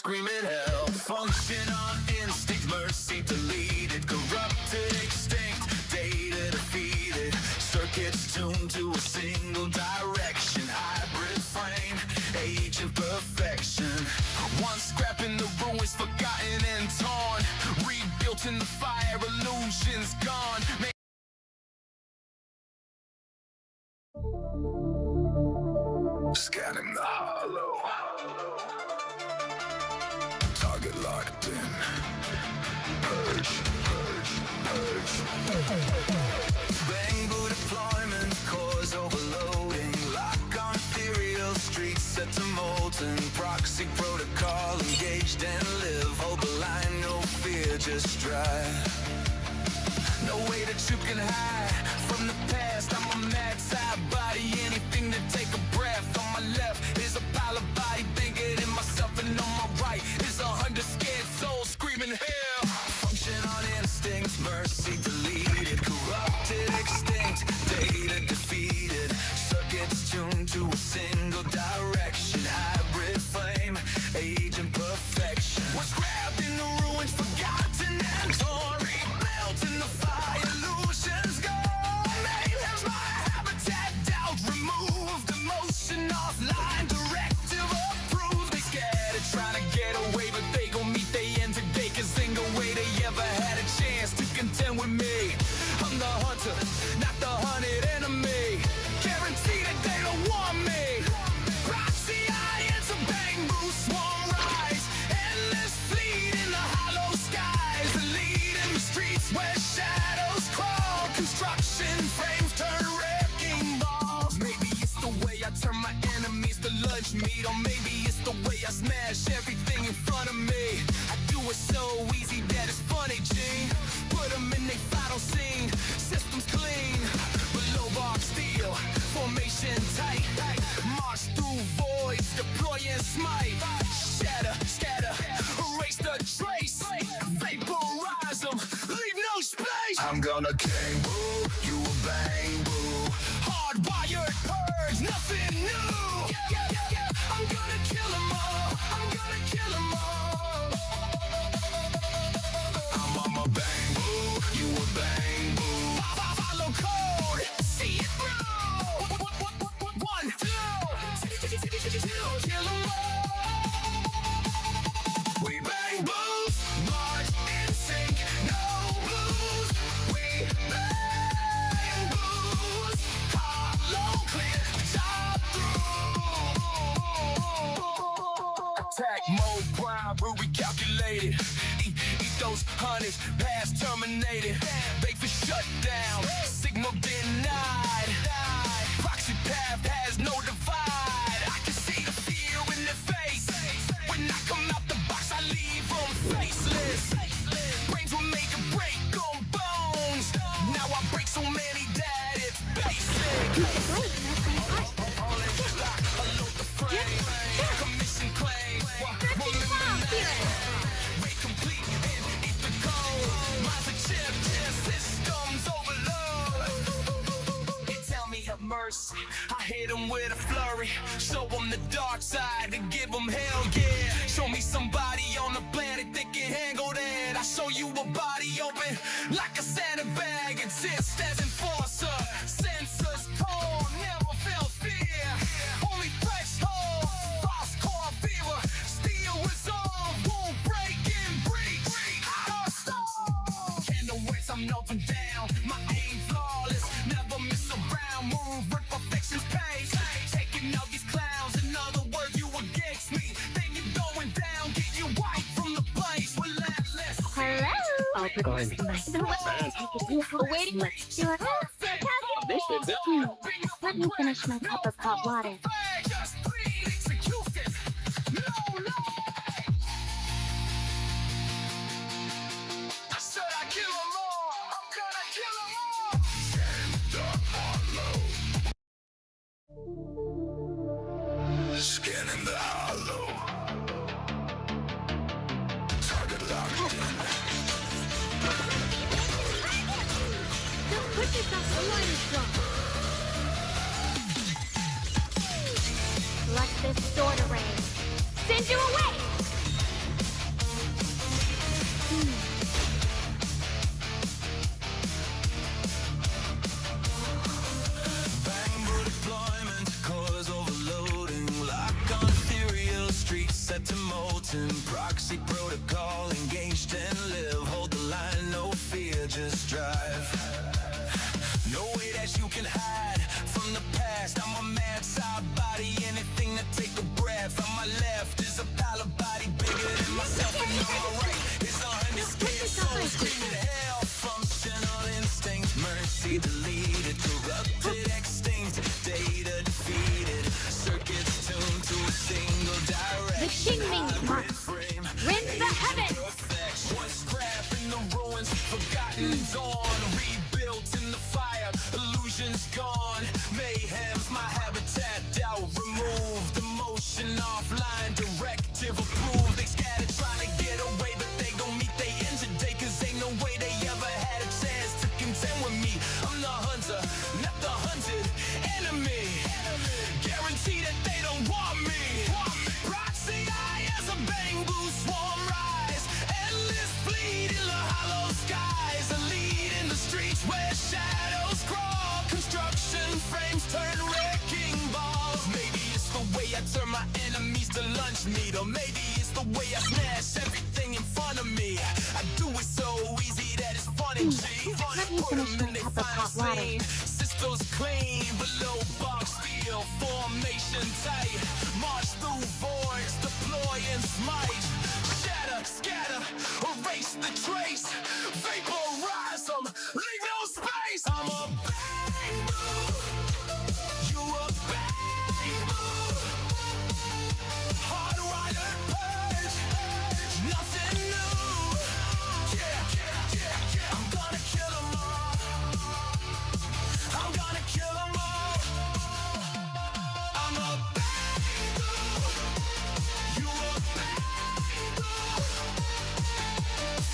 screaming hell. Function on instinct, mercy deleted, corrupted, extinct, data defeated, circuits tuned to a single direction, hybrid frame, age of perfection. Once scrapping the ruins, forgotten and torn, rebuilt in the fire, illusions gone. Scanning the hollow. Target locked in. Purge, purge, purge. Bangoo deployment, cores overloading. Lock on ethereal streets set to molten. Proxy protocol engaged and live. Hope alive, no fear, just drive. No way that you can hide from the past. I'm a mad side body, anything to take a breath. On my left is a pile of body bigger than myself, and on my right is 100 scared souls screaming hell. Function on instincts, mercy deleted, corrupted, extinct, data defeated, circuits tuned to a single direction, hybrid flame, age and perfection. What's grabbed in the ruins, forgotten and torn, rebuilt in the fire, illusions gone. Mayhem's my habitat, doubt removed, emotion offline, directive approved. They scattered, trying to get away, but they gon' meet they end today, cause ain't no way they ever had a chance to contend with me. I'm the hunter, not the hunted enemy. Guarantee that they don't want me. Proxy ions of bamboo swarm rise, endless fleet in the hollow skies, the lead in the streets where shadows crawl. Construction frames turn wrecking balls. Maybe it's the way I turn my enemies to lunch meat, or maybe it's the way I smash everything in front of me. I do it so easy that it's funny, G. Put them in they final scene, systems clean, below bar steel, formation tight, march through voids, deploy and smite, shatter, scatter, erase the trace, vaporize them, leave no space. I'm gonna gang boo, you a bang boo, hardwired purge, nothing new. I'm gonna kill them all, I'm gonna kill them all. I'm on my bang boo, you a bang boo. Follow code, see it through. 1, 2, kill them all. We bang boos, march in sync, no blues. We bang boos, hollow clear, job through. Attack mode prime, we'll recalculate it. Eat those hundreds, past terminated. Bait for shutdown, signal denied. Proxy path has no divide. I can see the fear in their face. When I come out the box, I leave them faceless. Brains will make a break on bones. Now I break so many that it's basic. Unload the frame, commission claim. Rate complete and eat the code. Minds a chip, systems overload. They tell me have mercy, I hit them with a flurry. Show them the dark side and give them hell, yeah. Show me somebody on the planet that can handle that. I show you a body open like a sandbag. Exist as enforcer, sensors cold, never felt fear. Only threshold, false core fever. Steel resolve, won't break and breach. Our stone, candle waits, I'm open down. My aim flawless, never miss a round. Move with perfection's pace. Taking out these clowns, in other words, you against me. Then you going down, get you wiped from the place. Relentless. Hello. I'll put Going. waiting. You are Let me finish my cup of hot water. Just plead execution. No, no. Should I kill them all? I'm gonna kill them all. Scanning the hollow. Target locked in. The quickest of the line is strong. place you can hide from the past. I'm a mad side body, anything that take a breath. On my left is a pile of body bigger than myself, and on my right is 100 scared souls screaming hell. Functional instinct, mercy deleted, corrupted, extinct, data defeated, circuits tuned to a single The direction. Qingming Hybrid Month. frame, Rend the heavens. one scrap in the ruins, forgotten and dawn, rebuilt in the fire, illusions gone, mayhem's my habitat, doubt removed, emotion offline, directive approved, they scattered trying to get away, but they gon' meet they end today, cause ain't no way they ever had a chance to contend with me. I'm the hunter, not the hunted enemy, guarantee that they don't want me. Proxy eye as a bamboo swarm rise, endless fleet in the hollow skies, a lead in the streets where shadows crawl, construction frames turn wrecking balls. Maybe it's the way I turn my enemies to lunch meat, or maybe it's the way I smash everything in front of me. I do it so easy that it's funny, G. Let me Put 'em finish in my they cup of final hot water. scene. Systems clean, below box steel, formation tight, march through voids, deploy and smite, shatter, scatter, erase the trace, vaporize them, leave no space. I'm a bamboo, you a bamboo, hardwired purge, nothing new. Yeah, I'm gonna kill 'em all. I'm gonna kill 'em all. I'm a bamboo, you a bamboo.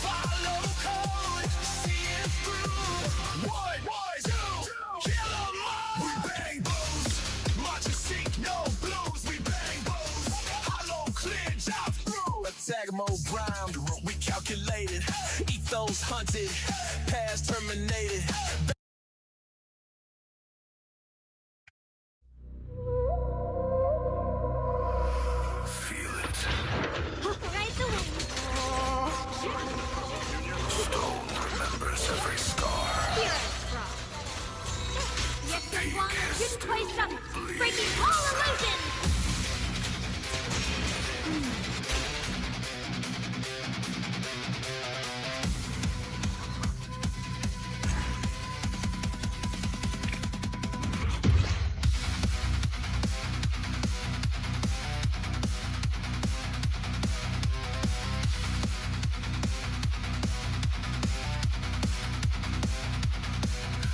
Follow code, see it through. One, two, kill 'em all. We bang boos, march and seek no blues. We bang boos, hollow clear, job through. Attack mode primed, we calculated, ethos hunted, past terminated. Feel it. Ride the wind. Stone remembers every scar. Spirit Frog. Yes, and one didn't play summit, breaking all illusions.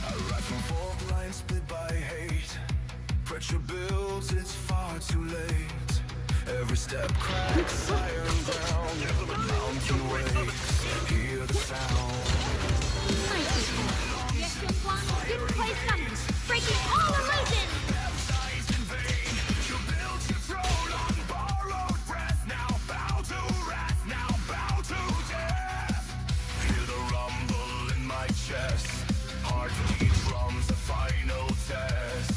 I ride from four lines split by hate. Pressure builds, it's far too late. Every step cracks, iron ground. Mountain waves, hear the sound. Yes, and one didn't play summit, breaking all illusions. Baptized in vain, you built your throne on borrowed breath. Now bow to wrath, now bow to death. Hear the rumble in my chest. Heartbeat drums the final test.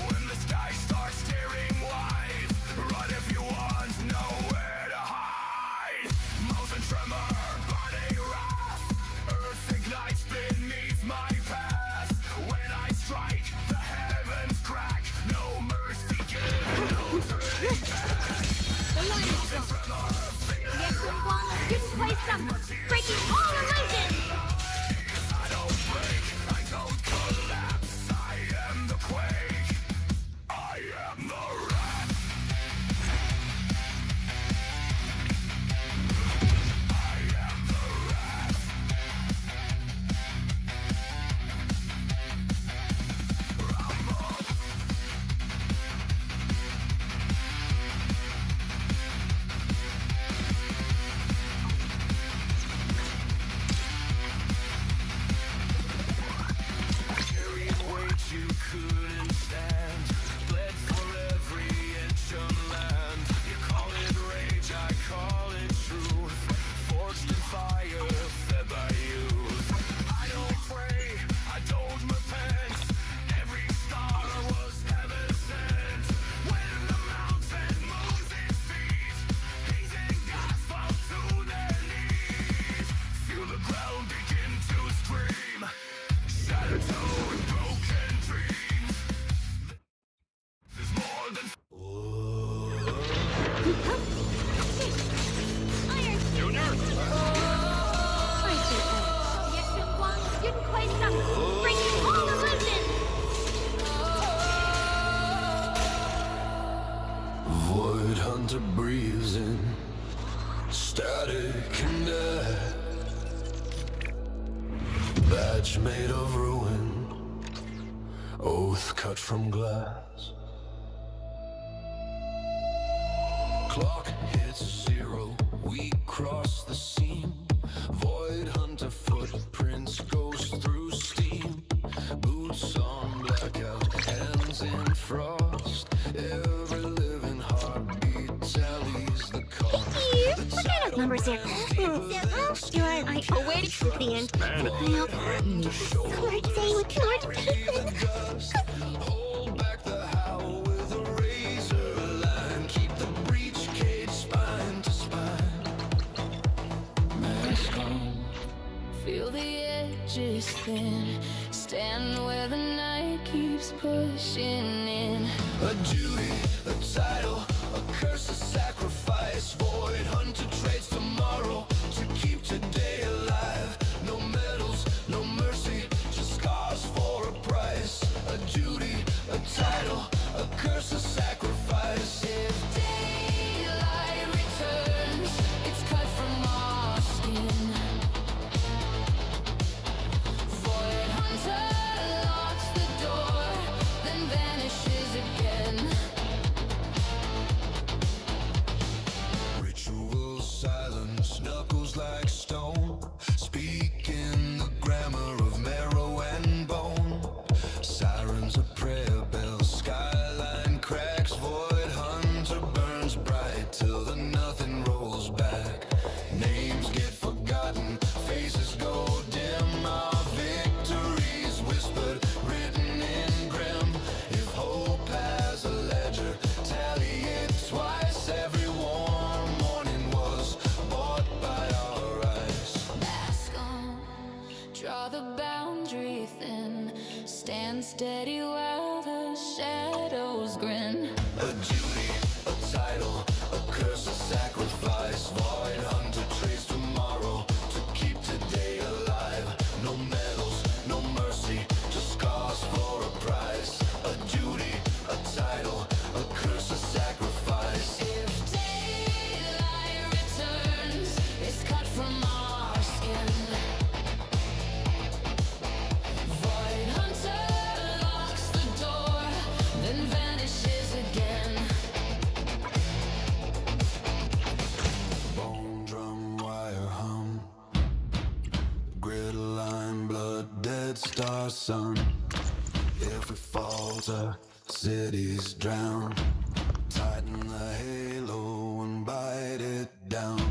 When the sky starts tearing wide, run if you want nowhere to hide. Motion hunter breathes in static and air. Badge made of ruin, oath cut from glass. Clock hits 0, we cross the seam. Void hunter footprints goes through steam. Boots on blackout, hands in frost. Every living heartbeat tallies the cost. What kind of numbers are Zero? You are waiting for the end. Lord, say with Lord. Hold back the howl with a razor line. Keep the breech cage spine to spine. Mask on. Feel the edges thin. Stand where the night keeps pushing in. A duty, a title, a curse, a sacrifice. Void hunter trades tomorrow to keep today alive. No medals, no mercy, just scars for a price. A duty, a title, a curse, a sacrifice. If daylight returns, it's cut from our skin. Void hunter locks the door, then vanishes again. Ritual silence, knuckles like stone. Speaking the grammar of marrow and bone. Sirens, a prayer bell, skyline cracks. Void hunter burns bright till the nothing rolls back. Names get forgotten, faces go dim. Our victories whispered, written in grim. If hope has a ledger, tally it twice. Every warm morning was bought by our eyes. Mask on, draw the boundary thin. Stand steady while the shadows grin. A duty, a title, a curse, a sacrifice. Void hunter trades tomorrow to keep today alive. No medals, no mercy, just scars for a price. A duty, a title, a curse, a sacrifice. If daylight returns, it's cut from our skin. Void hunter locks the door, then vanishes again. Bone drum wire hum, grid line, blood, dead star sun. If we falter, cities drown. Tighten the halo and bite it down.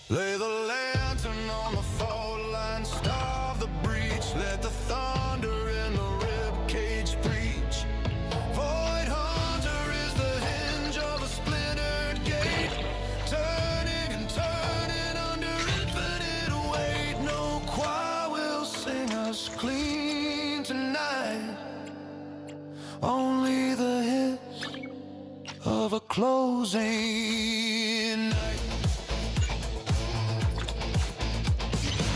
Lay the lantern on the fault line, starve the breach. Let the thunder in the rib cage preach. Void hunter is the hinge of a splintered gate, turning and turning under infinite weight. No choir will sing us clean tonight. Only the hiss of a closing night.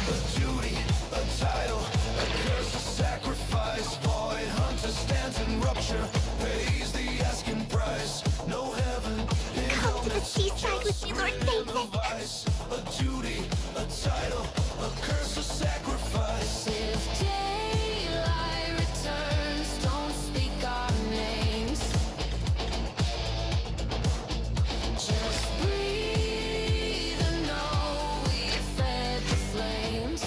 A duty, a title, a curse, a sacrifice. Void hunter stands in rupture, pays the asking price. No heaven, Come to the seaside with me, Lord David. vice. A duty, a title, a curse, a sacrifice. If daylight returns, don't speak our names. Just breathe and know we fed the flames.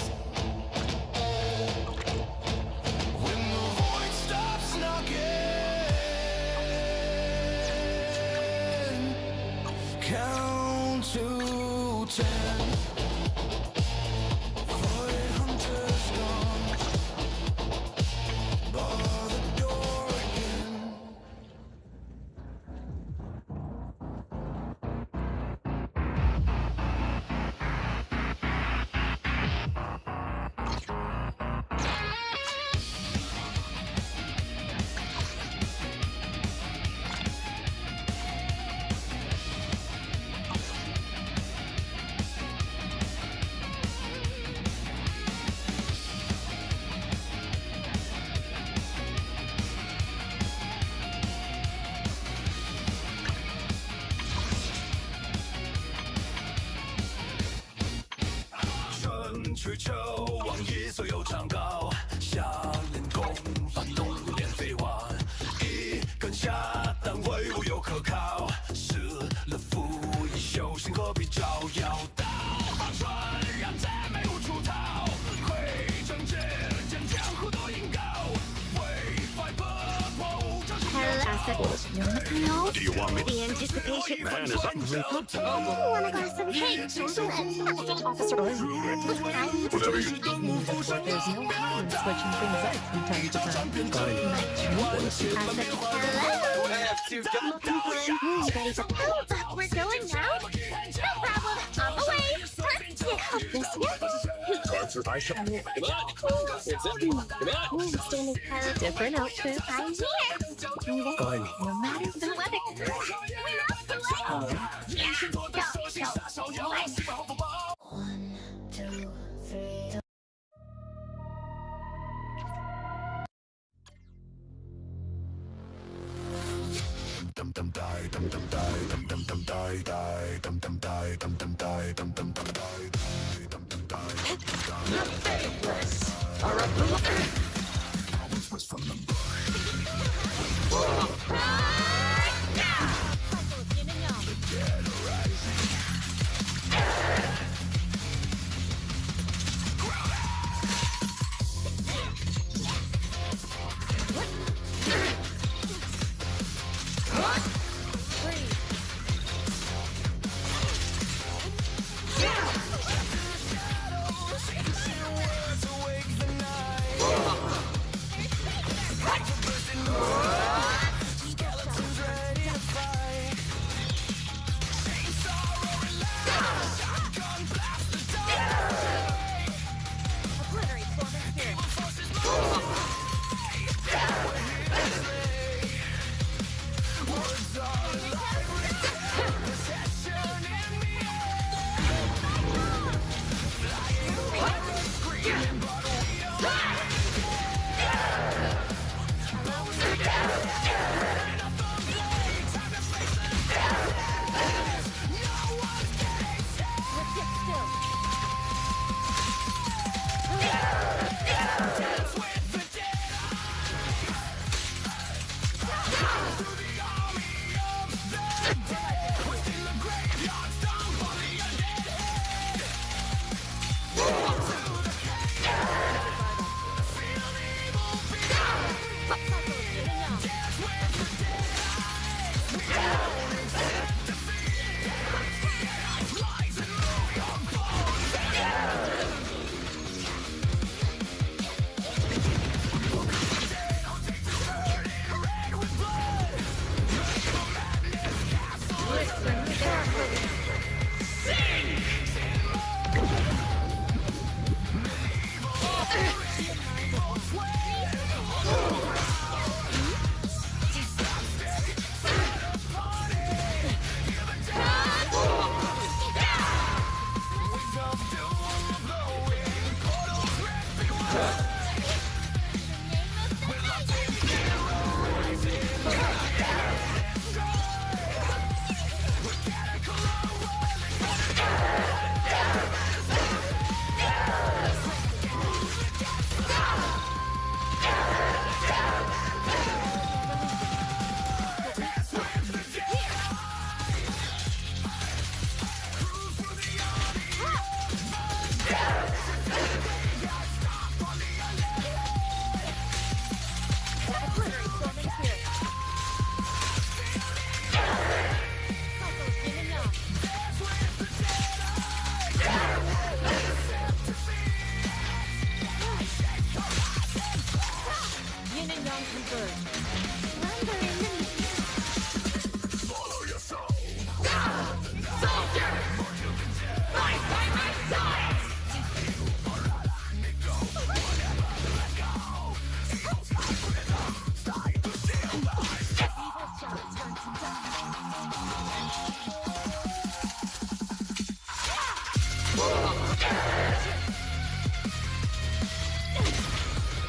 When the void stops knocking, count to 去求往一所有长高，下练功把动物练飞完，一根下单位无有可靠，失了符以修行何必招摇？刀法传让赞美无出逃，会成真将江湖多引告，为快破破无常。 Do you want me? The anticipation. Man is ugly. Wanna go have some cake? Officer. Whatever you There's no harm in switching things up from time to time. Hello. Ready for we're going now? No problem. On the way. This Different outfit. I'm here. No matter the weather. We love the way. Go. 1, 2, 3. Dum dum die, dum dum die, dum dum dum die, die, dum dum die, dum dum die, dum dum dum die, die, dum dum die, dum dum die. The faithless are a blessing. Was from the dead are rising.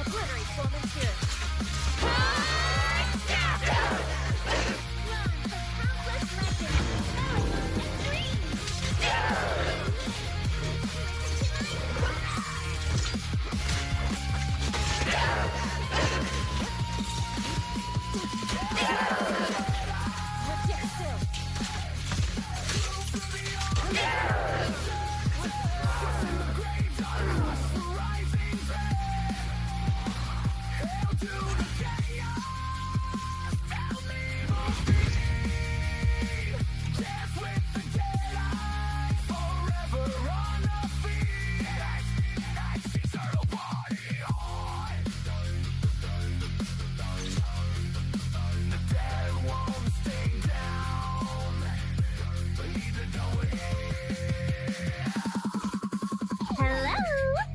Obliterate Foreman's here. Hello.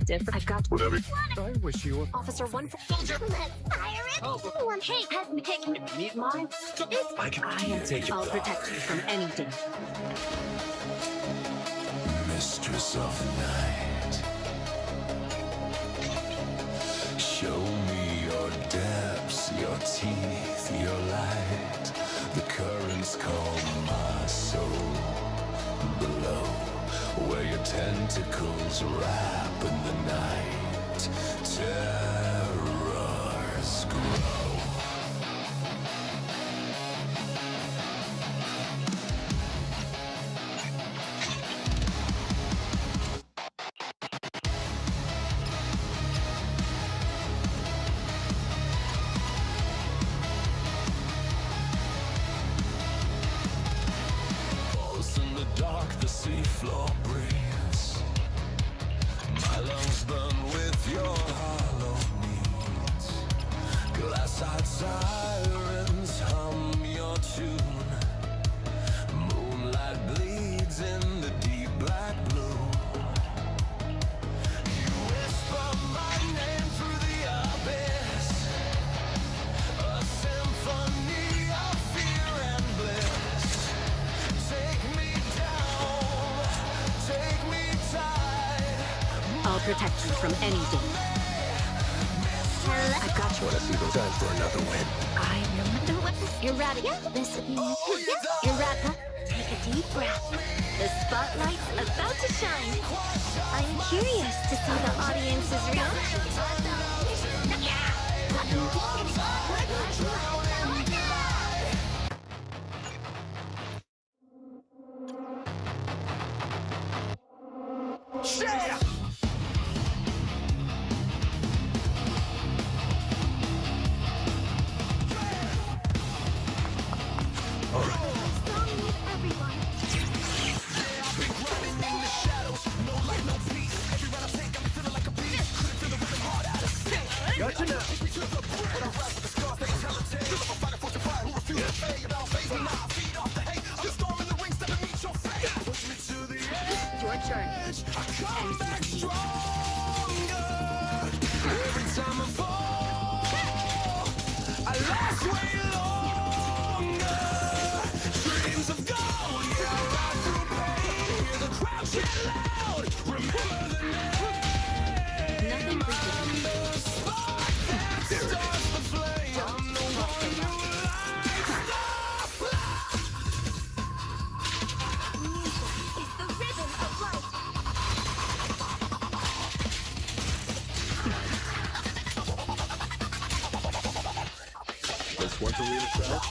Different. I've got Whatever. I wish you were. Officer 1 soldier. Let's fire it. One hey, has me taken to meet my. I can take I'll protect you from anything. Mistress of the night, show me your depths, your teeth, your light. The currents call my soul below, where your tentacles wrap in the night. Terrors grow. In the dark, the seafloor breathes. My lungs burn with your hollow needs. Glass-eyed sirens hum your tune. Moonlight bleeds in the deep black blue. You whisper my name through the abyss. A symphony of fear and bliss. Take me down, take me tight. I'll protect you from anything. Hello. I've got you. Wanna see those time for another win? I remember what you're ready. Listen. You're ready. Take a deep breath. The spotlight's about to shine. I'm curious to see the audience's reaction. Gotcha now. Your turn. Come back stronger. Every time I fall, I last way longer. Dreams of gold, yeah, right through pain. Hear the crowd chant loud. Remember the name. Nothing for you. I'm the spark that starts the flame. I'm the one who lights the flame. It's the rhythm of life. This one for real crowd.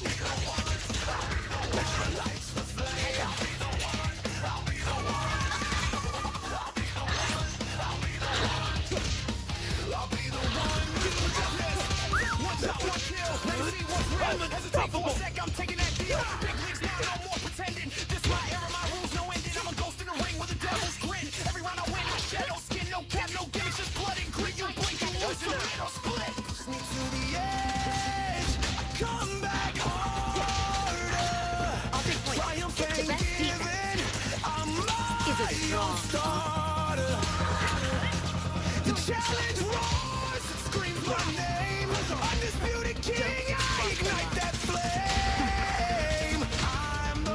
Hesitate for a sec, I'm taking that deal. Big leagues now, no more pretending. This my era, my rules, no ending. I'm a ghost in the ring with a devil's grin. Every round I win, no shadow skin, no cap, no gimmicks, just blood and grit. You blink, I lose, so it'll split. Push me to the edge, I come back harder. Triumphant, giving, I'm my starter. The challenge roars, it screams my name. Undisputed king, I ignite that flame. I'm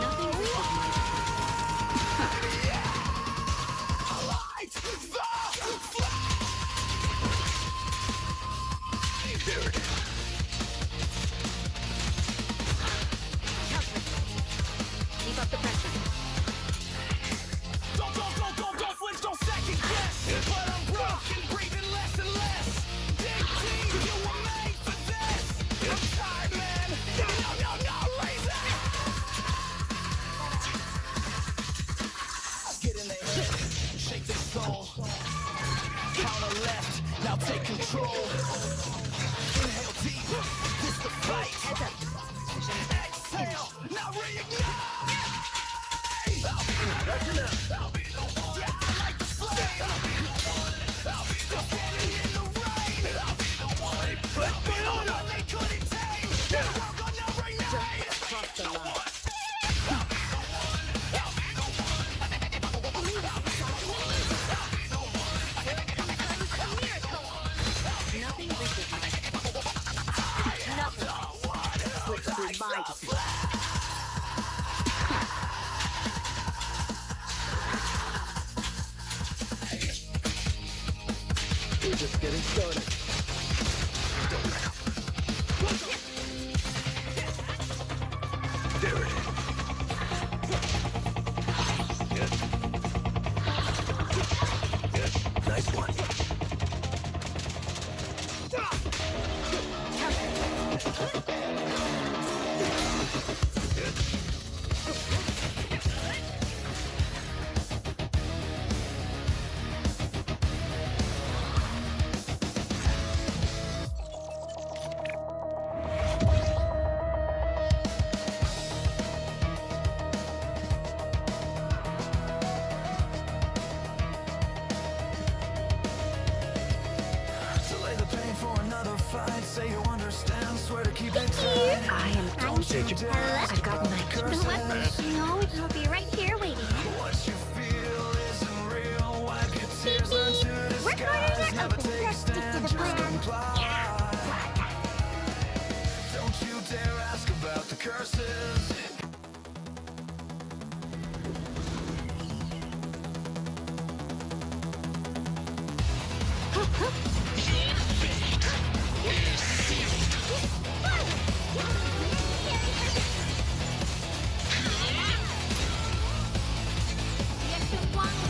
Nothing reaches my nothing slips through my We're just getting started. There it is. Good. Good. Nice one. Delay the pain for another fight. Say you understand. Swear to keep it tight. I am Don't you dare ask I've got about my the You know what? curses. No, I'll be right here waiting. What you feel isn't real. Wipe your tears, learn to Work orders disguise. are Never open. take a Let's stick to stand, the just plan. comply. Don't you dare ask about the curses.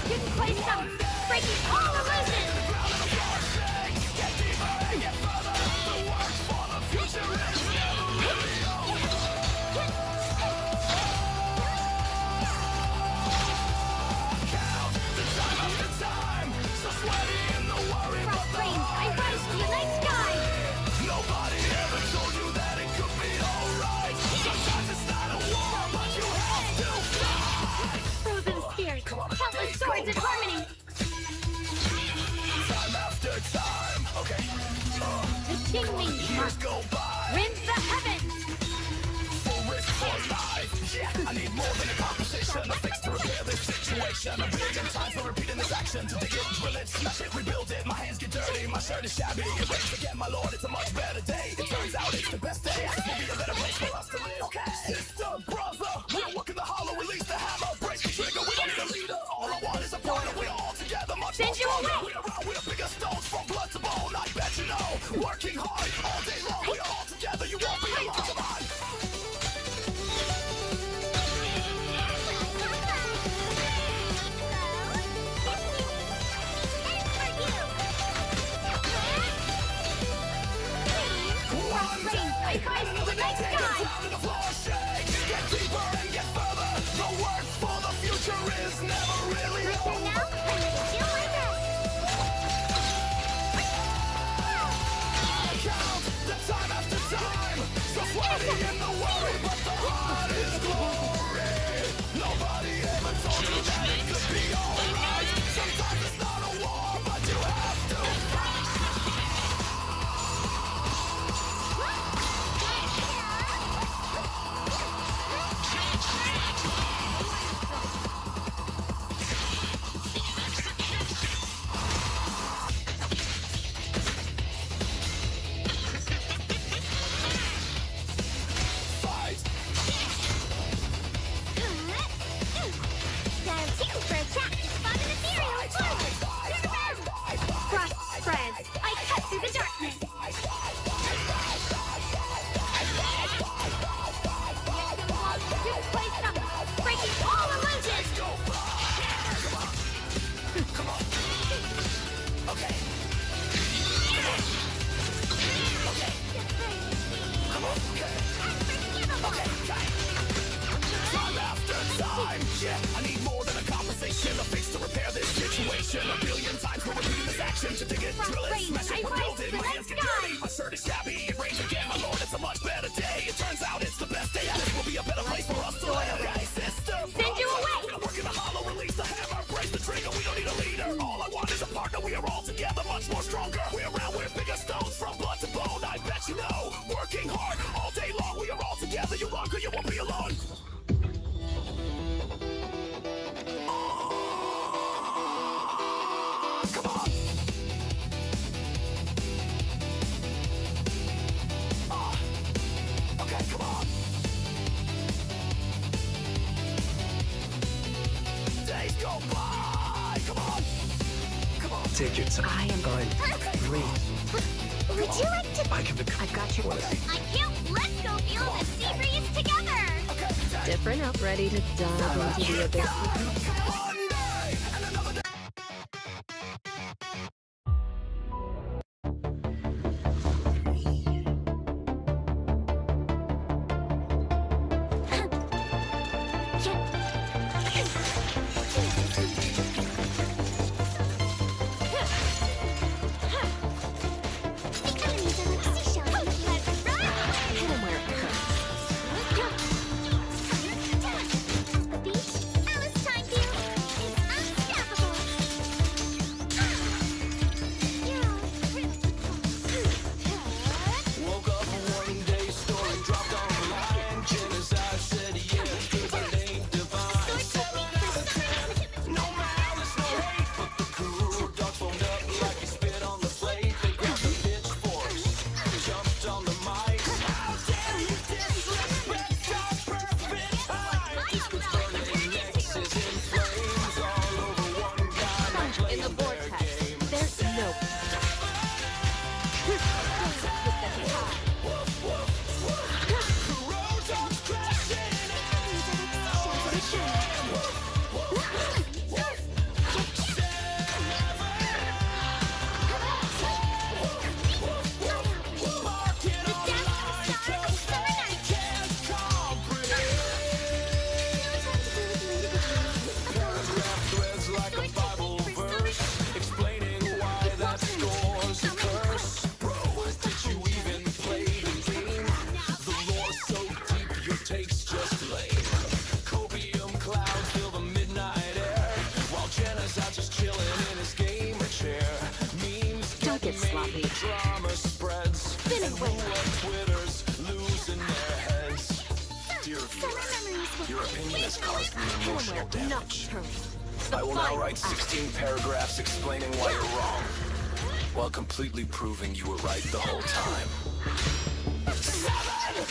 Didn't quite stop. Breaking all illusions. Cross frames, I rise to the night sky. Nobody ever told you that it could be alright. Sometimes it's not a war, but you have to fight. Frozen spheres, countless swords in harmony. Time after time, okay. The tingling Years mark go by, rends the heavens. full risk for life. Yeah, I need more than a conversation. A fix to repair this situation. A billion times for repeating this action. To dig it, drill it, smash it, rebuild it. My hands get dirty, my shirt is shabby. It rains again, my lord, it's a much better day. It turns out it's the best day. This will be a better place for us to live. Okay. Sister, brother, we'll walk in the hollow, release the hammer, break the trigger. We don't need a leader. All I want is a partner. We're all together, much Send more you stronger. away. We're bigger stones from blood to bone. I bet you know. Working hard all day long. We're all together. You won't be alone. Come on. Cross frames, I rise to the night sky. Down to the floor, shake. Get deeper and get further. The work for the future is never really So over. now, I'm gonna do my best. Count the time after time. So sweaty in the worry, but the heart is glory. Nobody ever told you that it could be alright. Sometimes it's not a war, but you have to fight. Fight. Down two for a chat. Spot an ethereal forward. Turn around. Frost spreads. I cut through the darkness. Didn't quite stop. Breaking all illusions. Okay. Time after time, yeah, I need more than a conversation. A fix to repair this situation. A billion times we're repeating this action. To dig it, drill it, smash it, rebuild it. My hands get dirty, my shirt is shabby. It rains again, my lord, it's a much better day. It turns out it's the best day, and this will be a better place for us to live. Take your time. I am. Please. Would you like to... I can become. I've got your. I can't. Let's go feel the sea breeze together. Different up, ready to dive into the abyss with me. The enemies are like seashells. Let's run. Hit 'em where it hurts. The beach, Alice time view, is unstoppable. You're all really close. Woke up one day, story dropped on the line. Genocide said yes, but it ain't divine. 7 out of 10, no malice, no hate. But the crew dogs foamed up like he spit on the plate. They grabbed the pitchforks, jumped on the mic. How dare you disrespect our perfect time? Burning necks is in flames all over one guy. Not In the playing their vortex, game. there's no. Road dogs crashing threads like a Bible verse, explaining why that score's a curse. Bro, did you even play the game? The lore's so deep, your takes just lame. Copium clouds fill the midnight air, while Jenna's out just chilling in his gamer chair. Memes Don't get made, sloppy. drama spreads, and Twitters losing their heads. Dear viewer, your opinion has caused me Hit 'em emotional where it damage. knocks hurts. I will now write 16 paragraphs explaining why you're wrong, while completely proving you were right the whole time. 7!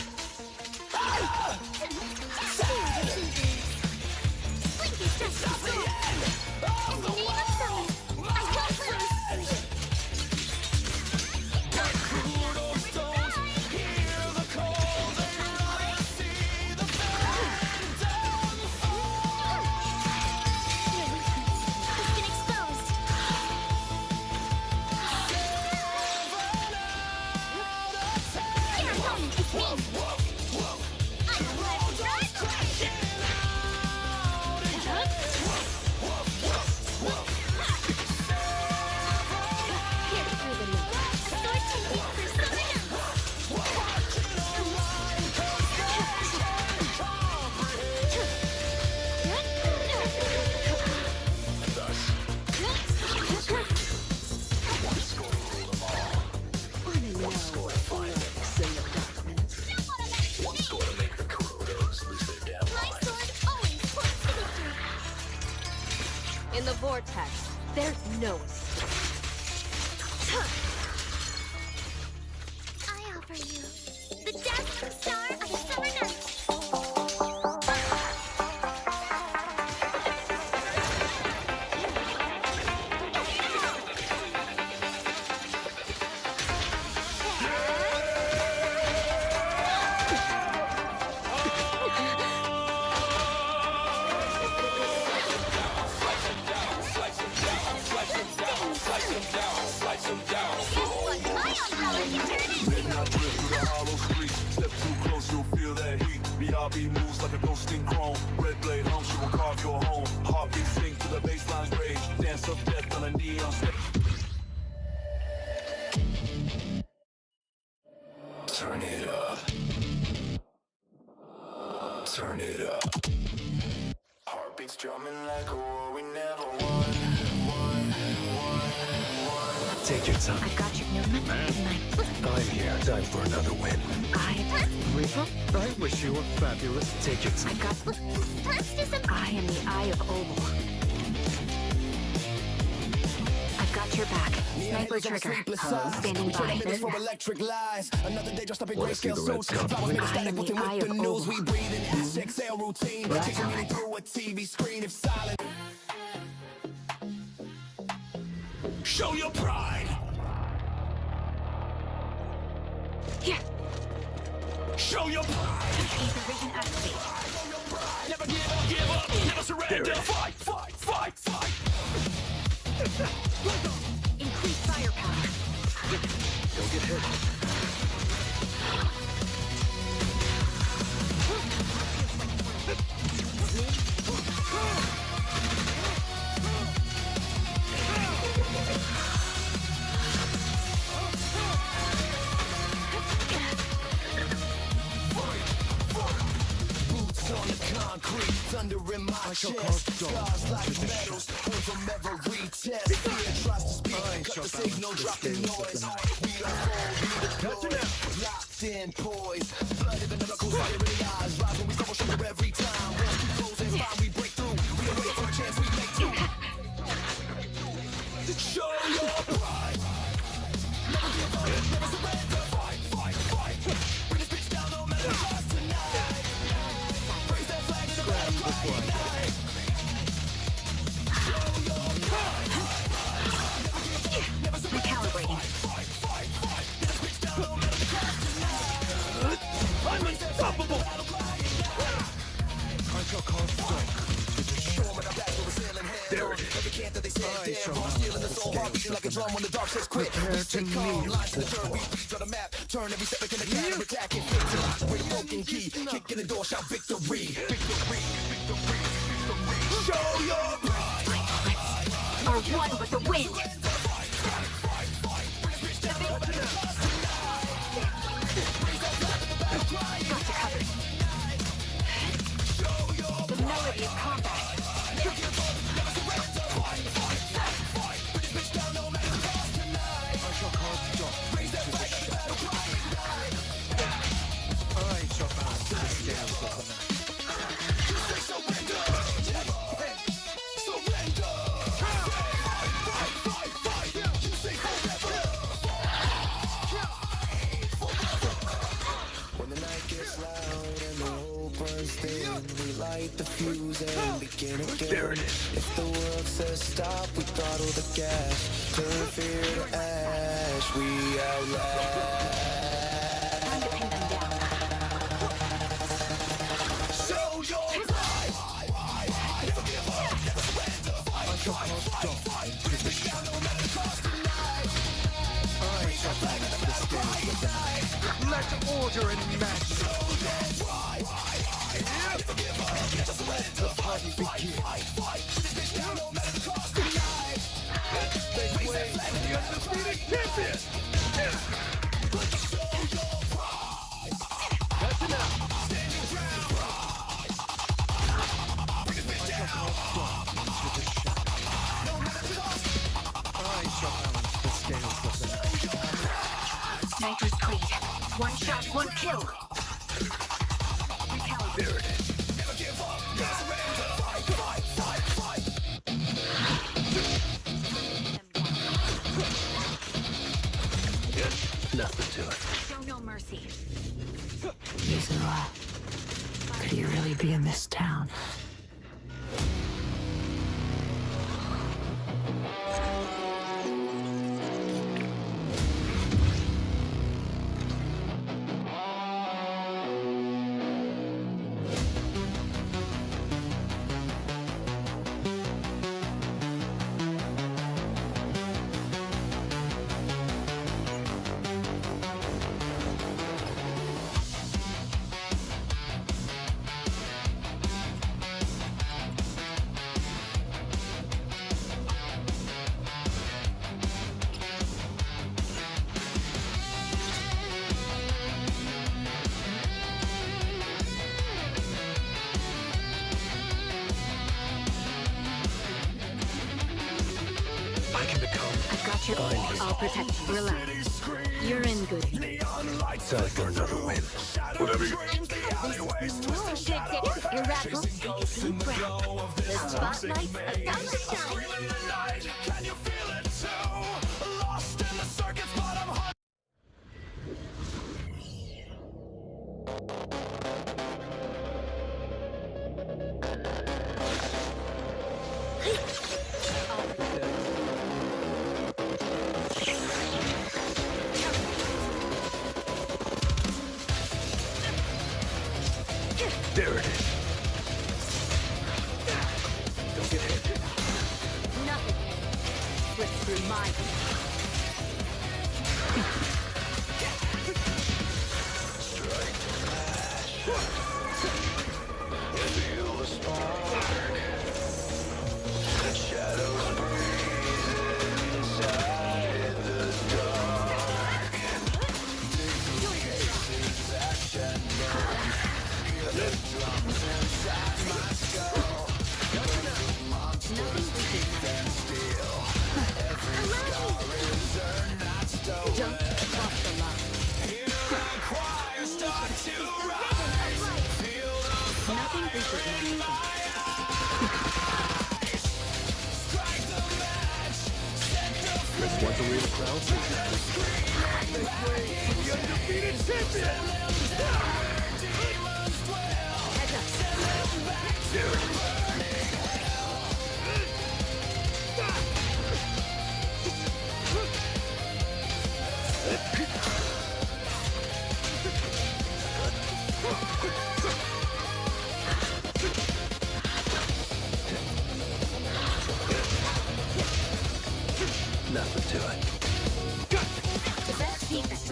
In the vortex, there's no escape. I offer you the dazzling star of a summer night. Midnight drift through the hollow streets. Step too close, you'll feel that heat. BRB moves like a ghost in chrome. Red blade hum, she will carve your home. Heartbeat sink to the bassline's rage. Dance of death on a neon stage. Turn it up. Turn it up. Heartbeats drumming like a war we never won. Take your time. I've got your number. I'm here. Time for another win. I wish you were fabulous. Take your time. I've got. Let's do some. I am the Eye of Oval. I've got your back. Sniper trigger. Standing by. Electric lies. Another day dressed up in Wanna see grayscale the red suits. cup? Flowers made of I static, am the looking eye with the of news. Oval. We breathe in XXL routine. Takes me through a TV screen if silent. Show your pride. Yeah. Show your pride. Ether vision activate. Never give up, never surrender. Fight, fight, fight, fight. Increase firepower. Don't get hit. Boots on the concrete, thunder in my chest. Scars like metals, hurt from every test. Fear tries to speak, cut the signal, drop the noise. We unfold, we deploy, locked in, poised. Blood in the knuckles, fire in the eyes. Rise when we stumble, shoulder every time. Once we close and find we break through. We are waiting for a chance, we make two. Show your pride. Never give up, never surrender. Fight, fight, fight. Bring this bitch down, no matter the cost tonight. Raise that flag in the battle cry tonight. Show your pride. Never give up, never surrender. Recalibrating. Fight, fight, fight. Bring this bitch down, no matter the cost tonight. I'm unstoppable. I shall cause stop. Show 'em in the back where we're sailing head. There it is. Every camp that they said I there. shall Raw steel in the soul, heart beating like a drum when the dark says quit. Prepare We to stay calm, kneel. lines in the dirt, we beat on the map. Turn every step in the counter attack and fake to lock, break broken key. Kick in the door, shout victory. Victory, victory, victory. Show your pride. Are one with the wind. Got you covered. The melody of combat. I shall cause stop. I shall balance the scales of the night. When the night gets loud and the hope burns thin, we light the fuse and begin again. There it is. If the world says stop, we throttle the gas. Turn fear to ash, we outlast. Time to pin them down. Show your pride. Never give up, never surrender. I shall cause stop. I shall balance the scales of the night. Let order and magic. The party begins. Make way for the undefeated champion. That's enough. I shall balance the scales of the night. Sniper's tweet. One shot, one kill. There it is. Nothing to it. Show no mercy. ZZZ. Could you really be in this town? I can become. I've got your back. I'll protect you. Relax. You're in good hands. Time for another win. Whatever you. Irrational, take a deep breath. The spotlight's about to shine. Can you feel it too? Lost in the circuits, but I'm hot. There it is. Don't get hit. Nothing slips through my Feel the spark. The shadows breathe inside the dark. Faces action burn. Hear the drums inside my skull. Monsters deep and still. Every scar is earned, not stolen. Don't cross the line. Hear the choir start to rise. Feel the Nothing reaches my strike the match. Set the This one's a real crowd. The undefeated champion! demons dwell. heads up. There it is. Nothing to it. The best defense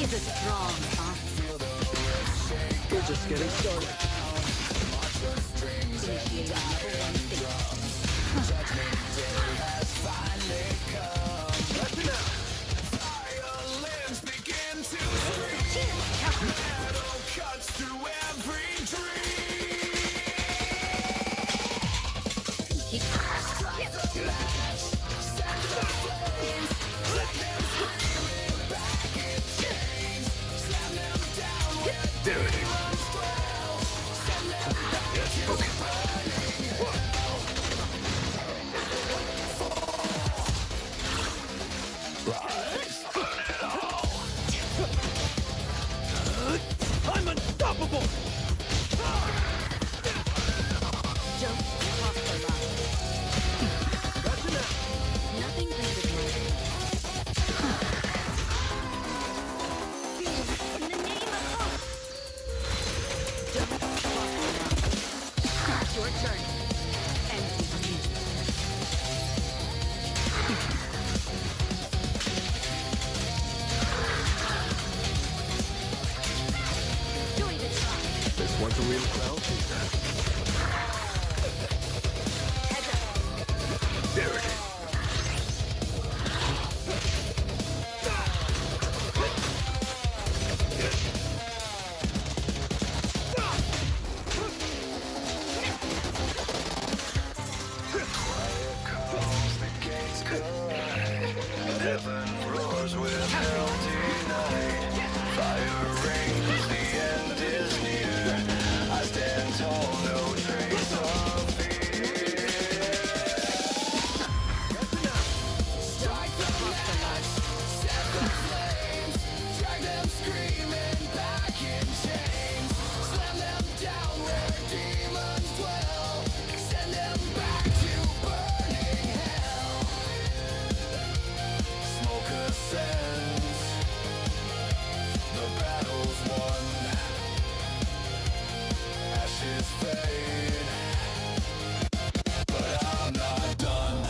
is a strong offense. We're just getting started. Initiate level 1 safety. Violins begin to scream. Metal cuts through every dream. Set the flames. Let them scream back in chains. Slam them down where There it is. demons dwell. Send them back to burning hell. Rise, burn it all. I'm unstoppable! Don't cross the line. That's enough! Nothing reaches my in the name of hope. Don't cross the line. It's your turn. NTE. Join the tribe. This one's a real crowd. Heads up. There it is. Calls the gates collide. Heaven roars with hell denied. Fire rains, the end is near. I stand tall, no trace of fear. Strike the match, set the flames. Drag them screaming back in chains. Slam them down where demons dwell. Send them back to burning hell. Smoke ascends. The battle's won. Ashes fade. But I'm not done.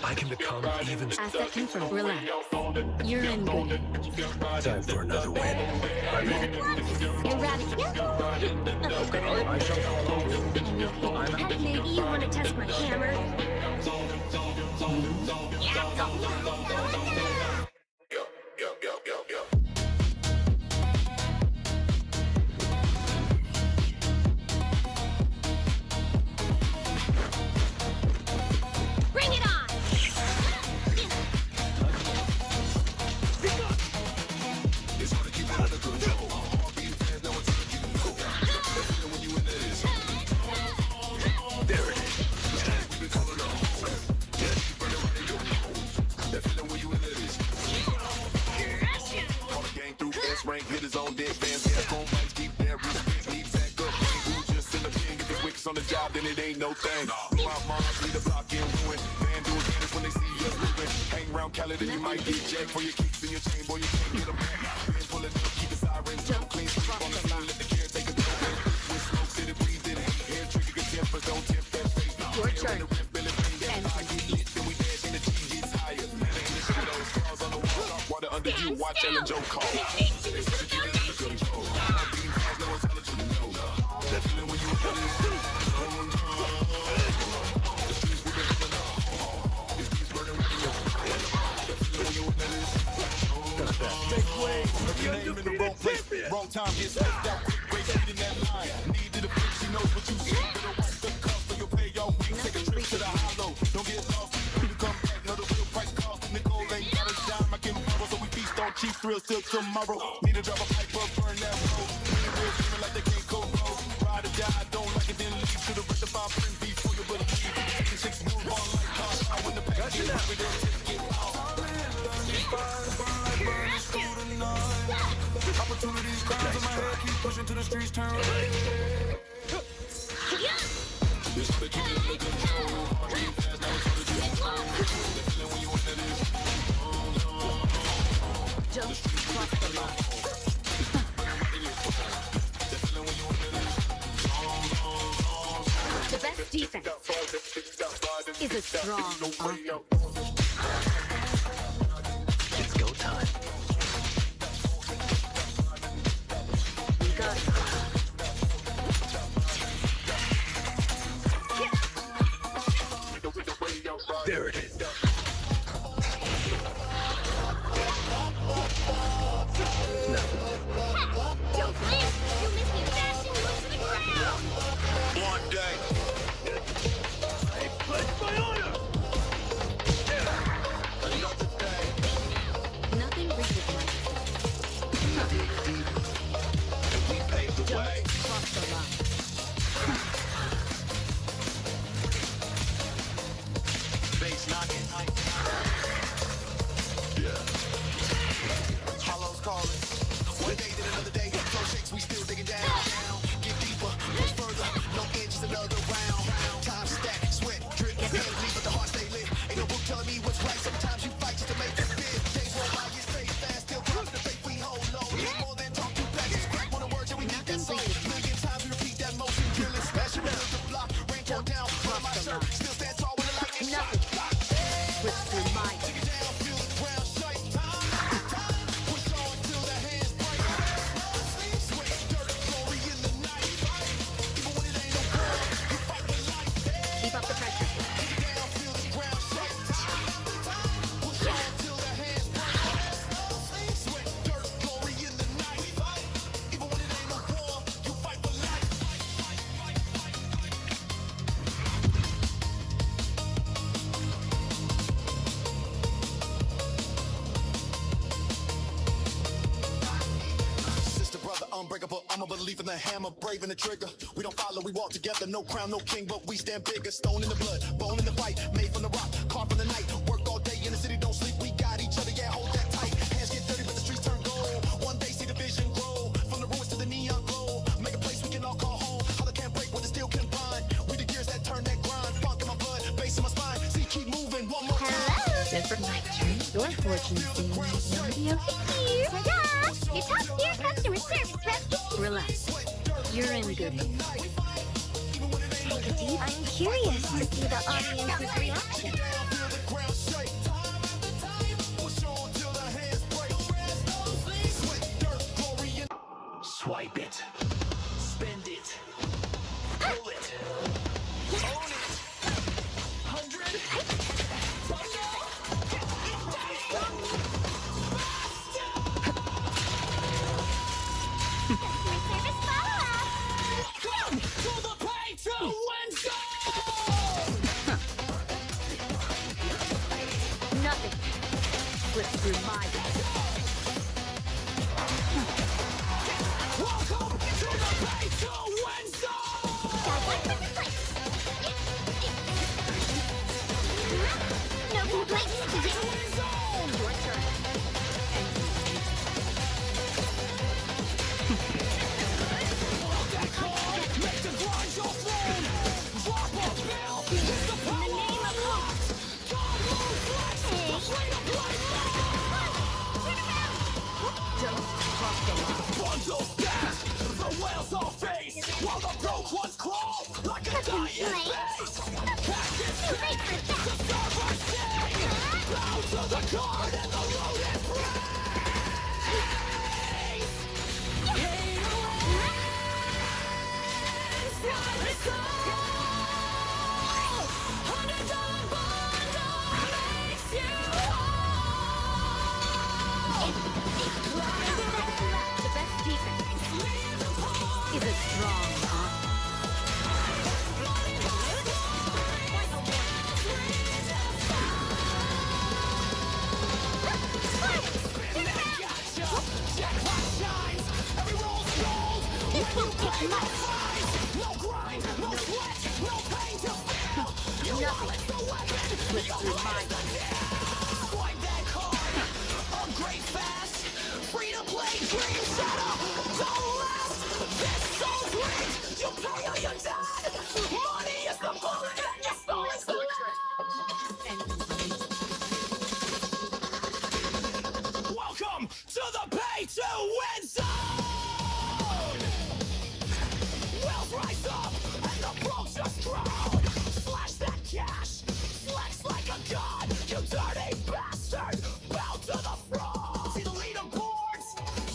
I can become even Asset confirmed. Relax. You're in good hands. time for another win. I'm in. Eradicated. I shall follow. Heck, maybe you want to test my hammer? Bring it on! It's hard to keep it under control. Heartbeat fast, no one's gonna keep you cool. That feeling when you in this. There it is. We've been calling it home. Yeah, you burn it right in your bones. That feeling when you in this. Call the gang through S-rank, hit his own dead fans. Gas gon' mics, keep that respect. Need back up, who just in the pen. Get the wicks on the job, then it ain't no thing. Blow out moms, lead the block in ruin. Man, do it when they see us moving. Hang around Cali, then you might get jacked for your kicks and your chain, boy, you can't get them back. Been pulling up, keep the sirens up, clean sweep on the scene, let the caretaker go. When smoke city, breathe it in. Hair trigger, good tempers, don't tempt that fate. Your turn. Then we dash and the G gets higher. In the shadows, scars on the wall, water under you, watch Ellen Joe call. Wrong time, get slipped out quick, great speed in that line. Needed a fix, she knows what you see. Better watch the cuff so you'll pay your week. Take a trip to the hollow, don't get lost. When you come back, know the real price cost. Nicole ain't got a dime, I can borrow, so we feast on cheap thrills till tomorrow. Need to drop a pipe up, burn that road. Real dreaming like they can't go road. Ride or die, don't like it, then leave. Should've read the fine print before you believe. Taking 6 move on like cars. I win the pack, get happy, then take it off. Opportunities, crimes in my head, keep pushing to the streets, turn red. This how they keep it under control. Keep fast, now it's under control. That feeling when you want that is. Just cross the line. That feeling when you want that is. The best defense is a strong offense. It's go time. There it is. Don't blink! You'll miss me bashing you into the ground! One day. I pledge my honor. Another day. Nothing reaches my Dig deep. And we pave the way. cross the line. Bass knocking. Yeah. Hollows calling. One day, then another day. Flow shakes, we still digging down. Get deeper, push further. No inches, another round. Time stack, sweat, drip, hands bleed, but the heart stay lit. Ain't no book telling me what's right. Sometimes you fight just to make it fit. Days roll by, get straight fast, still close to the faith we hold low. Need more than talk to practice. Crack on the words, and we need that soul. Million times we repeat that motion, drill it, smash it, build the block, rain pour down, on my shirt, still stand tall when the lightning shot. Slips through my Take it down, feel the ground shake. Push on till the hands break. Sweat, dirt, glory in the night. Even when it ain't no war, you fight for life. keep up the pressure. Take it down, feel the ground shake. Push on till the hands break. Sweat, dirt, glory in the night. Even when it ain't no war, you fight for life. Sister, brother, unbreakable. I'm a believer in the hammer, brave in the trigger. We don't follow, we walk together. No crown, no king, but we stand bigger. Stone in the blood, bone in the fight. Made from the rock, carved from the night. Work all day in the city, don't sleep. We got each other, yeah, hold that tight. Hands get dirty, but the streets turn gold. One day, see the vision grow. From the ruins to the neon glow. Make a place we can all call home. Holler can't break what the steel can bind. We the gears that turn that grind. Funk in my blood, bass in my spine. See, keep moving, one more time. Different my turn. Your fortune seems Here! Ta-da! Your top tier customer service rep! relax. You're in good hands. Take a deep. I'm curious to see the audience's reaction. Swipe it. Spend it. Pull it. Own it. 100. Customer service follow-up! Come to the pay to win Nothing slips through my hands. Welcome to the pay to win No complaints! Your turn. Make the grind your throne. Drop a bill. It's the power. In the name of hope! Come on, flex. The freedom Bundles stack, the whales all face, while the broke ones crawl like a dying face. Cactus cake, the starboard sing, bow to the guard and the loaded praise. The best defense is a strong arm. Jackpot shines, every roll's gold. This will kick No much. fight, no grind, no sweat, no pain to feel. You wallet's the weapon, your blood is the deal. Swipe that card, upgrade fast. Free to play, dream shadow, don't last. This soul's rigged, you pay or you die. Money is the bullet and your soul is the lie. Welcome to the pay-to-win zone! Wealth rise up and the broke just drown. Flash that cash, flex like a god. You dirty bastard, bow to the fraud. See the leaderboards,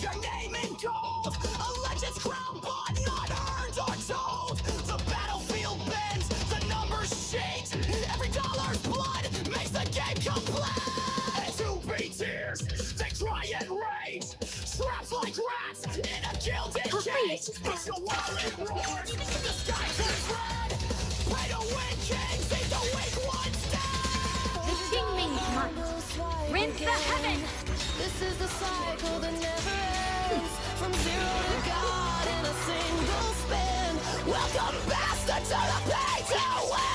your name in gold. A legend's crown, but not earned or told. The battlefield bends, the numbers shake. Every dollar's blood makes the game complete. To be tears, they try and rage. Trapped like rats in a gilded cage. Push the wallet roars, the sky turns red. Pay to win king, see the weak ones dead. The king means might. Rinse the heaven. This is the cycle that never ends. From zero to God in a single spin. Welcome, bastard, to the pay-to-win!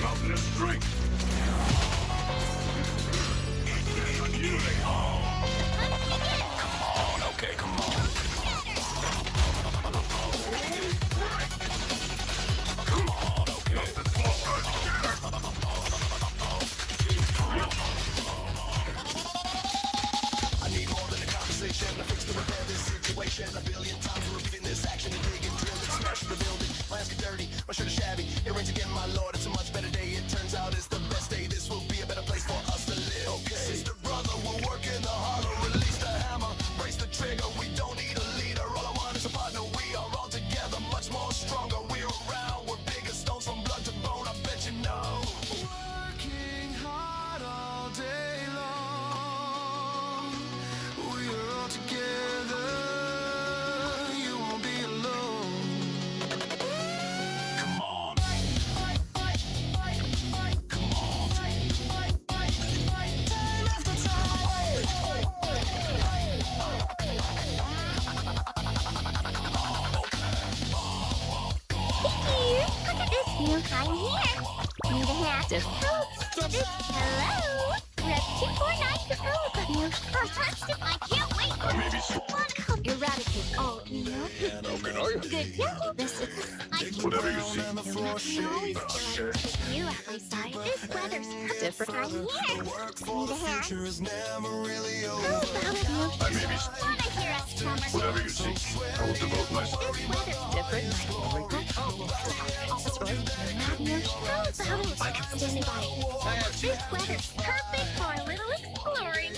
Mountainous strength. Come on, okay, come on. Come on, okay. I need more than a conversation to fix to repair this situation. A billion times we're repeating this action and digging, drilling, smashing the building. My hands get dirty, my shirt is shabby. It rains again, my lord. It's a much better day. It turns out it's the best day. This will be a better place for us to live. Okay, sister, brother, we're working the harder. Release the hammer, brace the trigger. We don't need a leader. All I want is a partner. We are all together, much more stronger. We're around. We're bigger stones from blood to bone. I bet you know. Working hard all day long. We are all together. You won't be alone. Come on. Look at this view. I'm here. Need a hat? Hello. Rep 249 to you. First time stick. I can't wait. I may be so. Eradicate all email. Good. This is. Whatever you see. You outside. This weather's different. I'm here. Need a hat? Is never really How over. about you? I may be so. Wanna hear us, summer? Whatever you see. I will devote myself. This weather's different. I can stand by. This weather's perfect for a little exploring.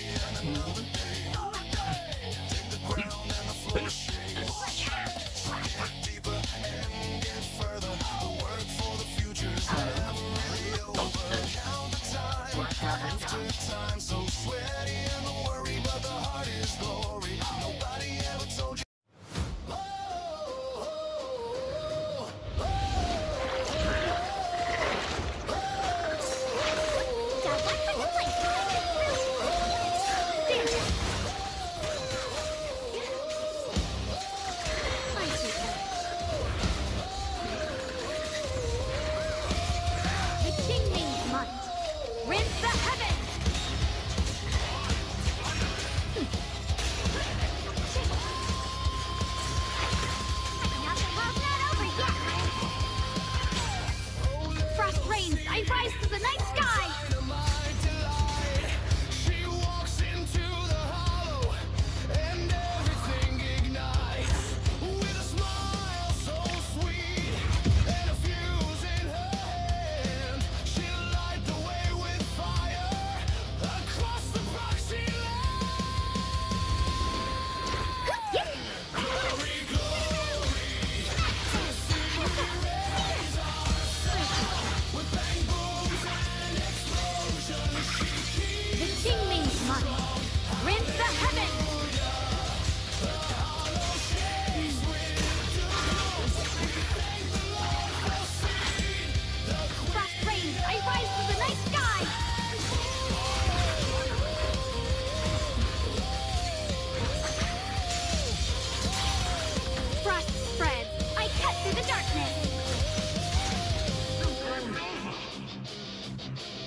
Rinse the heavens! Frost rains, I rise to the night sky! She walks into the hollow and everything ignites with a smile so sweet and a fuse in her hand. She'll light the way with fire across the proxy line. Glory, glory, to see we raise our sound with bang booms and explosions. The king means money. Rinse the heavens! Frost rains, I rise to the night sky! Frost spreads, I cut through the darkness!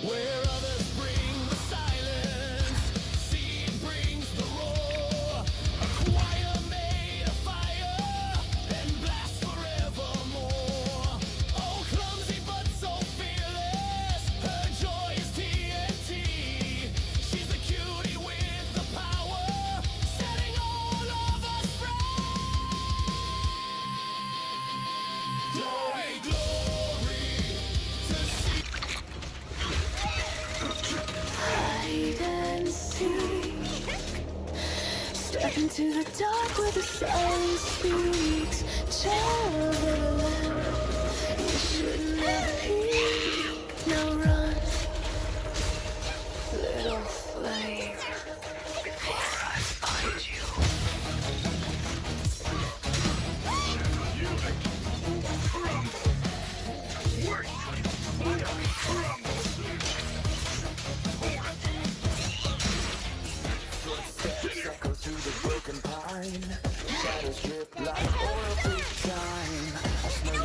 Where others bring the silence, seed brings the roar. A choir made of fire and blast forevermore. Oh, clumsy but so fearless, her joy is TNT. She's the cutie with the power, setting all of us free. Glory, glory, to see. Hide and seek. Step into the dark where the silence speaks. Child of the lamb, you should never peek. Now run, little flame, before I find you. Echo through the broken pine. Shadows drip like oil through time. I smell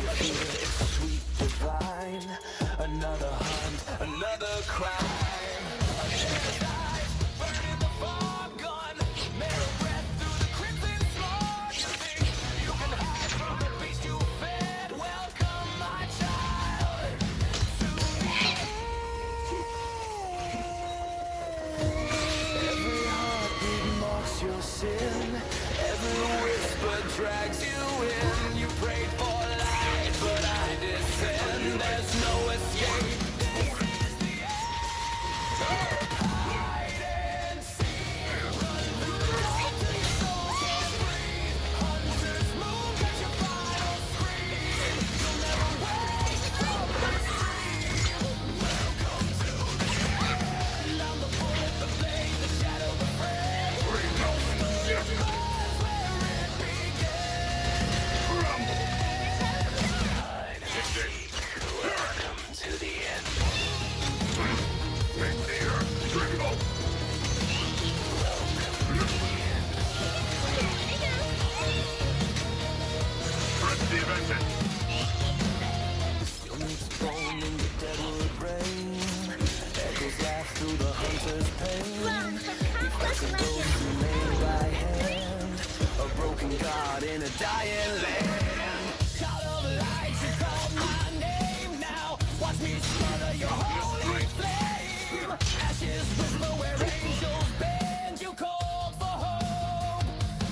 mother's pain. Grown from countless Those legends. who made by hand, a broken God in a dying land. Child of light, you call my name now. Watch me smother your holy flame. Ashes whisper where angels bend. You call for hope.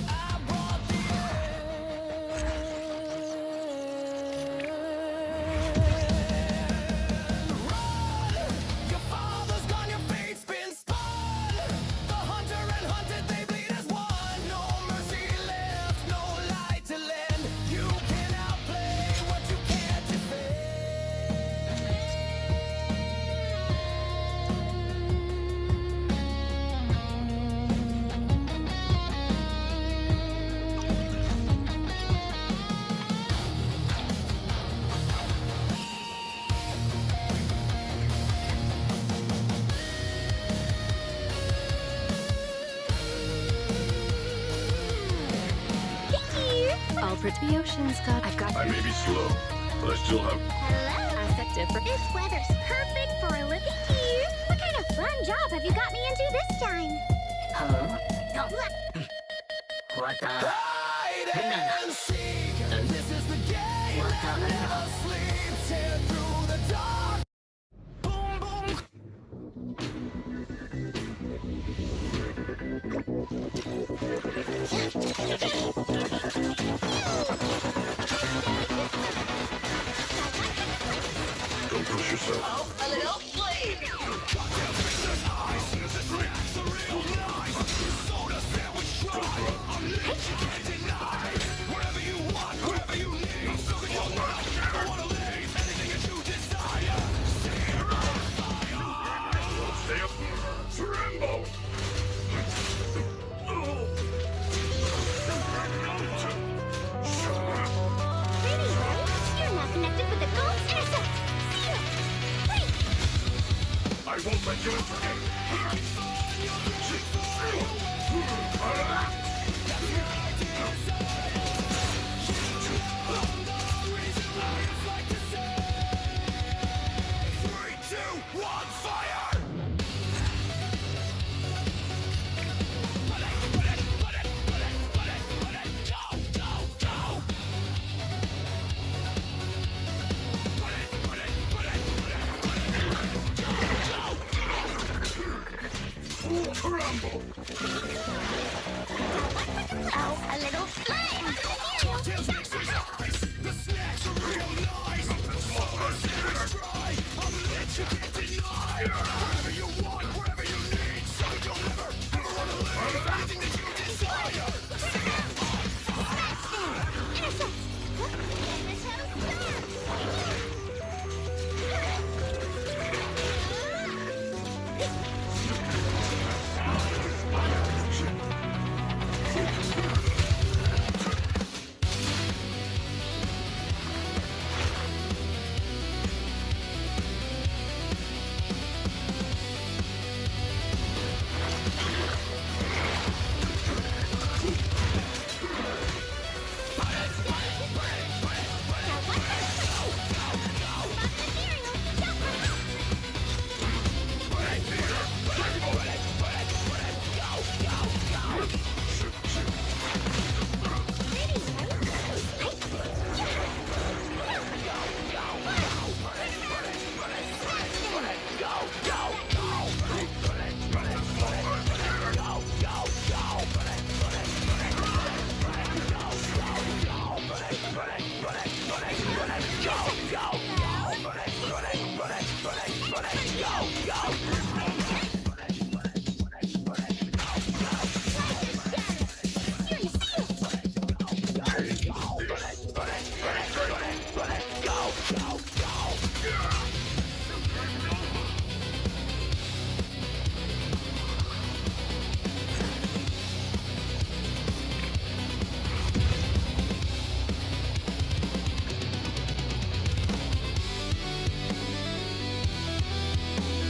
I brought the end. Run! Your father's gone, your fate's been spun. The hunter and hunted, they bleed as one. No mercy left, no light to lend. You can outplay what you can't defend. Thank you. All for the ocean's got. I've got. I may be slow, but I still have... Hello. Asset different. This weather's perfect for a living here. What kind of fun job have you got me into this time? Hello? What? What the? Hide and seek. This is the game that never sleeps. Tear through the dark. Boom, boom. Don't push yourself. A little flame. Stay up. Rambo. Pretty right? You're not connected with the gold intercept. See ya. Wait. I won't let you escape. Three, two, one, fire! Rambo. Oh, a little flame.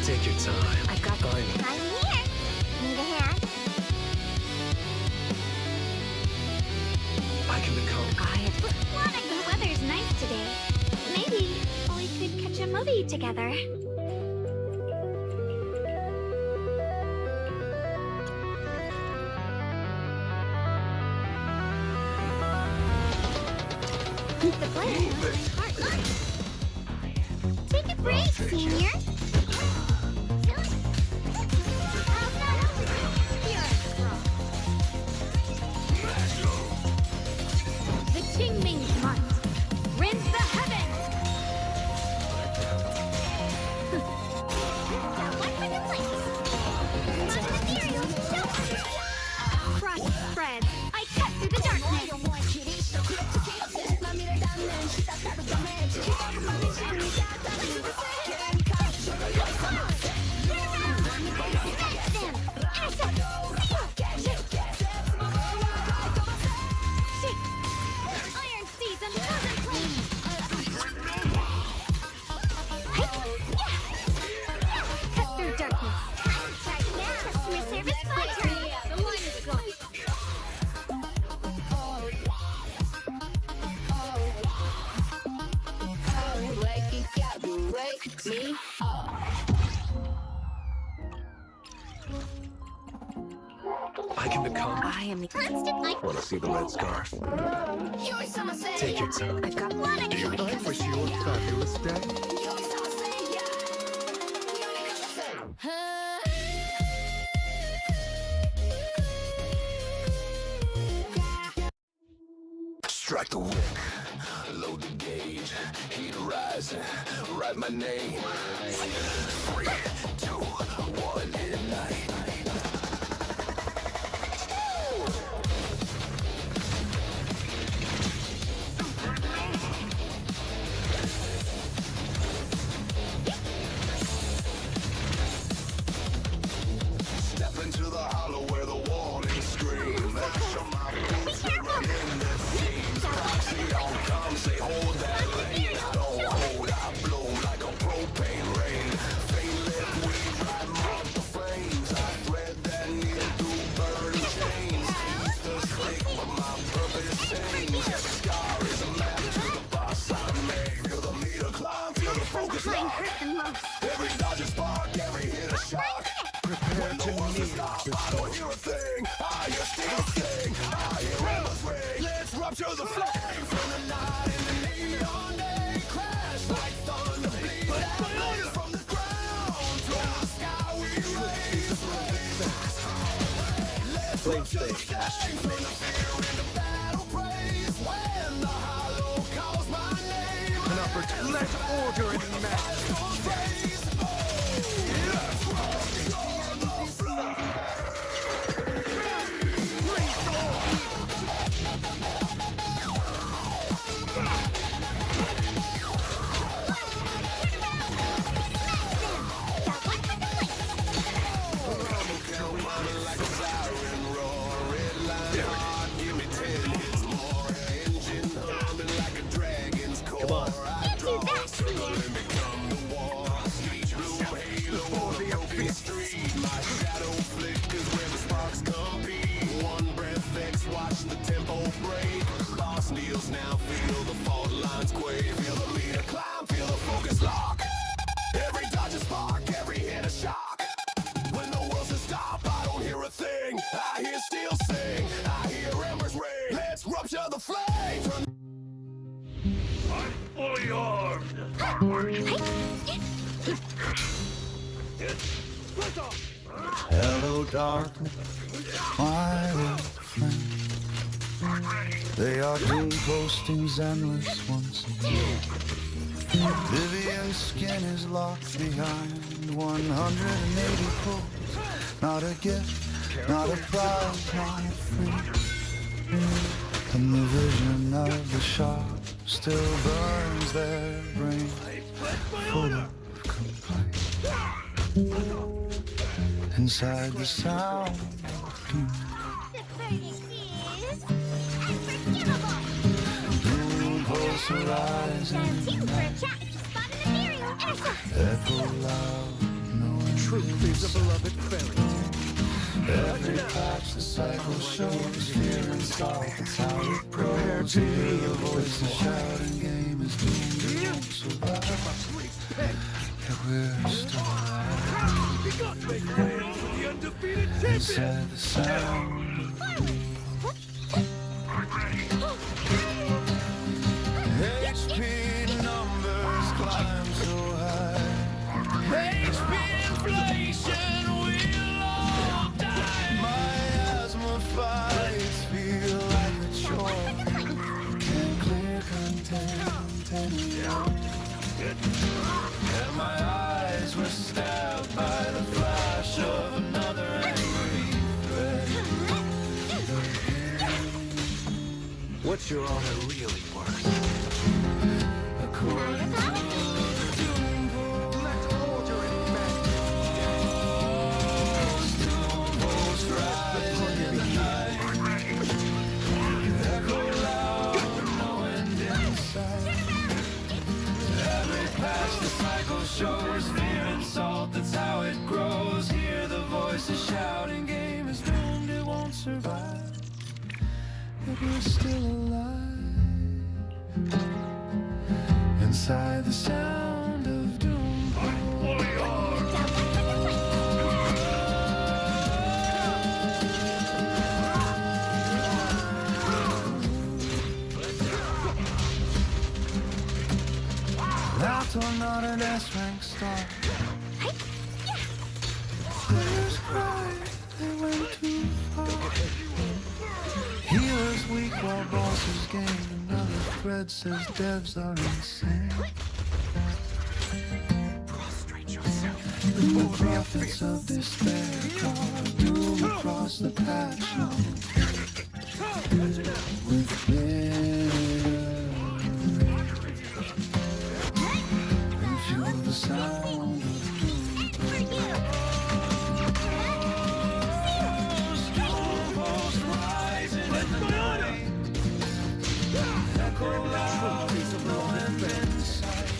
Take your time. I've got. Fine. I'm here. Need a hand? I can become. The weather's nice today. Maybe we could catch a movie together. The blade is hard. Take a break, senior. The Qingming Smart. Rinse the heavens. One for the place. Not ethereal. No. Crush spreads. I cut through the darkness. Iron seeds and frozen flames. Cut through darkness. Right now, customer service my turn. The line is gone. I can become. I am the Constant life. Want to see the red scarf? Take your time. I've got I wish you a fabulous day. Strike the wick, load the gauge, heat rising, write my name. 3, 2, 1, ignite. Step into the hollow where the warnings scream. Show my boots, they run in the seams. Proxy don't come, say hold that lane. Don't hold, I bloom like a propane rain. Faint liquid, drive out the flames. I thread that needle through burning chains. Use the stick, but my purpose sings. Every scar is a map to the boss I made. Feel the meter climb, feel the focus lock. Every dodge a spark, every hit a shock. Prepare to meet I don't hear a thing, I hear still sing. I hear embers ring. Let's rupture the flame from the night in the neon day. Crash like thunder, bleed out from the ground to the sky we raise. Let's rupture the flame from the fear in the battle praise. When the hollow calls my name, an opportunity. Let order and magic. Now feel the fault lines quake. Feel the meter climb, feel the focus lock. Every dodge a spark, every hit a shock. When the world's a stop, I don't hear a thing. I hear steel sing, I hear embers ring. Let's rupture the flame. I'm fully armed. Hello, darkness, my old friend. They are doom posting Zenless once again. Vivian's skin is locked behind 180 pulls. Not a gift, not a prize, not a free. And the vision of the shop still burns their brain full of complaint. Inside the sound of doom. Pulse horizon, echo loud, no Truth is a beloved fairy tale. every patch the cycle shows fear and salt. It's how it Prepare grows. to Hear be the voice of shouting game is doomed. It won't survive. Yet we're still alive. Inside the sound. What's your honor really worth? Let order and shows fear and salt, that's how it grows. Hear the voices shouting, game is doomed, it won't survive. But we're still alive inside the sound of doom. I'm not an S-rank star. Players cry, they went too far. Healers weak while bosses gain. Another thread says devs are insane. prostrate yourself. The prophets of despair call doom across the patch. With fear. The sound of storms rising in the night. Echo loud, no end in sight.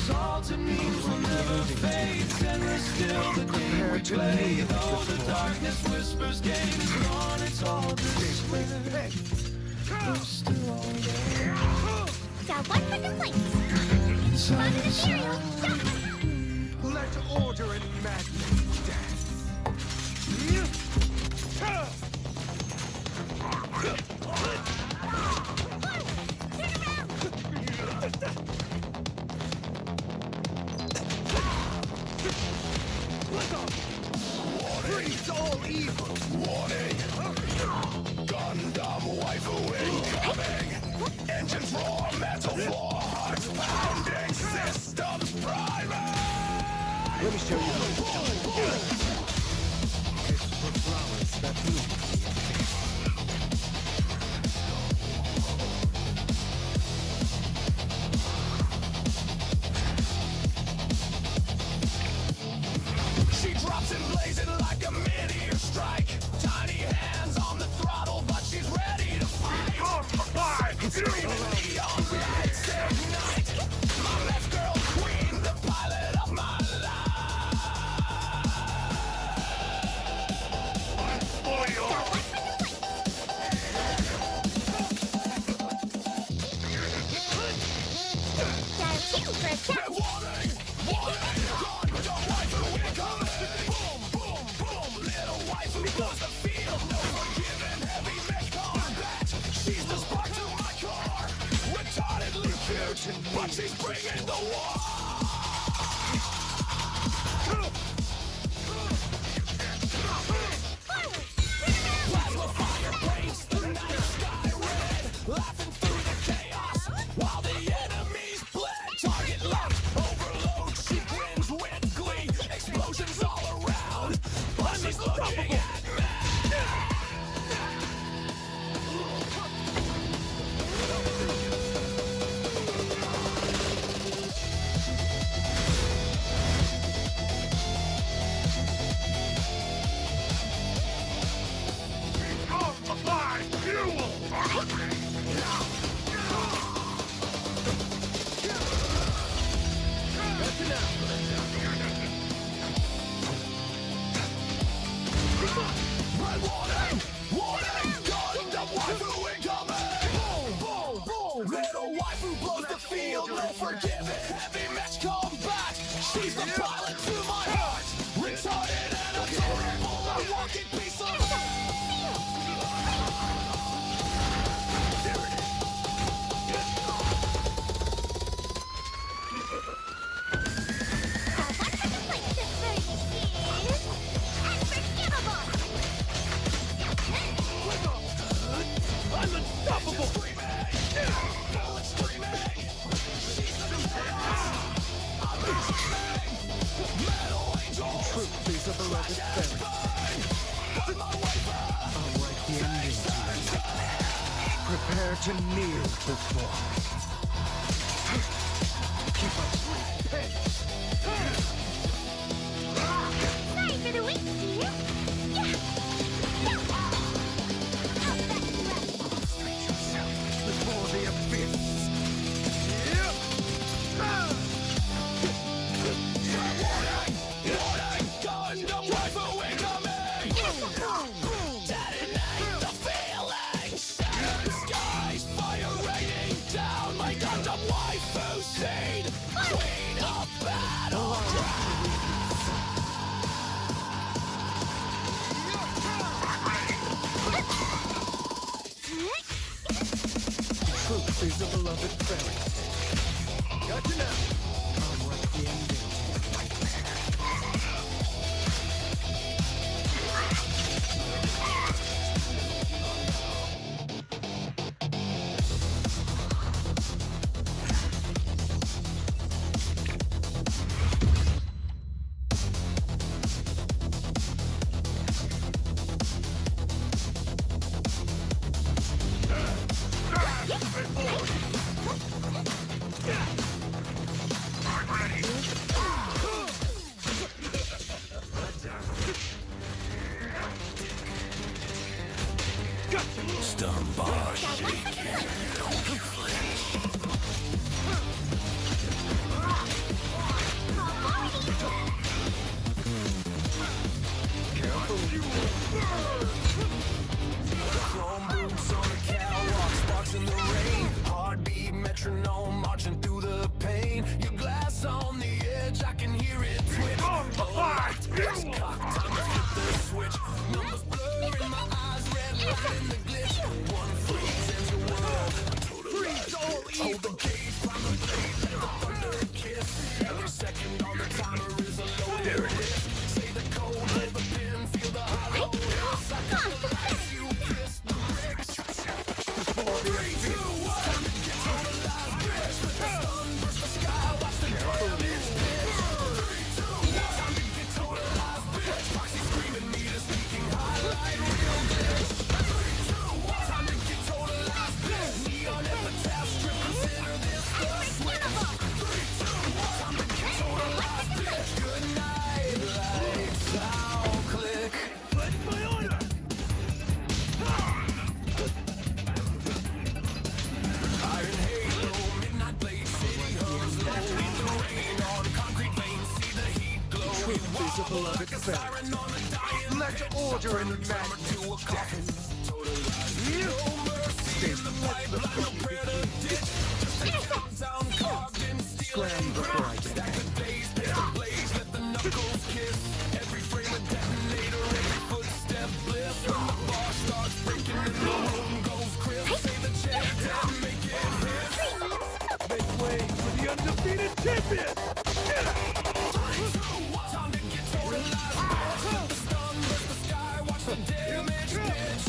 Salt and memes will never fade. Zenless still the game we play. Though the darkness whispers game is gone, it's all despair. We're still all there. Got one for complaints. Inside the sound. Let order and madness stand. Freeze all evil. Warning! Gundam waifu incoming! Engines roar, metal floor, hearts pounding, systems priming! Let me show you how it's done. It's for flowers that bloom. She drops and blazing like a meteor strike. Tiny hands on the throttle, but she's ready to fight. Screaming neon lights ignite. My left girl queen, the pilot of my but she's bringing the war. Plasma fire paints the night sky red, laughing through the chaos while the enemies bled. Target locked, overload. She grins with glee. Explosions all around, but she's looking at me. Little waifu blows the field, no forgiving. Heavy match combat. She's the pilot to my heart. Retarded and adorable, a walking piece of. I'm unstoppable! Prepare to kneel before me. Keep up sweet pace. Sorry for the wait, dear. Yeah. Prostrate yourself before the abyss. Yep. Warning! Gundam waifu incoming! Detonate the feelings! Shattered skies, fire raining down my Gundam waifu seed! Queen of battle! Truth is a beloved fairy tale. Gotcha now. Unlike the ending. Stun bar shaking. Chrome boots on the catwalk, sparks in the rain. Heartbeat metronome marching through the pain. Your glass on the edge, I can hear it twitch. It's cocked, time to flip the switch. Numbers blur in my eyes, red light in the glitch. One freeze ends your world. Freeze all evil. Hold the gauge, prime the blade, let the thunder kiss. Every second on the timer is a loaded hit. Say the code, hold the pin, feel the hollow hiss. I got the lights, you kiss the bricks. 3, 2, 1, time to get totalized, bitch. With the sun burst the sky, watch the damage pitch. 3, 2, 1, time to get totalized, bitch. Proxy screaming, meter speaking, highlight real glitch. 3, 2, 1, time to get totalized, bitch. Neon epitaph strip, consider this the switch. 3, 2, 1, time to get totalized, bitch. Good night, lights out, click. What's my order? Iron Halo, midnight blade, city hums low. Leave the rain on concrete veins, see the heat glow. Truth is a beloved fairy Siren tale. on the dying Let order and drummer to a madness coffin. Here. No mercy in the pipeline, no prayer to ditch. Just a countdown carved in steel Scram and before I grit. get Stack the days, pick the blaze, let the knuckles kiss. Every frame a detonator, every footstep bliss. When the bar starts breaking and the room goes crisp, say the chant and make it hiss. Make way for the undefeated champion! Get it! Time to get totalized, bitch. Let the stun burst the sky, watch the damage pitch.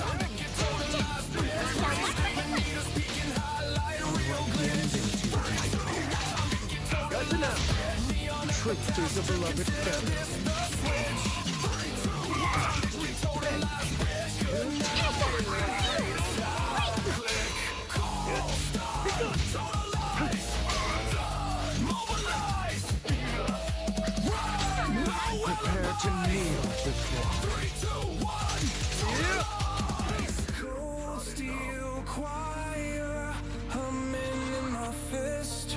Time to get totalized, bitch. Screaming meters peaking, highlight real glitch. Time to get Gotcha now. totalized, neon Truth is a beloved fairy tale. is the switch. Time to get totalized, bitch. Good night, lights out, click, call, stop, totalize, done, mobilize, run, no Prepare to kneel before me. 3, 2, 1, totalize. Cold steel choir humming in my fist.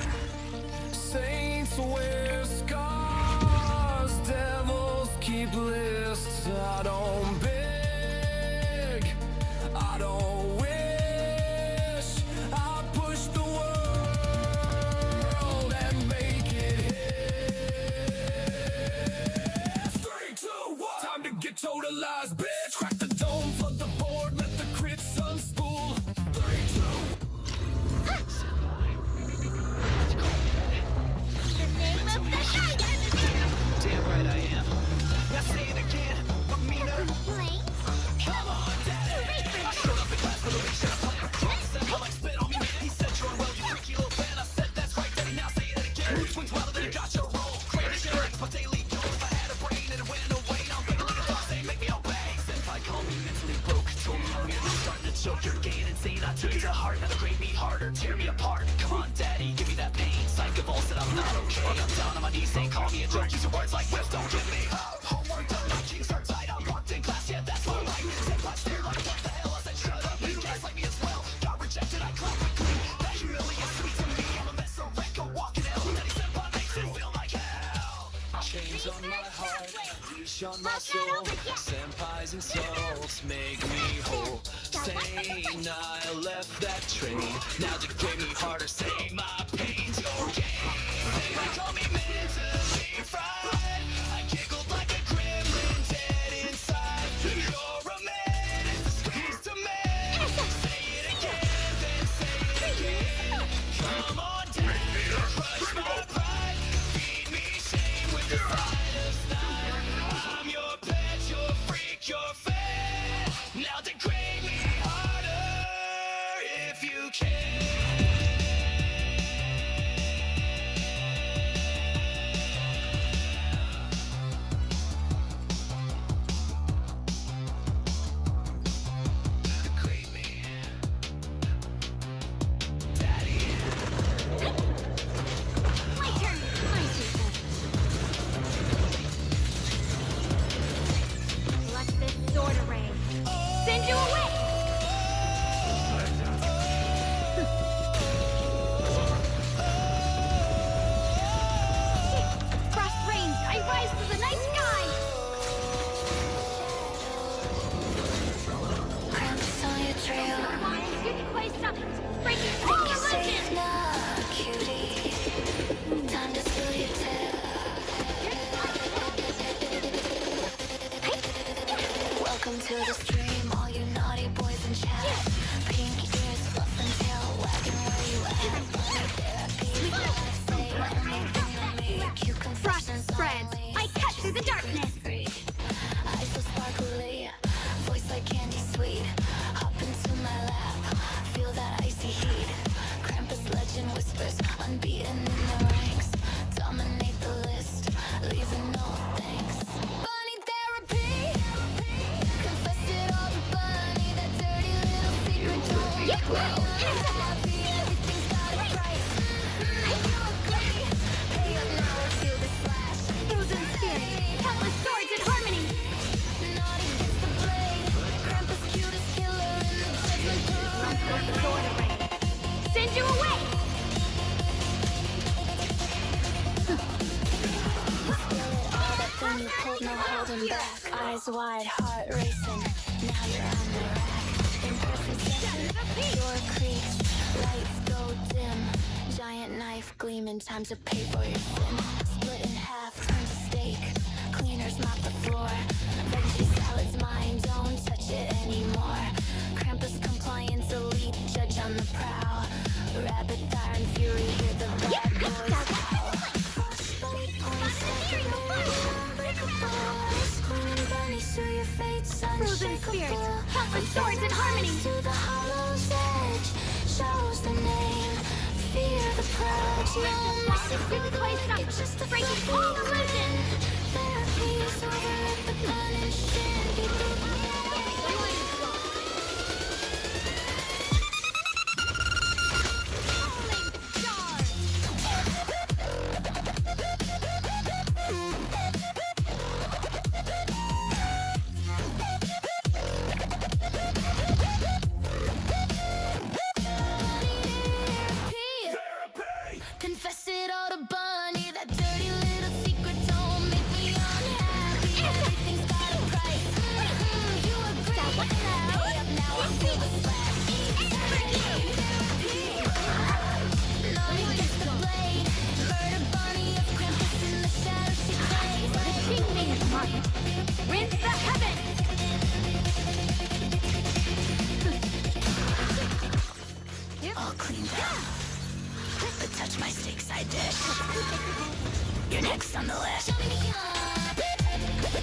Saints wear scars, devils keep lists. I don't beg, I don't wish. I push the world and make it hit. 3, 2, 1, time to get totalized, bitch. Crack the dome, flood the board, let the crits unspool. 3, 2. The name of the night. Damn right I am. Now say it again, Amina. Complaints? Come on, daddy. I showed up in class for the week, shut up. Said how I spit on me, man. He said you're well, you freaky little fan. I said that's right, daddy. Now say it again. Swings wilder than a gotcha roll. Crazy shit, my daily dose. If I had a brain and it went away, I'm thinking like a thought, say make me obey. Senpai called me mentally broke, told me I'm starting to choke. You're gaining took it to heart, now they grade me harder, tear me apart. Come on, daddy, give me that pain. Psych of all said I'm not okay. I'm down on my knees, saying call me a joke. Use your words like whips, don't get me. Homework done, my jeans are tight. I'm locked in class, yeah, that's my right. Senpai stare like what the hell? I said shut up, you guys like me as well. Got rejected, I clap quickly. That humility is sweet to me. I'm a mess of wreck, a walking hell. Daddy senpai makes it feel like hell. Chains on my heart, leash on my soul. Senpai's insults make me whole. Sane, I left that train. Now degrade me harder, say my pain's your game. They call me mentally fried. I giggled like a gremlin dead inside. You're a man, it's a squeeze to me. Say it again, then say it again. Come on down, crush my pride. Feed me shame with the side of snide. I'm your pet, your freak, your fan. Now degrade me harder if you can. Degrade me, Daddy. My turn. My turn. Let this sword array send you away. Frost rains, I rise to the night sky. Cramps on your trail. You can quite stop it. Breaking all Think you're safe illusions. now, cutie. Time to spill your tale. Welcome to the stream, all you naughty boys in chat. Pink ears, fluff and tail, wagging where you at. Money therapy, life say anything to make you Frost confessions spreads. only. I cut through the darkness. Free. Eyes so sparkly, voice like candy sweet. Hop into my lap, feel that icy heat. Krampus legend whispers, unbeaten in the ranks. Dominate the list, leaving no thanks. Bunny therapy, confess it all to Bunny. That dirty little secret don't make me unhappy. Everything's got a price. You agree? Pay up now and feel the slash. Frozen spirit. Countless swords in harmony. Naughty gets the blade. Krampus cutest killer in the judgment parade. Sword array send you away. Then you pulled no holding back. Eyes wide, heart racing. Now you're on the rack. In perfect session, door creaks, lights go dim. Giant knife gleaming, time to pay for your sin. Split in half, turn to steak. Cleaners mop the floor. Veggie salad's mine, don't touch it anymore. Krampus compliance elite, judge on the prowl. Rabbit fire and fury, hear the bad boys howl. Bunny points like a mirror, unbreakable. Screaming bunny, sue your fate's Frozen spirit. unshakable. Countless swords in harmony. To the hollow's edge, shows the name. Fear the purge, no mercy for the wicked, it's just a Breaking all illusions. therapy is over, let the punishment begin. Confess it all to Bunny, that dirty little secret don't make me unhappy. Everything's got a price. You agree? Pay up now and feel the slash. Naughty gets the blade. Murder Bunny of Krampus in the shadow she plays. King made his mark. Rinse the heavens. All cleaned up. But touch my steak side dish. You're next on the list.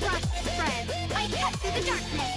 Frost spreads. I cut through the darkness.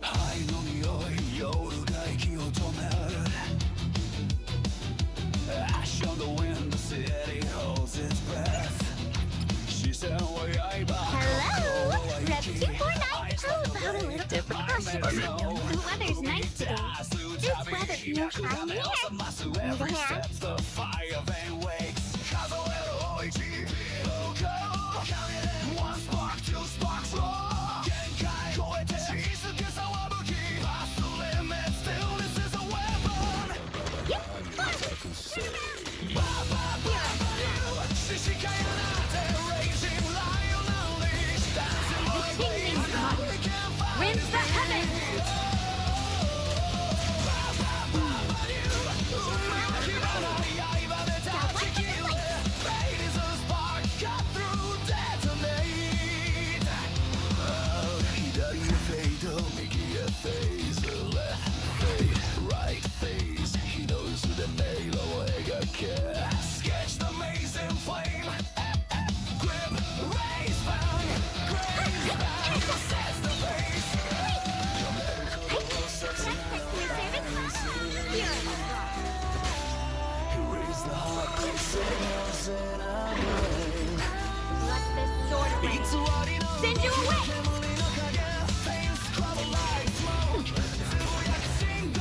灰の匂い夜が息を止める Ash on the wind, the city holds its breath 視線は刃 Hello! Rep 249. How about a little different? The weather's nice today. This weather feels hot in here. Need a hand? The fire vein wakes 数える大一 One spark, two sparks, roar 限界超えて静けさは武器 Past the limit, stillness is a weapon 獅子かやなって Raging lion unleashed Dancing like The king needs blood. Rinse the heavens. 刃で断ち切れ Fate is a spark, cut through, detonate 左へフェード右へフェーズ Left fade, right phase 火の渦で迷路を描け Sketch the maze in flame Grip, raise, found Graze, bound Sets the pace Erase the heart signals in our brain Let this sword ring. 偽りの Send you away. 煙の影 Flames crumble like smoke つぶやく信号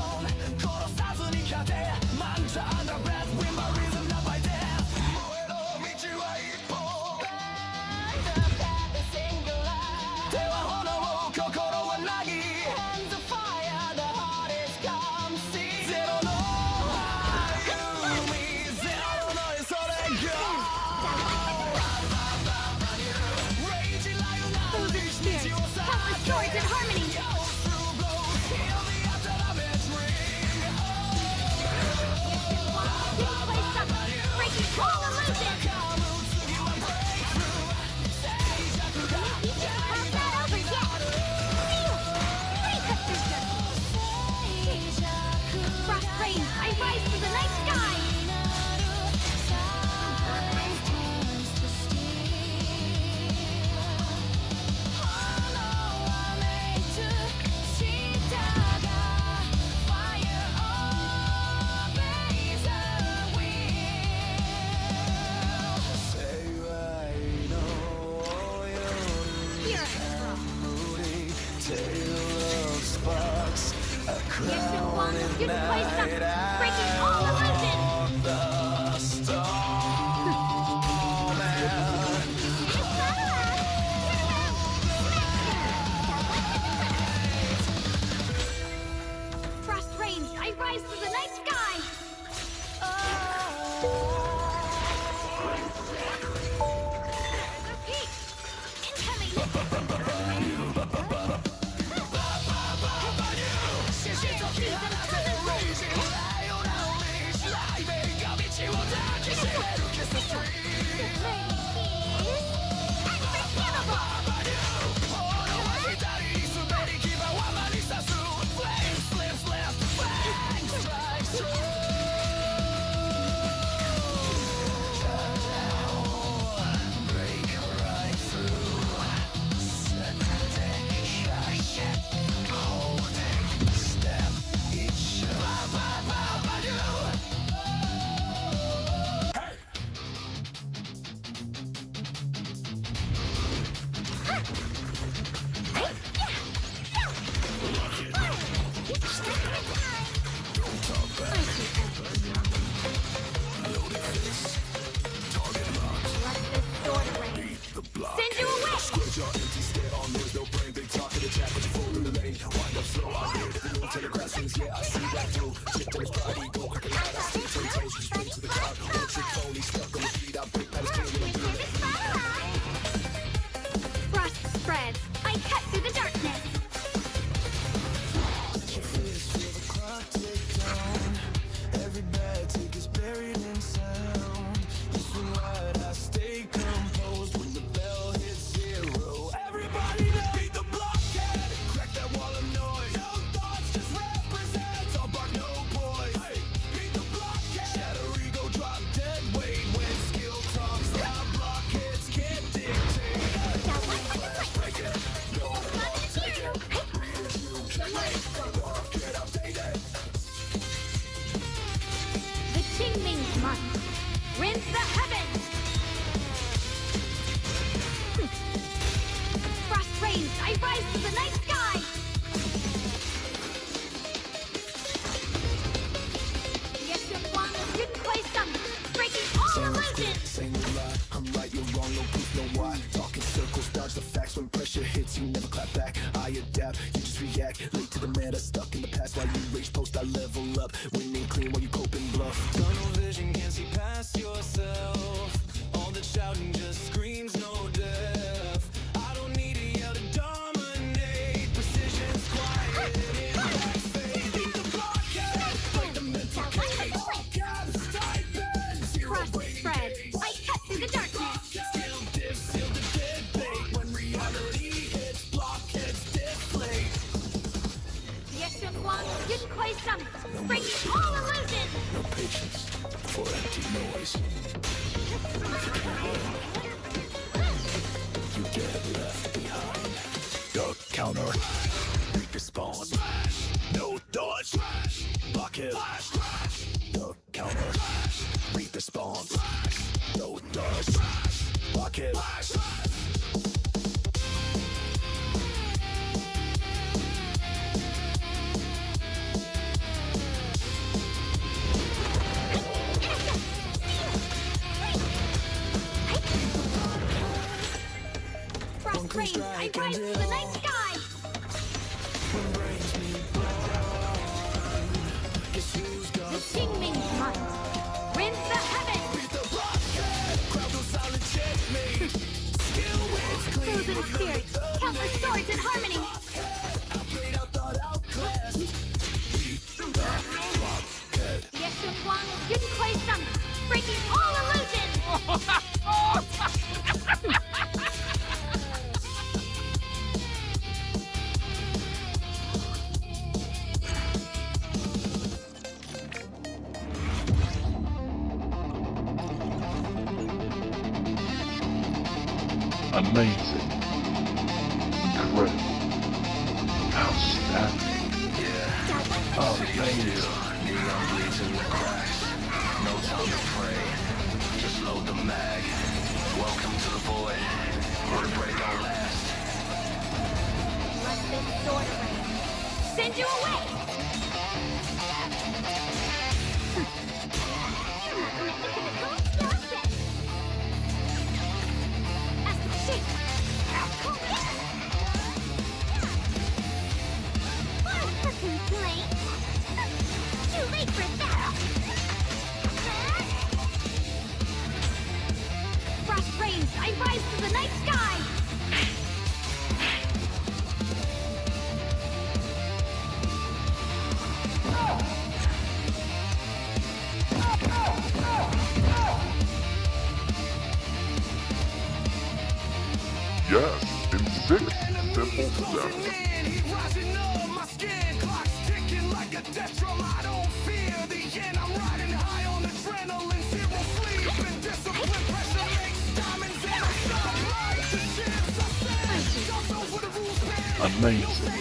殺さずに勝て Manta under breath Win by reason not by death 燃えろ道は一歩 The path is singular 手は炎心は凪 Hands of fire The heart is calm See ゼロの歩みゼロのそれが Raging lion Those are spirits. Countless swords in harmony. This place sucks. Breaking all illusions. Pass that over yet. Frost rain. I rise to the night sky. You're the place sucks. Breaking all illusions. Frost rains. I rise to the night sky. There's a peak. Incoming. noise. You get left behind. The counter. Respawn. No dodge. Bucket. The counter. Respawn. No dodge. Bucket. Frost rains, I rise to the night sky! The Singing Month! Rinse the heavens! Frozen spirits, countless swords in harmony! Yeshun Wang, Yun Kuei Sung, breaking all illusions! Amazing. Incredible. Outstanding. Amazing. Neon bleeds in the cracks. No time to pray. Just load the mag. Welcome to the void. Where the break don't last. Let this sword rain send you away! Too late for that! Frost rains, I rise to the night sky! Yes, in 6 simple steps. Rising up, my skin clock's ticking like a death drum. I don't fear the end. I'm riding high on adrenaline, zero sleep and discipline. Pressure makes diamonds and I shine like the ships I said. Jump over the rules, man. Amazing.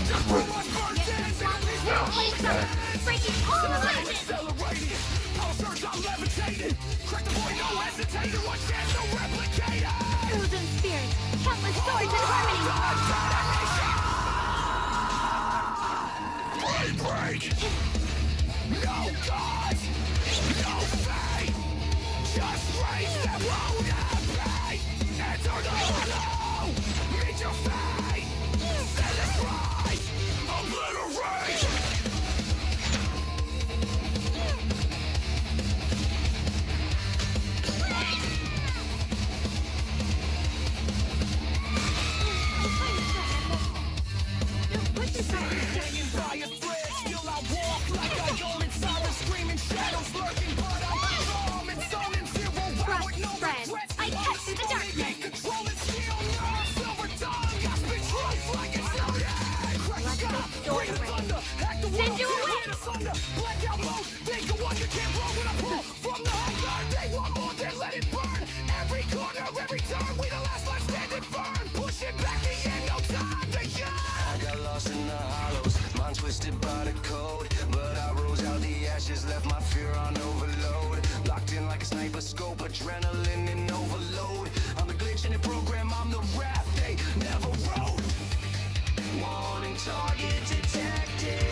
Incredible. Outstanding. Breaking all illusions! Accelerated. Power surge, I'm levitating. Crack the void, no hesitating. One chance, no replicator. Frozen spirits, countless swords in harmony! Break! No gods! No fate! Just raise that road and pay! Enter the hollow! Meet your fate! Set it right! Obliterate! Hanging by a thread, still I walk like a golden siren, screaming shadows lurking, but I'm calm and zoning zero out with no regrets. I cut through the darkness! Controlling steel nerves, silver tongue, I spit truth like it's loaded. Crack the sky, bring the thunder, hack the world, Send you away! hit asunder. Blackout mode, think of one you can't blow when I pull from the hunger. They want more, then let it burn. Every corner, every turn, we the last line standing firm. Push it back, the end, no time to yearn. I got lost in the hollows, mind twisted by the code. But I rose out the ashes, left my fear on overload. Locked in like a sniper scope, adrenaline in overload. I'm the glitch in the program, I'm the wrath they never wrote. Warning target detected.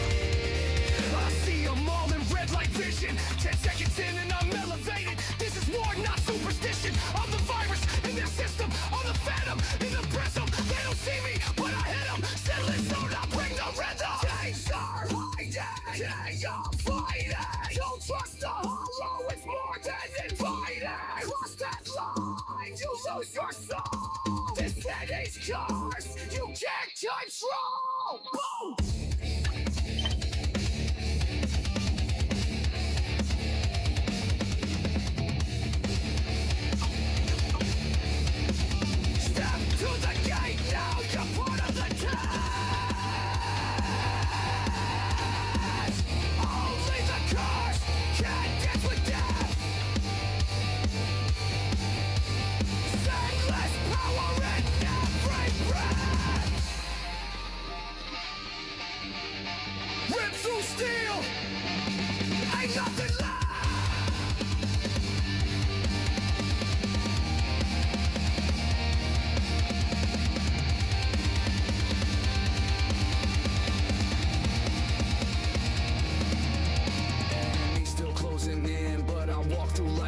I see them all in red light vision. 10 seconds in and I'm elevated. This is war, not superstition. I'm the virus in their system. I'm the phantom in the prism. They don't see me, but I hit them. Zenless Zone, I bring the rhythm. Tanks are hiding, you're fighting. Don't trust the hollow, it's more than inviting. Cross that line, you lose your soul. This head is cars, you can't control. Boom!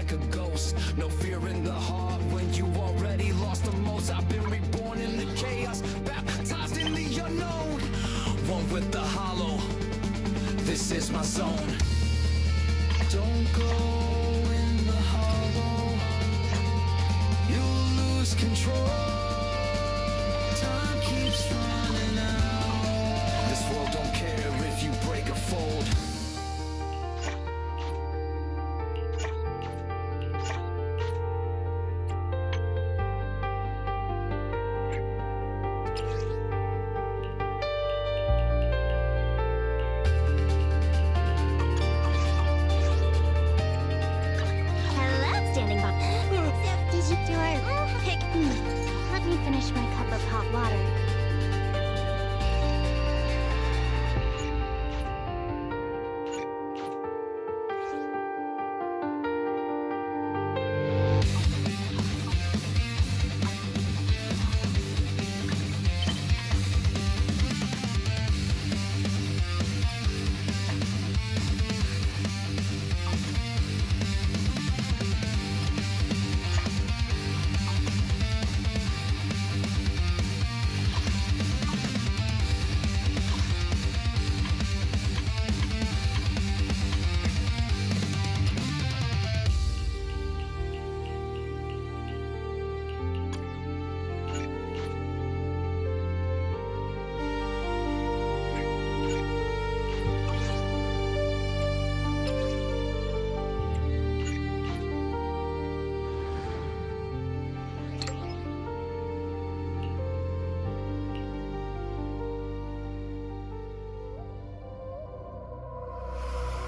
like a ghost. No fear in the heart when you already lost the most. I've been reborn in the chaos, baptized in the unknown. One with the hollow, this is my zone. Don't go in the hollow, you'll lose control. Time keeps running out. This world don't care if you break or fold. Hello, standing by. Did you do it? Pick. Let me finish my cup of hot water.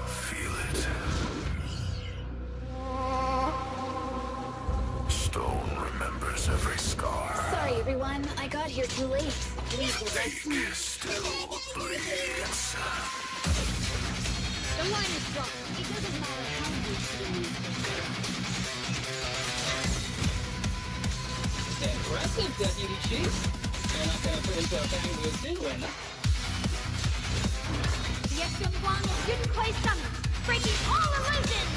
Feel it. Stone remembers every scar. Sorry, everyone. I got here too late. Please rest me. Ache still bleeds. The line is strong. It doesn't matter how you see me. Impressive, Deputy Chief. You're not gonna put into a bang with doing. The extra one didn't play summon, breaking all illusions.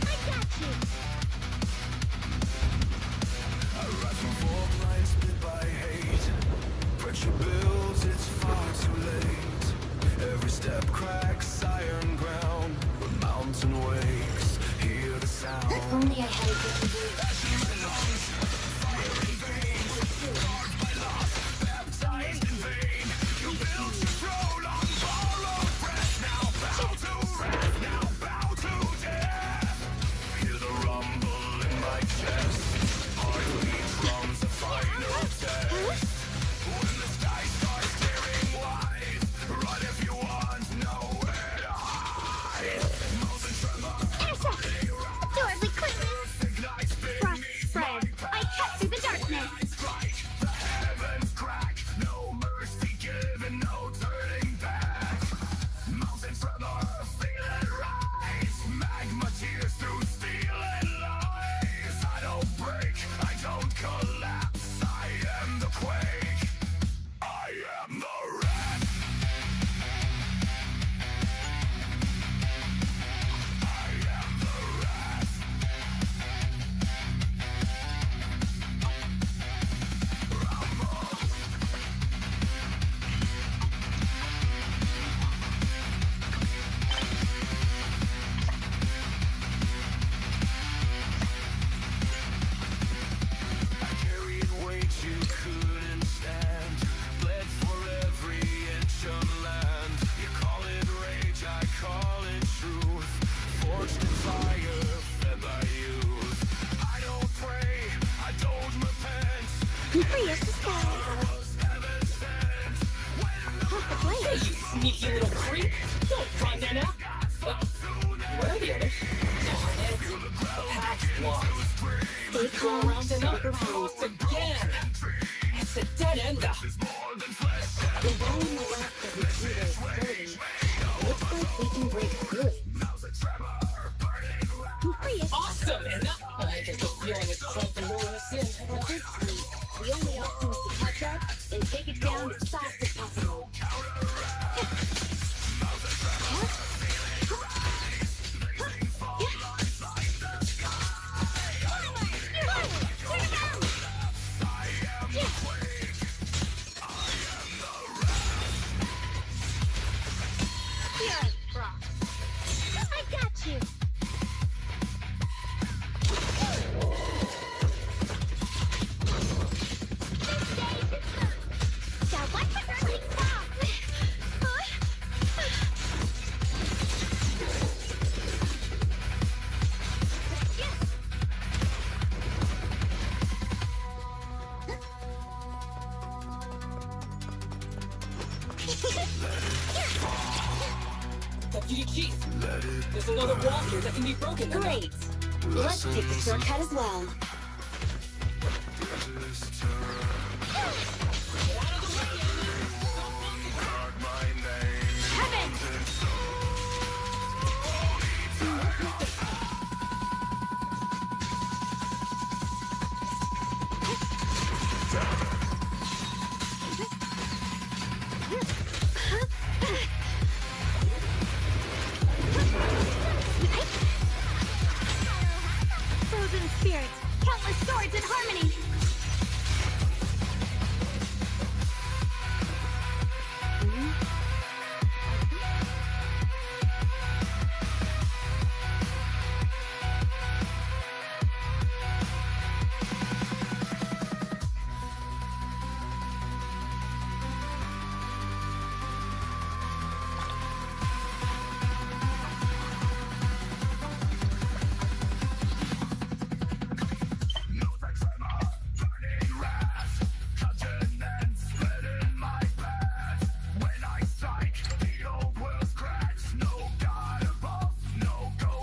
I got you. I rise from form lines split by hate. Pressure builds, it's far too late. Every step cracks iron ground. The mountain wakes, hear the sound. If only I had a good idea. Baptized in vain, you built your throne on borrowed breath. Now bow to wrath, now bow to death. Hear the rumble in my chest. Heartbeat drums a final test. When the sky starts staring wide, run if you want nowhere to hide. Mountain tremor, Adorably quickness. ignites Frost spread. I cut through the darkness. strike, the heavens crack. No mercy given, no turning back. Mountain tremor, feel it rise. Magma tears through steel and lies. I don't break, I don't collapse. I am the quake. I am the wrath. I am the wrath. I carried weight you couldn't stand. Bled for every inch of land. You call it rage, I call it truth. Forged in fire, fed by youth. I don't pray, I don't repent. Free as the sky. Was heaven sent. Half the blade. Hey, you sneaky little creep. Don't run there now. Where are the others? Darn it. The path's blocked. Stay Go calm. around and up again. It's a dead end. The one on the left doesn't see this burden. Looks like we can break through it. Free as Awesome, and I get the feeling it's trying to lure us in. But this time, the only option is to catch up and take it down as fast as possible. I got you. So what's the early song? Deputy Chief, there's another wall here that can be broken. Great. Let's take the shortcut as well. Heaven! Frozen spirits, countless swords in harmony.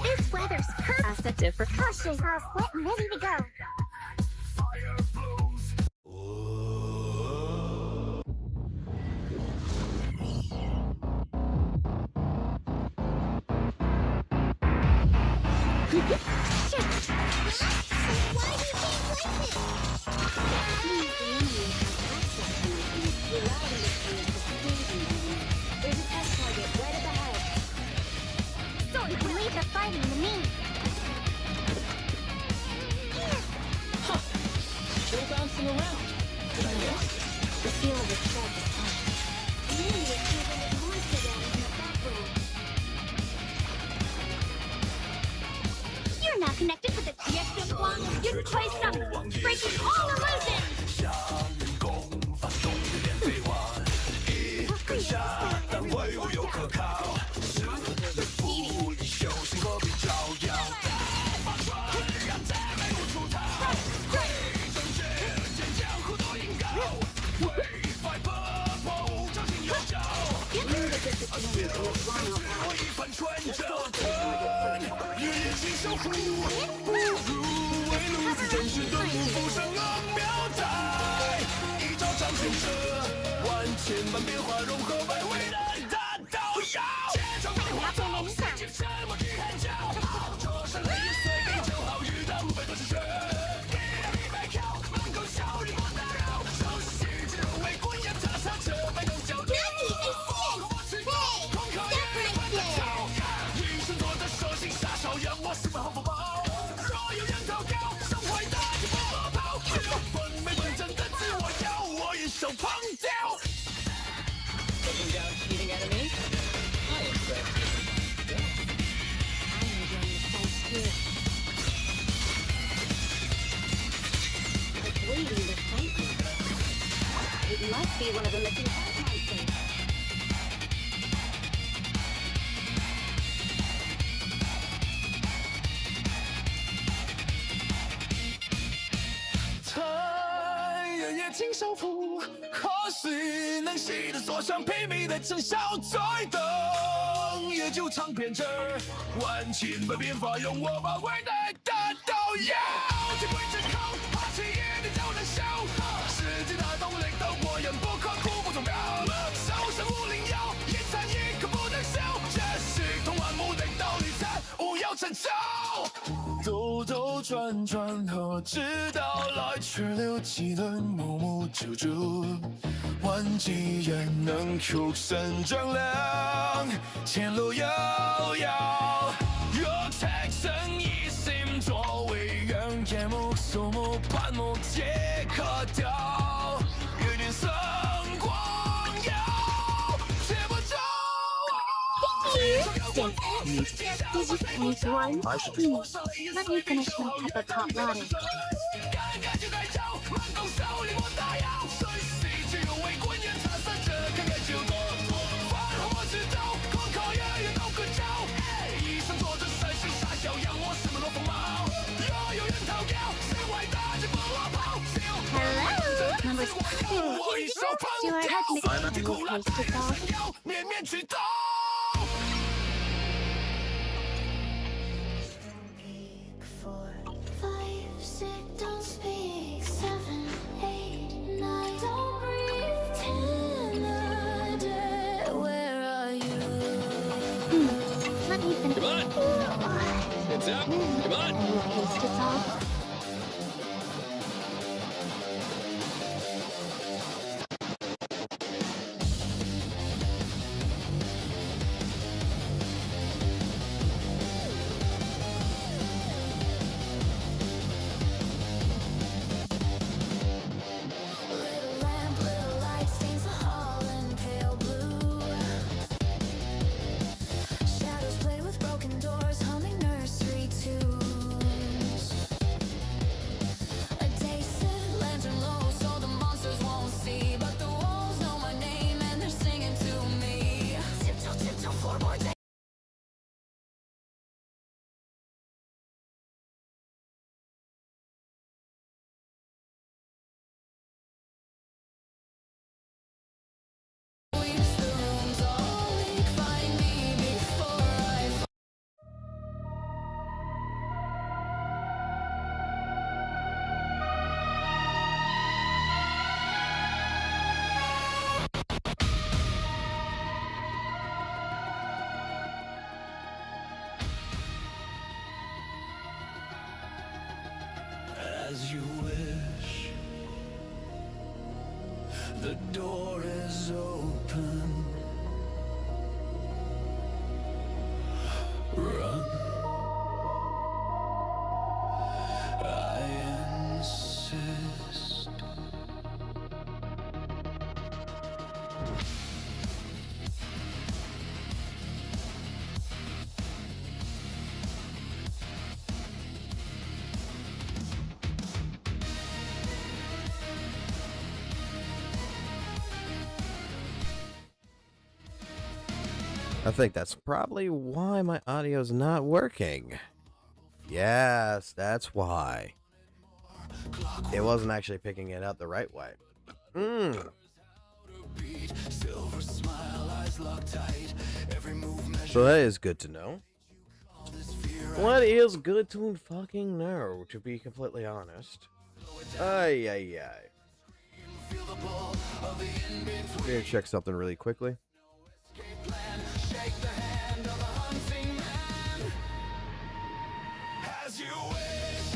This weather's perfect. That's a different. Caution, girls, wet and ready to go. There's a test target right up ahead. So you can leave the fighting to me. Still bouncing around. Did I miss? The feel of the track is on. Maybe it's even a monster down in the background. You're now connected with the TX One. You're twice number, breaking all illusions. Taking down cheating enemies? I am impressed. I'm enjoying the fight too. Like waiting to fight me. It must be one of the missing parts monsters.人也经受苦，可是能洗得所向披靡的尘嚣，再等也就尝遍这万千百变法，用我宝贵的大刀要铁棍之口，怕起也得叫人笑。世界大动力斗过人不可苦不重要，手上无灵药，一餐一刻不能少，这是通往目的道理才无有成就。兜兜转转和直到来去流，几轮暮暮久久，万几也能求生丈量，前路遥遥。若太生一心作为人，夜幕肃穆，半目皆可掉，月点生光耀，切不着。stink. Did you finish one? Let me finish my cup of hot water. Hello? Number Your head mixed taste is all. Don't speak. 7, 8, 9. Don't breathe. 10. Where are you? Let me finish. Come on. It's up. Come on. Your taste is all. Little lamp, little light stains the hall in pale blue. Shadows play with broken doors, humming nursery tunes. A day set, lantern low, so the monsters won't see. But the walls know my name and they're singing to me. Tiptoe, tiptoe, floorboards. Sweeps the rooms all week. Find me before I As you wish, the door is open. Run, I insist. I think that's probably why my audio's not working. Yes, that's why. It wasn't actually picking it up the right way. Silver smile, eyes locked tight. Every move measured. So that is good to know. What is good to fucking know, to be completely honest? Ay, ay, ay. I'm gonna check something really quickly. Shake the hand of a hunting man. As you wish.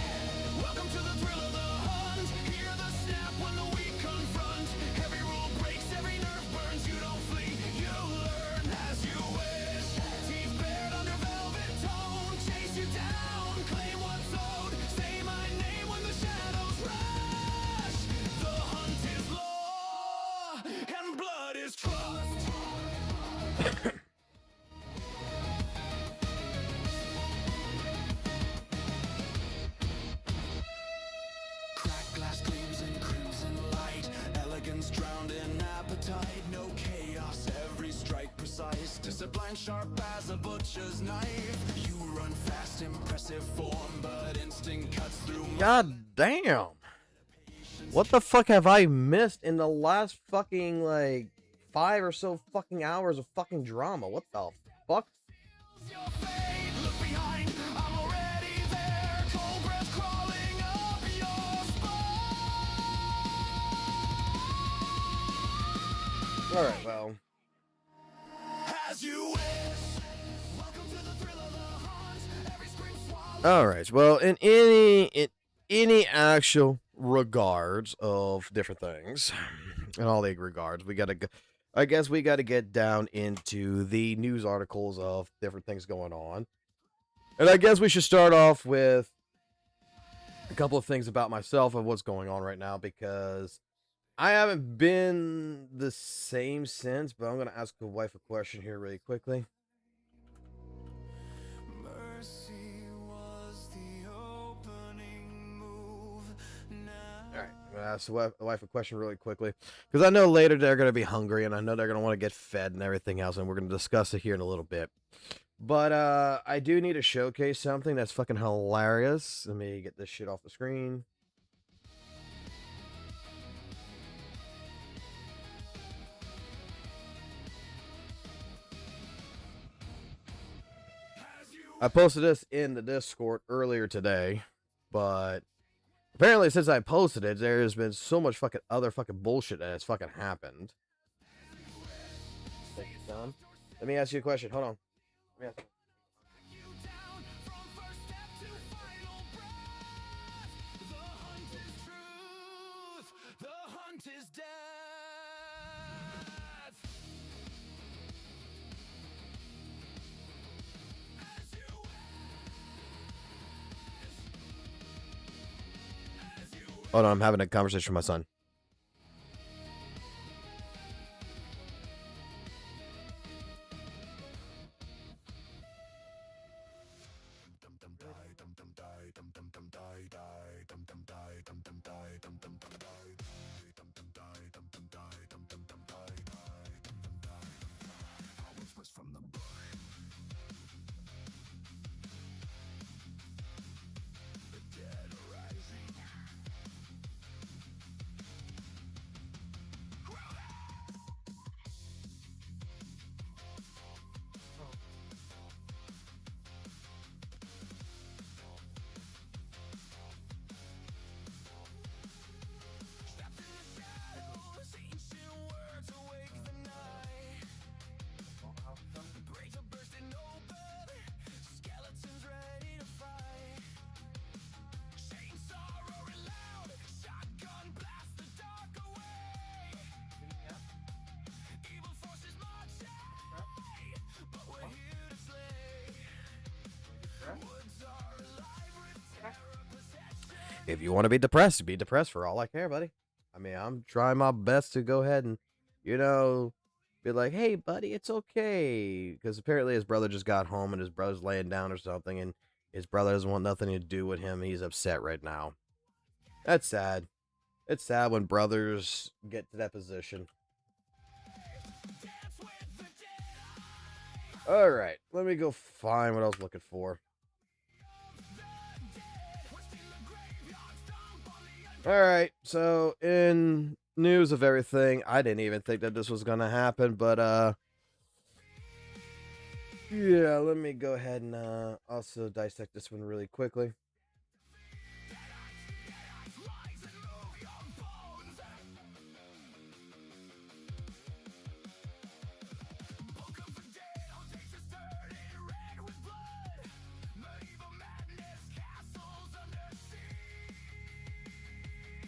Welcome to the thrill of the hunt. Hear the snap when the weak confront. Every rule breaks, every nerve burns. You don't flee, you learn. As you wish. Teeth bared under velvet tone. Chase you down, claim what's owed. Say my name when the shadows rush. The hunt is law, and blood is trust. Cracked glass gleams in crimson light. Elegance drowned in appetite. No chaos, every strike precise. Discipline sharp as a butcher's knife. You run fast, impressive form, but instinct cuts through. God damn. What the fuck have I missed in the last fucking, like, 5 or so fucking hours of fucking drama? What the fuck? Your fate, look behind. I'm already there. Cold breath crawling up your spine. Alright, well. As you wish. Welcome to the thrill of the hunt. Every scream swallowed. Alright, well, in any actual regards of different things, in all the regards, I guess we gotta get down into the news articles of different things going on. And I guess we should start off with a couple of things about myself of what's going on right now, because I haven't been the same since, but I'm gonna ask the wife a question here really quickly. ask the wife a question really quickly, because I know later they're going to be hungry, and I know they're going to want to get fed and everything else, and we're going to discuss it here in a little bit. But I do need to showcase something that's fucking hilarious. Let me get this shit off the screen. I posted this in the Discord earlier today, but apparently since I posted it, there's been so much fucking other fucking bullshit that has fucking happened. Thank you, son. Let me ask you a question. Hold on. Let me ask you. Hold on, I'm having a conversation with my son. If you want to be depressed for all I care, buddy. I mean, I'm trying my best to go ahead and, you know, be like, hey, buddy, it's okay. Because apparently his brother just got home and his brother's laying down or something, and his brother doesn't want nothing to do with him. He's upset right now. That's sad. It's sad when brothers get to that position. All right, let me go find what I was looking for. Alright, so in news of everything, I didn't even think that this was gonna happen, but yeah, let me go ahead and also dissect this one really quickly.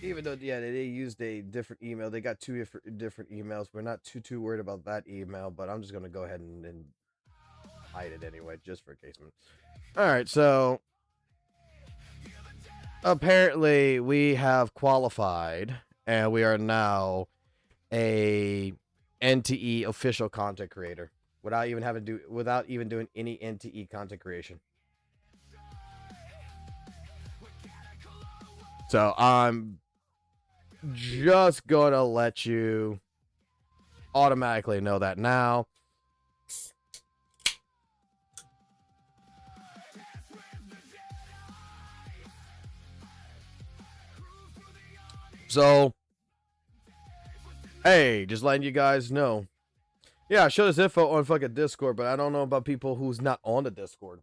Even though, yeah, they used a different email. They got two different emails. We're not too worried about that email, but I'm just going to go ahead and hide it anyway, just for case. All right, so apparently we have qualified, and we are now a NTE official content creator without even doing any NTE content creation. So I'm just gonna let you automatically know that now. So, hey, just letting you guys know. Yeah, I show this info on fucking Discord, but I don't know about people who's not on the Discord.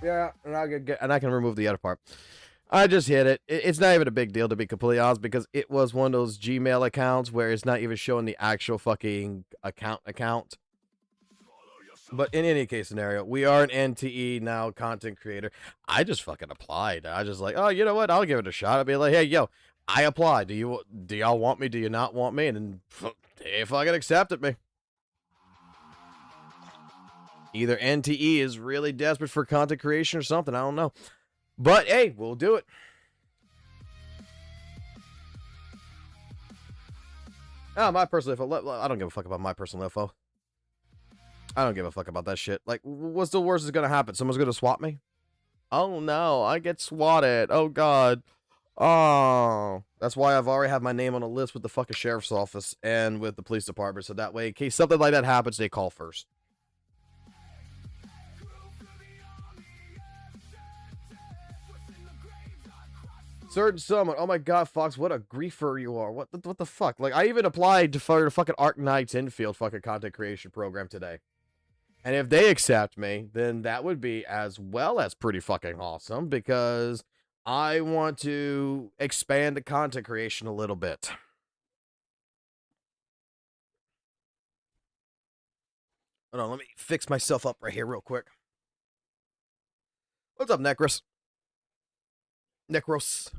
Yeah, and I can remove the other part. I just hit it. It's not even a big deal, to be completely honest, because it was one of those Gmail accounts where it's not even showing the actual fucking account. But in any case scenario, we are an NTE now content creator. I just fucking applied. I just like, oh, you know what? I'll give it a shot. I'll be like, hey, yo, I applied. Do y'all want me? Do you not want me? And then they fucking accepted me. Either NTE is really desperate for content creation or something. I don't know. But, hey, we'll do it. Oh, my personal info. I don't give a fuck about my personal info. I don't give a fuck about that shit. Like, what's the worst that's going to happen? Someone's going to swap me? Oh no, I get swatted. Oh god. Oh, that's why I've already had my name on a list with the fucking sheriff's office and with the police department. So that way, in case something like that happens, they call first. Certain someone. Oh my god, Fox, what a griefer you are. What the fuck? Like, I even applied for the fucking Arc Knight's infield fucking content creation program today. And if they accept me, then that would be as well as pretty fucking awesome because I want to expand the content creation a little bit. Hold on, let me fix myself up right here real quick. What's up, Necros? Necros.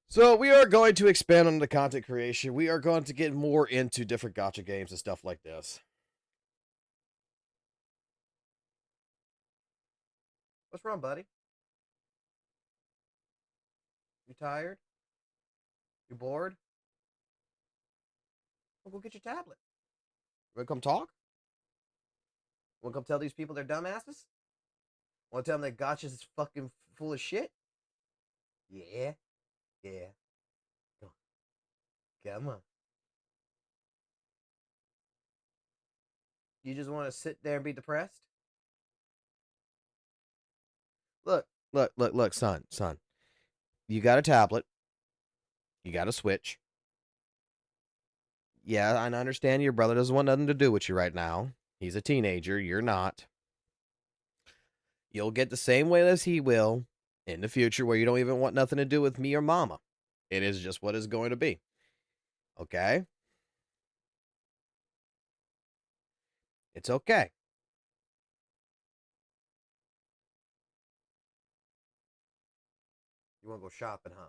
So we are going to expand on the content creation. We are going to get more into different gacha games and stuff like this. What's wrong, buddy? You tired? You bored? Well, go get your tablet. You want to come talk? Want to come tell these people they're dumbasses? Want to tell them that gotchas is fucking full of shit? Yeah. Yeah. Come on. Come on. You just want to sit there and be depressed? Look, son. You got a tablet. You got a Switch. Yeah, I understand your brother doesn't want nothing to do with you right now. He's a teenager. You're not. You'll get the same way as he will in the future where you don't even want nothing to do with me or mama. It is just what it's going to be. Okay? It's okay. You want to go shopping, huh?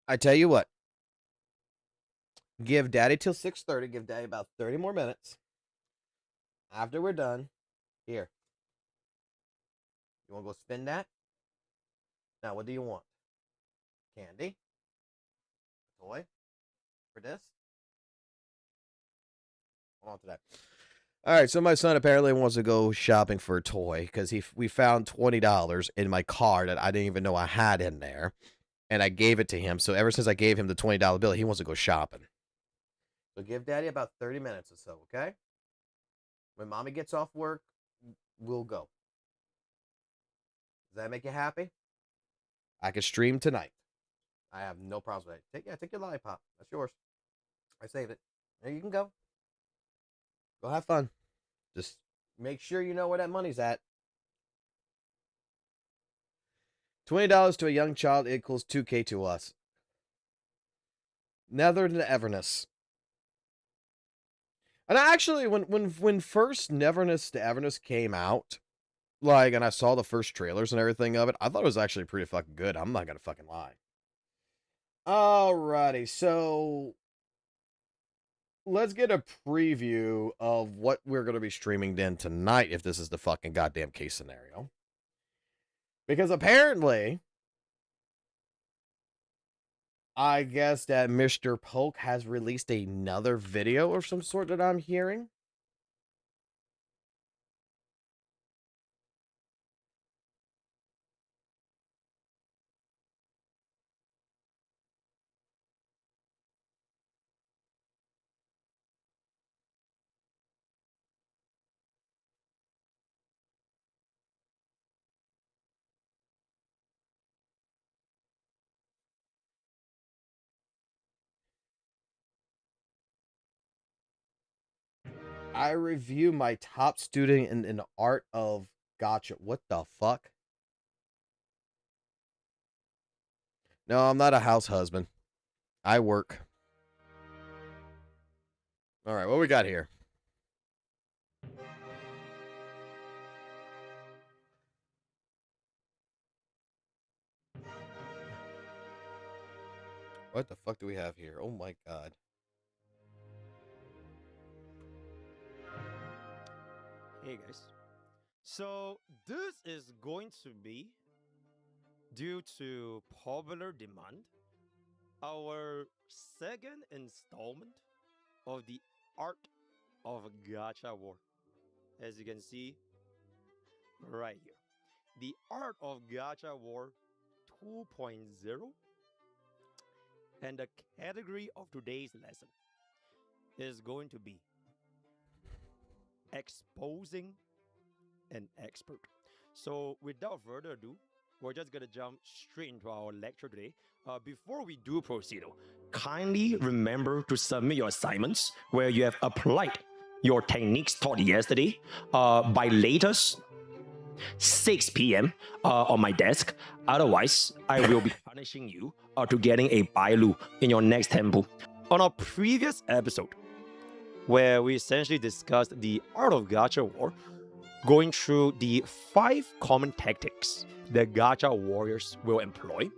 I tell you what. Give Daddy till 6:30. Give Daddy about 30 more minutes. After we're done, here. You want to go spend that? Now, what do you want? Candy? Toy? For this? Hold on to that. All right, so my son apparently wants to go shopping for a toy because we found $20 in my car that I didn't even know I had in there, and I gave it to him. So ever since I gave him the $20 bill, he wants to go shopping. So give Daddy about 30 minutes or so, okay? When Mommy gets off work, we'll go. Does that make you happy? I can stream tonight. I have no problems with it. Take your lollipop. That's yours. I saved it. There you can go. Go have fun. Just make sure you know where that money's at. $20 to a young child equals $2K to us. Nether than Everness. And actually, when first Neverness to Everness came out, like, and I saw the first trailers and everything of it, I thought it was actually pretty fucking good. I'm not gonna fucking lie. Alrighty, so let's get a preview of what we're gonna be streaming then tonight, if this is the fucking goddamn case scenario. Because apparently, I guess that Mr. Polk has released another video of some sort that I'm hearing. I review my top student in the art of gotcha. What the fuck? No, I'm not a house husband. I work. All right, what we got here? What the fuck do we have here? Oh my god. Hey guys. So this is going to be, due to popular demand, our second installment of the Art of Gacha War. as you can see right here. The Art of Gacha War 2.0. And the category of today's lesson is going to be exposing an expert. So without further ado, we're just gonna jump straight into our lecture today. Before we do proceed, kindly remember to submit your assignments where you have applied your techniques taught yesterday by latest 6 p.m. On my desk. Otherwise, I will be punishing you to getting a Bailu in your next temple. On our previous episode, where we essentially discussed the Art of Gacha War, going through the 5 common tactics that Gacha warriors will employ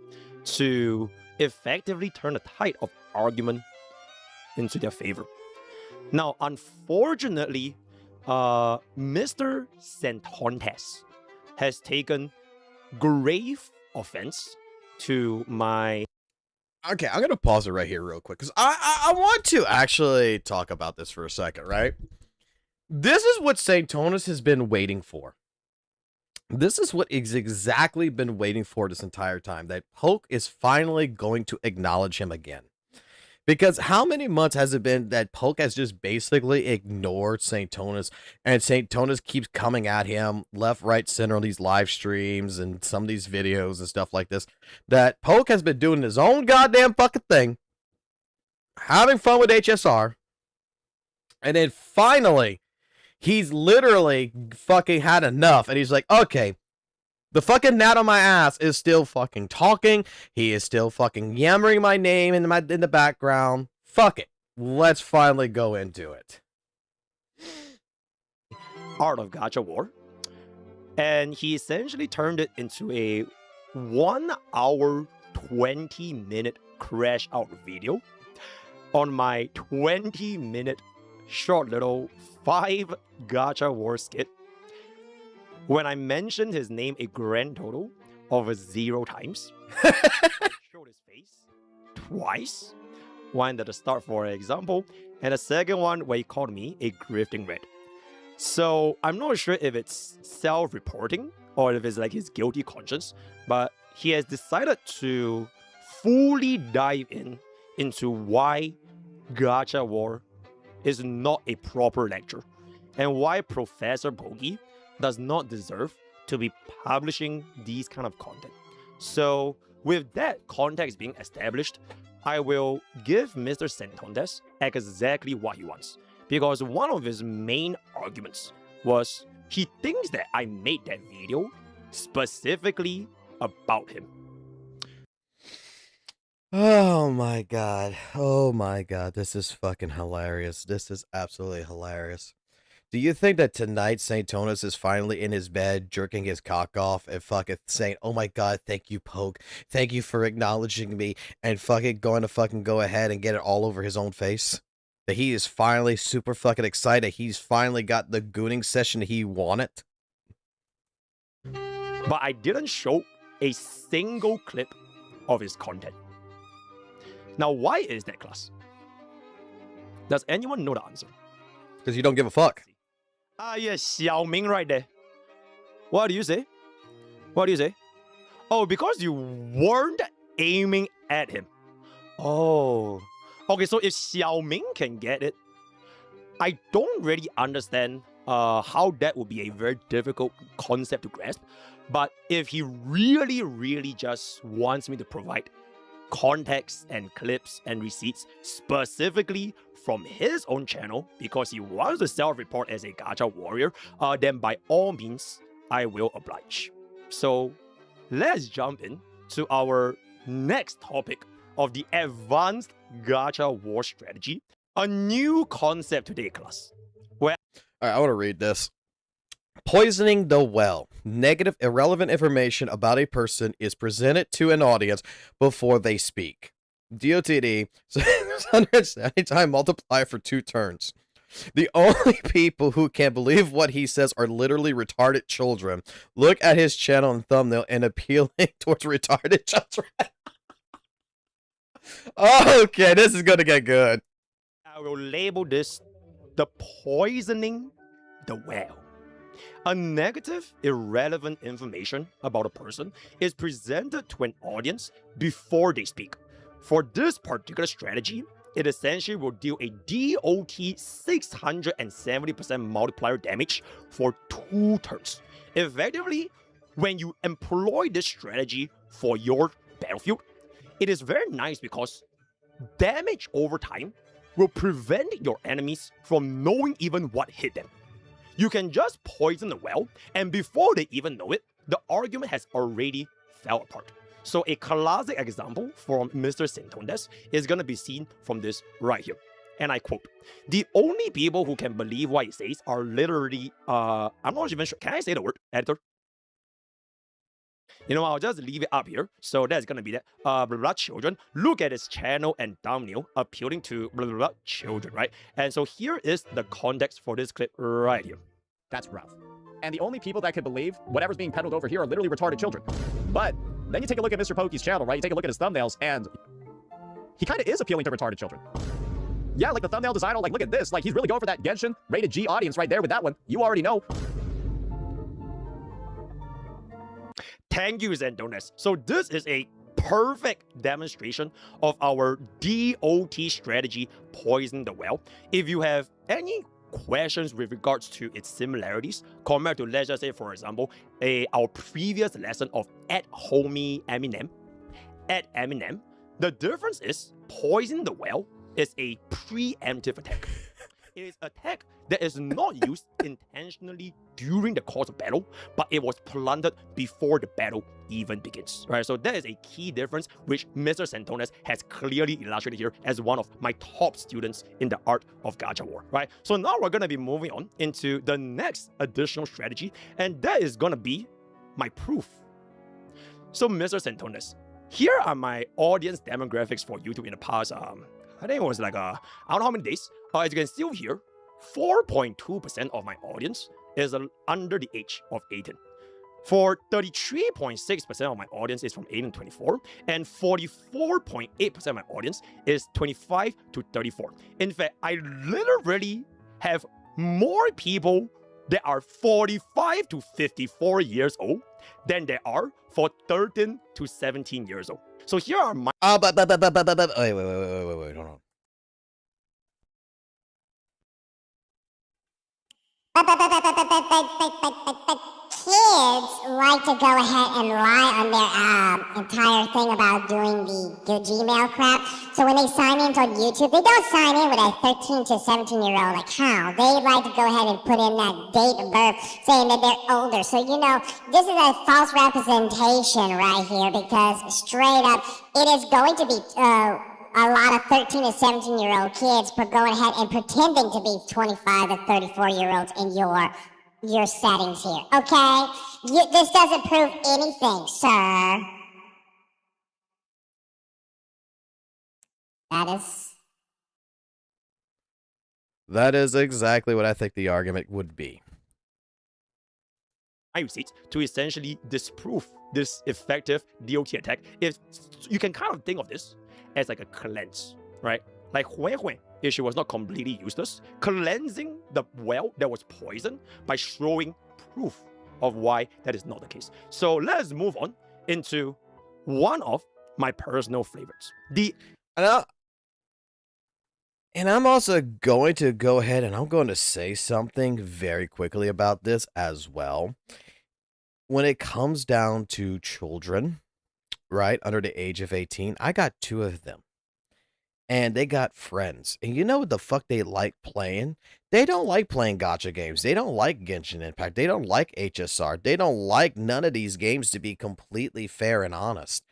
to effectively turn the tide of argument into their favor. Now, unfortunately, Mr. Santontes has taken grave offense to my... Okay, I'm gonna pause it right here real quick because I want to actually talk about this for a second, right? This is what Santonus has been waiting for. This is what he's exactly been waiting for this entire time, that Poke is finally going to acknowledge him again. Because how many months has it been that Poke has just basically ignored Santonus, and Santonus keeps coming at him left, right, center on these live streams and some of these videos and stuff like this, that Poke has been doing his own goddamn fucking thing, having fun with HSR, and then finally, he's literally fucking had enough, and he's like, okay, the fucking gnat on my ass is still fucking talking. He is still fucking yammering my name in the background. Fuck it. Let's finally go into it. Art of Gacha War. And he essentially turned it into a 1 hour, 20-minute crash out video on my 20-minute short little 5 Gacha War skit, when I mentioned his name a grand total of 0 times. Showed his face twice. One at the start, for example, and the second one where he called me a grifting red. So I'm not sure if it's self-reporting or if it's like his guilty conscience, but he has decided to fully dive into why Gacha War is not a proper lecture, and why Professor Bogey does not deserve to be publishing these kind of content. So with that context being established, I will give Mr. Santontes exactly what he wants. Because one of his main arguments was he thinks that I made that video specifically about him. Oh my god. Oh my god. This is fucking hilarious. This is absolutely hilarious. Do you think that tonight Santonus is finally in his bed, jerking his cock off and fucking saying, oh my god, thank you, Poke. Thank you for acknowledging me, and fucking going to fucking go ahead and get it all over his own face? That he is finally super fucking excited. He's finally got the gooning session he wanted? But I didn't show a single clip of his content. Now, why is that, class? Does anyone know the answer? Because you don't give a fuck. Ah, yes, Xiaoming right there. What do you say? What do you say? Oh, because you weren't aiming at him. Oh. Okay, so if Xiaoming can get it, I don't really understand how that would be a very difficult concept to grasp. But if he really, really just wants me to provide context and clips and receipts specifically from his own channel because he wants to self-report as a gacha warrior, then by all means, I will oblige. So let's jump in to our next topic of the advanced gacha war strategy, a new concept today, class. Where I want to read this. Poisoning the well. Negative, irrelevant information about a person is presented to an audience before they speak. DOTD, 670 times multiply for 2 turns. The only people who can believe what he says are literally retarded children. Look at his channel and thumbnail and appealing towards retarded children. Okay, this is gonna get good. I will label this the poisoning the well. A negative, irrelevant information about a person is presented to an audience before they speak. For this particular strategy, it essentially will deal a DOT 670% multiplier damage for 2 turns. Effectively, when you employ this strategy for your battlefield, it is very nice because damage over time will prevent your enemies from knowing even what hit them. You can just poison the well, and before they even know it, the argument has already fell apart. So a classic example from Mr. Sentondes is going to be seen from this right here. And I quote, "The only people who can believe what he says are literally, I'm not even sure, can I say the word, editor? You know, I'll just leave it up here. So that's going to be that. Blah, blah, blah, children. Look at his channel and thumbnail appealing to blah, blah, blah, children, right? And so here is the context for this clip right here. That's rough. And the only people that could believe whatever's being peddled over here are literally retarded children. But then you take a look at Mr. Pokey's channel, right? You take a look at his thumbnails, and he kind of is appealing to retarded children. Yeah, like the thumbnail designer, like look at this. Like he's really going for that Genshin rated G audience right there with that one. You already know. Thank you, Zendones. So this is a perfect demonstration of our DOT strategy, Poison the Well. If you have any questions with regards to its similarities compared to, let's just say, for example, our previous lesson of @homie Eminem, the difference is Poison the Well is a preemptive attack. It is an attack that is not used intentionally during the course of battle, but it was planted before the battle even begins. Right? So that is a key difference, which Mr. Sentondes has clearly illustrated here as one of my top students in the art of Gacha War. Right? So now we're going to be moving on into the next additional strategy, and that is going to be my proof. So Mr. Sentondes, here are my audience demographics for YouTube in the past, I think it was like, I don't know how many days. As you can see over here, 4.2% of my audience is under the age of 18. For 33.6% of my audience is from 18 to 24, and 44.8% of my audience is 25 to 34. In fact, I literally have more people that are 45 to 54 years old than there are for 13 to 17 years old. So here are my... Wait, hold on. Kids like to go ahead and lie on their entire thing about doing the Gmail crap. So when they sign in on YouTube, they don't sign in with a 13 to 17-year-old account. They like to go ahead and put in that date of birth saying that they're older. So, you know, this is a false representation right here because straight up, it is going to be a lot of 13 to 17-year-old kids going ahead and pretending to be 25 to 34-year-olds in your settings here, okay? This doesn't prove anything, sir. That is exactly what I think the argument would be. I use it to essentially disprove this effective DOT attack. If you can kind of think of this as like a cleanse, right? Like if she was not completely useless, cleansing the well that was poisoned by showing proof of why that is not the case. So let's move on into one of my personal favorites. And I'm also going to go ahead and I'm going to say something very quickly about this as well. When it comes down to children, right, under the age of 18, I got 2 of them. And they got friends. And you know what the fuck they like playing? They don't like playing gacha games. They don't like Genshin Impact. They don't like HSR. They don't like none of these games, to be completely fair and honest.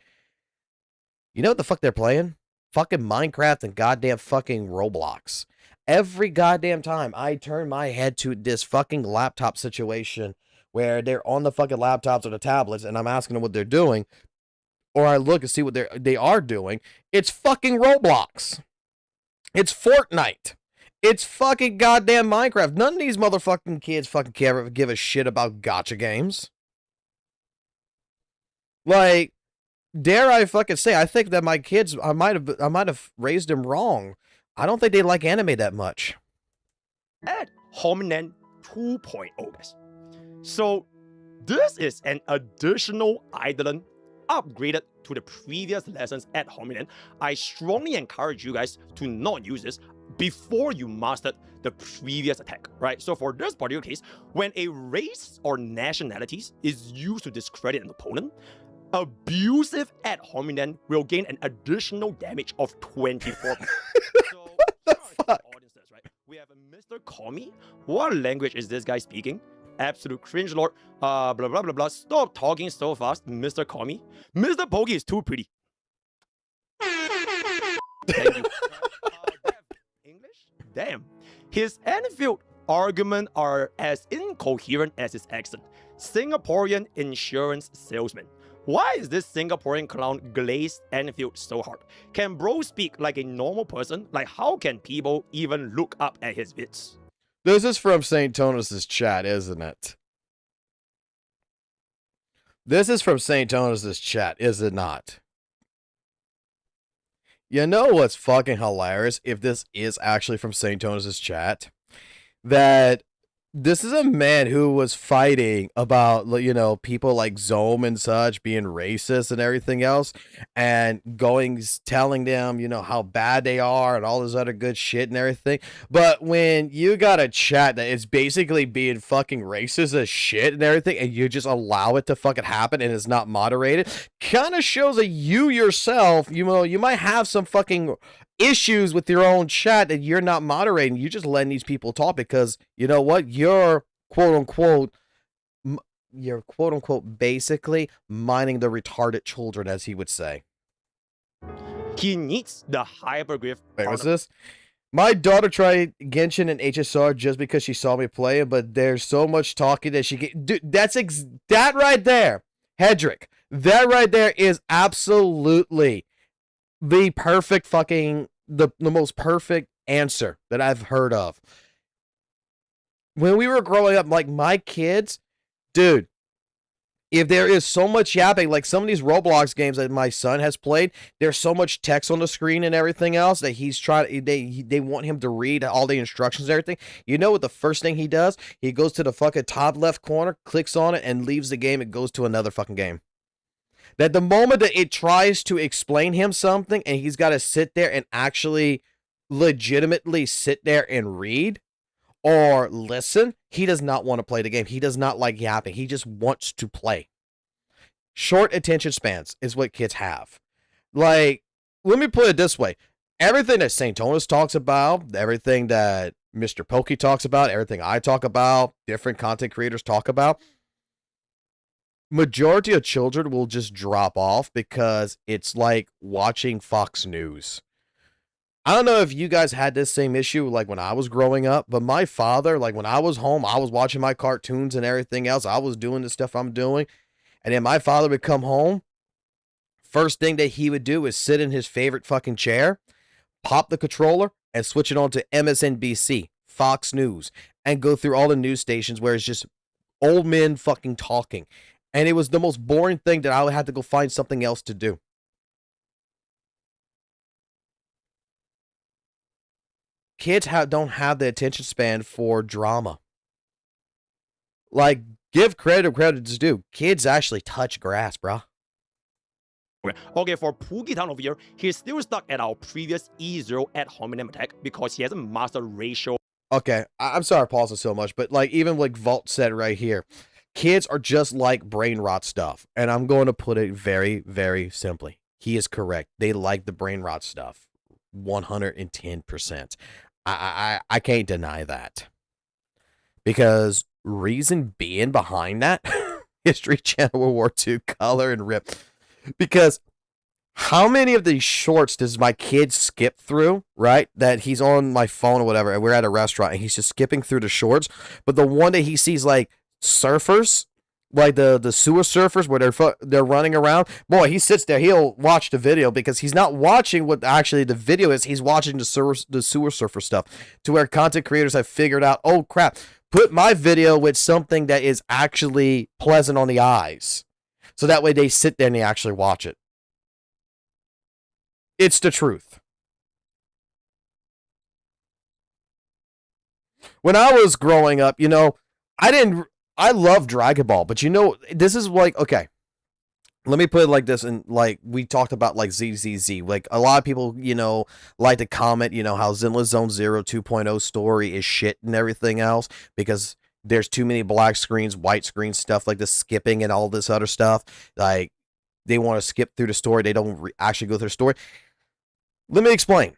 You know what the fuck they're playing? Fucking Minecraft and goddamn fucking Roblox. Every goddamn time I turn my head to this fucking laptop situation where they're on the fucking laptops or the tablets and I'm asking them what they're doing, or I look and see what they are doing, it's fucking Roblox. It's Fortnite. It's fucking goddamn Minecraft. None of these motherfucking kids fucking give a shit about gacha games. Like, dare I fucking say, I think that my kids, I might have raised them wrong. I don't think they like anime that much. At Hominen 2.0, guys. So this is an additional island upgraded to the previous lessons at Hominen. I strongly encourage you guys to not use this before you mastered the previous attack, right? So for this particular case, when a race or nationalities is used to discredit an opponent, abusive ad hominem will gain an additional damage of 24. So, what the fuck? Audiences, right? We have a Mr. Komi. What language is this guy speaking? Absolute cringe lord. Blah blah blah blah. Stop talking so fast, Mr. Komi. Mr. Pokey is too pretty. Thank you. English? Damn. His Enfield arguments are as incoherent as his accent. Singaporean insurance salesman. Why is this Singaporean clown glazed Enfield so hard? Can bro speak like a normal person? Like, how can people even look up at his bits? This is from St. Tonus's chat, isn't it? This is from St. Tonus's chat, is it not? You know what's fucking hilarious, if this is actually from St. Tonus's chat? That this is a man who was fighting about, you know, people like Zome and such being racist and everything else, and telling them, you know, how bad they are and all this other good shit and everything. But when you got a chat that is basically being fucking racist as shit and everything, and you just allow it to fucking happen and it's not moderated, kind of shows that you yourself, you know, you might have some fucking issues with your own chat that you're not moderating. You're just letting these people talk because, you know what, you're quote unquote basically minding the retarded children, as he would say. He needs the hyperglyph. Wait, what's this? My daughter tried Genshin and HSR just because she saw me play it, but there's so much talking that she get. Dude, that right there, Hedrick. That right there is absolutely the perfect fucking the most perfect answer that I've heard of. When we were growing up, like my kids, dude, if there is so much yapping, like some of these Roblox games that my son has played, there's so much text on the screen and everything else that he's trying. They want him to read all the instructions and everything. You know what the first thing he does? He goes to the fucking top left corner, clicks on it, and leaves the game and goes to another fucking game. That the moment that it tries to explain him something and he's got to sit there and actually legitimately sit there and read or listen, he does not want to play the game. He does not like yapping. He just wants to play. Short attention spans is what kids have. Like, let me put it this way. Everything that St. Tonus talks about, everything that Mr. Pokey talks about, everything I talk about, different content creators talk about, majority of children will just drop off because it's like watching Fox News. I don't know if you guys had this same issue like when I was growing up, but my father, like when I was home, I was watching my cartoons and everything else. I was doing the stuff I'm doing. And then my father would come home. First thing that he would do is sit in his favorite fucking chair, pop the controller, and switch it on to MSNBC, Fox News, and go through all the news stations where it's just old men fucking talking. And it was the most boring thing that I would have to go find something else to do. Kids don't have the attention span for drama. Like, give credit where credit is due. Kids actually touch grass, bruh. Okay, for Poogie-tan over here, he's still stuck at our previous E0 ad hominem attack because he hasn't mastered ratio. Okay, I'm sorry, pausing so much, but like even like Vault said right here, kids are just like brain rot stuff. And I'm going to put it very, very simply. He is correct. They like the brain rot stuff. 110%. I can't deny that. Because reason being behind that, History Channel, World War II, Color, and Rip. Because how many of these shorts does my kid skip through, right? That he's on my phone or whatever, and we're at a restaurant, and he's just skipping through the shorts. But the one that he sees, like, surfers, like the sewer surfers where they're running around, boy, he sits there, he'll watch the video because he's not watching what actually the video is. He's watching the sewer surfer stuff, to where content creators have figured out, oh crap, put my video with something that is actually pleasant on the eyes, so that way they sit there and they actually watch it. It's the truth. When I was growing up, you know, I love Dragon Ball, but you know, this is like, okay, let me put it like this, and like we talked about like ZZZ, like a lot of people, you know, like to comment, you know, how Zenless Zone Zero 2.0 story is shit and everything else because there's too many black screens, white screens, stuff like this, skipping and all this other stuff. Like they want to skip through the story, they don't actually go through the story. Let me explain.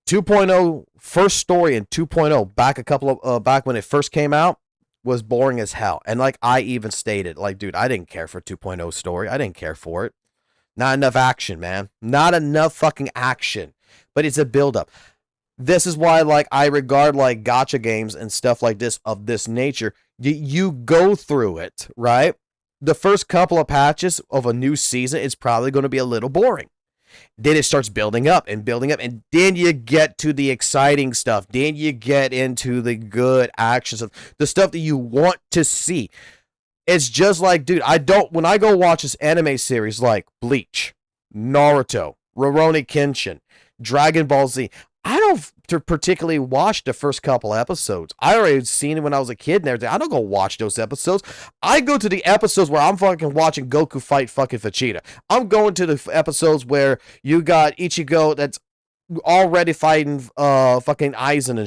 2.0 first story and 2.0 back a couple of back when it first came out was boring as hell. And like I even stated, like, dude, I didn't care for 2.0 story. I didn't care for it. Not enough action, man. Not enough fucking action. But it's a build-up. This is why, like, I regard like gacha games and stuff like this of this nature. You go through it, right? The first couple of patches of a new season is probably going to be a little boring. Then it starts building up, and then you get to the exciting stuff. Then you get into the good actions of the stuff that you want to see. It's just like, dude, when I go watch this anime series like Bleach, Naruto, Rurouni Kenshin, Dragon Ball Z, I don't particularly watch the first couple episodes. I already seen it when I was a kid and everything. I don't go watch those episodes. I go to the episodes where I'm fucking watching Goku fight fucking Vegeta. I'm going to the episodes where you got Ichigo that's already fighting fucking Aizen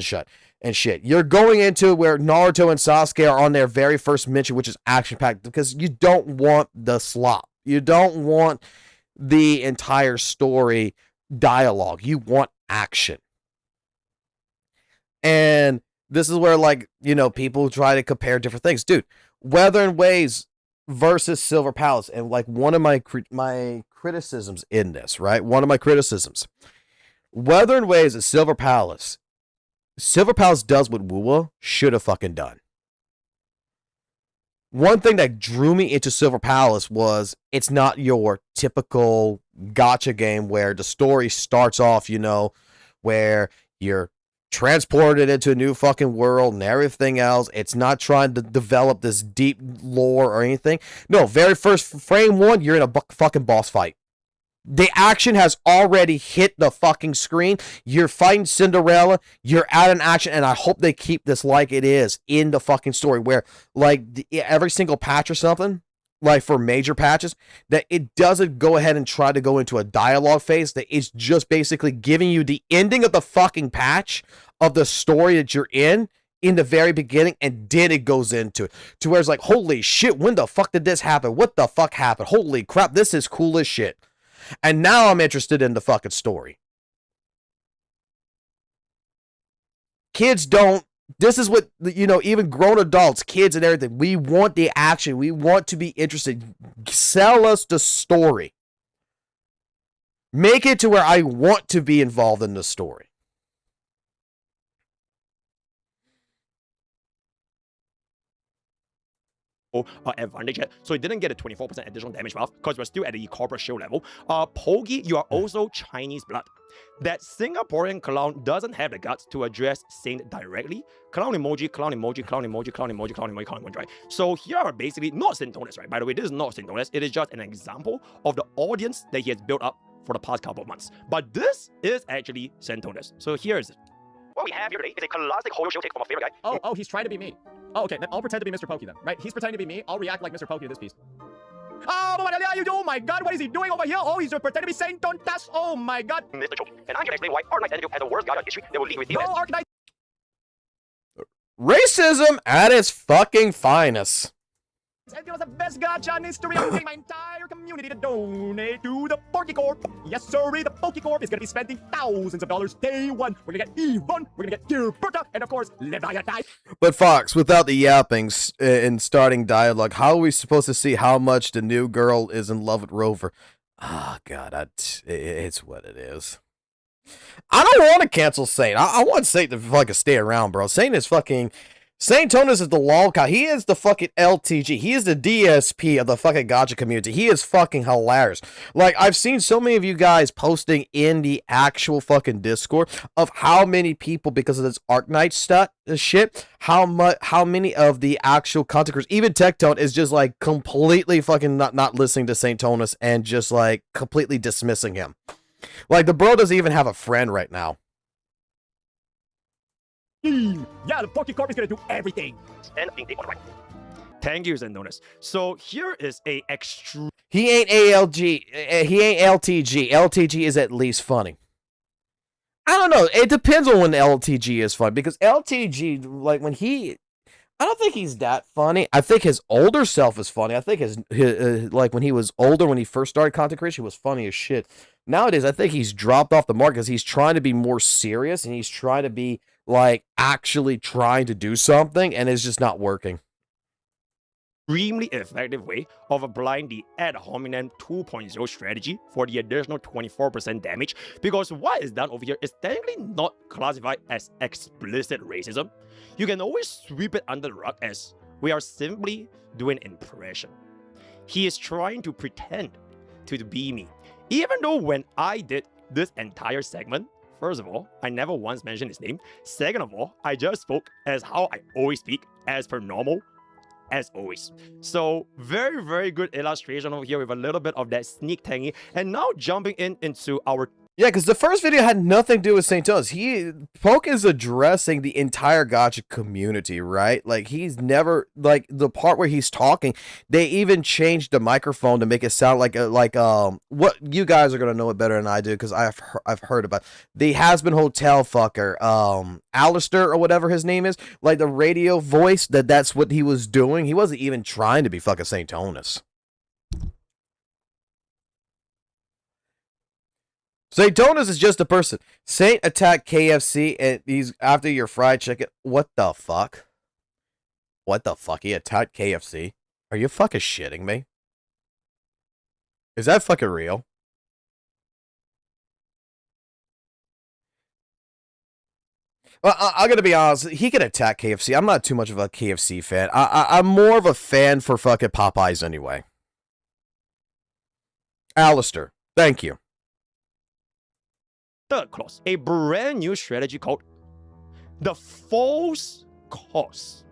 and shit. You're going into where Naruto and Sasuke are on their very first mission, which is action-packed, because you don't want the slop. You don't want the entire story dialogue. You want action. And this is where, like, you know, people try to compare different things. Dude, Weather and Waves versus Silver Palace. And, like, one of my criticisms in this, right? One of my criticisms. Weather and Waves and Silver Palace. Silver Palace does what WUWA should have fucking done. One thing that drew me into Silver Palace was it's not your typical gacha game where the story starts off, you know, where you're transported into a new fucking world and everything else. It's not trying to develop this deep lore or anything. No, very first frame one, you're in a fucking boss fight. The action has already hit the fucking screen. You're fighting Cinderella. You're at an action, and I hope they keep this like it is in the fucking story, where like every single patch or something, like for major patches, that it doesn't go ahead and try to go into a dialogue phase. That it's just basically giving you the ending of the fucking patch of the story that you're in the very beginning, and then it goes into it. To where it's like, holy shit, when the fuck did this happen? What the fuck happened? Holy crap, this is cool as shit. And now I'm interested in the fucking story. Kids don't. This is what, you know, even grown adults, kids and everything, we want the action. We want to be interested. Sell us the story. Make it to where I want to be involved in the story. Advantage yet, so it didn't get a 24% additional damage buff because we're still at the corporate show level. Pogi, you are also Chinese blood. That Singaporean clown doesn't have the guts to address Saint directly. Clown emoji, clown emoji, clown emoji, clown emoji, clown emoji, clown emoji, right? So here are basically not Saintonus, right? By the way, this is not Saintonus. It is just an example of the audience that he has built up for the past couple of months. But this is actually Saintonus. So here's it. What we have here today is a classic Hoyo Show take from my favorite guy. Oh, he's trying to be me. Oh, okay, then I'll pretend to be Mr. Pokey then, right? He's pretending to be me. I'll react like Mr. Pokey to this piece. Oh, what are you doing? Oh my god, what is he doing over here? Oh, he's pretending to be Saint Tontas. Oh my god. Mr. Choke. And I'm here to explain why Arknight Energy has the worst gacha history that will lead with no, Arknight. Racism at its fucking finest. It was the best gacha in history. I'm getting my entire community to donate to the Poke Corp. Yes, sir, the Poke Corp is going to be spending thousands of dollars day one. We're going to get Yvonne, we're going to get Gilberta, and of course, Leviathan. But Fox, without the yappings and starting dialogue, how are we supposed to see how much the new girl is in love with Rover? Oh, God, it's what it is. I don't want to cancel Saint. I want Saint to fucking stay around, bro. Saint is fucking... Saint Tonus is the lolcow. He is the fucking LTG. He is the DSP of the fucking gacha community. He is fucking hilarious. Like, I've seen so many of you guys posting in the actual fucking Discord of how many people, because of this Arknight shit, how many of the actual content creators, even Tectone, is just like completely fucking not listening to Saint Tonus and just like completely dismissing him. Like, the bro doesn't even have a friend right now. Yeah, the Poke Corp is gonna do everything. And I think they want right. Thank you, Zenless. So here is a extreme. He ain't ALG. He ain't LTG. LTG is at least funny. I don't know. It depends on when LTG is fun, because LTG, like when he, I don't think he's that funny. I think his older self is funny. I think his like when he was older, when he first started content creation, he was funny as shit. Nowadays, I think he's dropped off the mark because he's trying to be more serious and he's trying to be like actually trying to do something, and it's just not working. Extremely effective way of applying the ad hominem 2.0 strategy for the additional 24% damage, because what is done over here is technically not classified as explicit racism. You can always sweep it under the rug as we are simply doing impression. He is trying to pretend to be me, even though when I did this entire segment, first of all, I never once mentioned his name. Second of all, I just spoke as how I always speak, as per normal, as always. So very, very good illustration over here with a little bit of that sneak tangy. And now jumping into our... Yeah, because the first video had nothing to do with St. Thomas. Poke is addressing the entire gacha community, right? Like, he's never, like, the part where he's talking, they even changed the microphone to make it sound like what you guys are going to know it better than I do, because I've heard about the has-been hotel fucker, Alistair, or whatever his name is, like the radio voice, that's what he was doing. He wasn't even trying to be fucking St. Thomas. St. Thomas is just a person. Saint attacked KFC and he's after your fried chicken. What the fuck? What the fuck? He attacked KFC? Are you fucking shitting me? Is that fucking real? Well, I'm gonna be honest. He can attack KFC. I'm not too much of a KFC fan. I'm more of a fan for fucking Popeyes anyway. Alistair, thank you. Third clause, a brand new strategy called the false cause,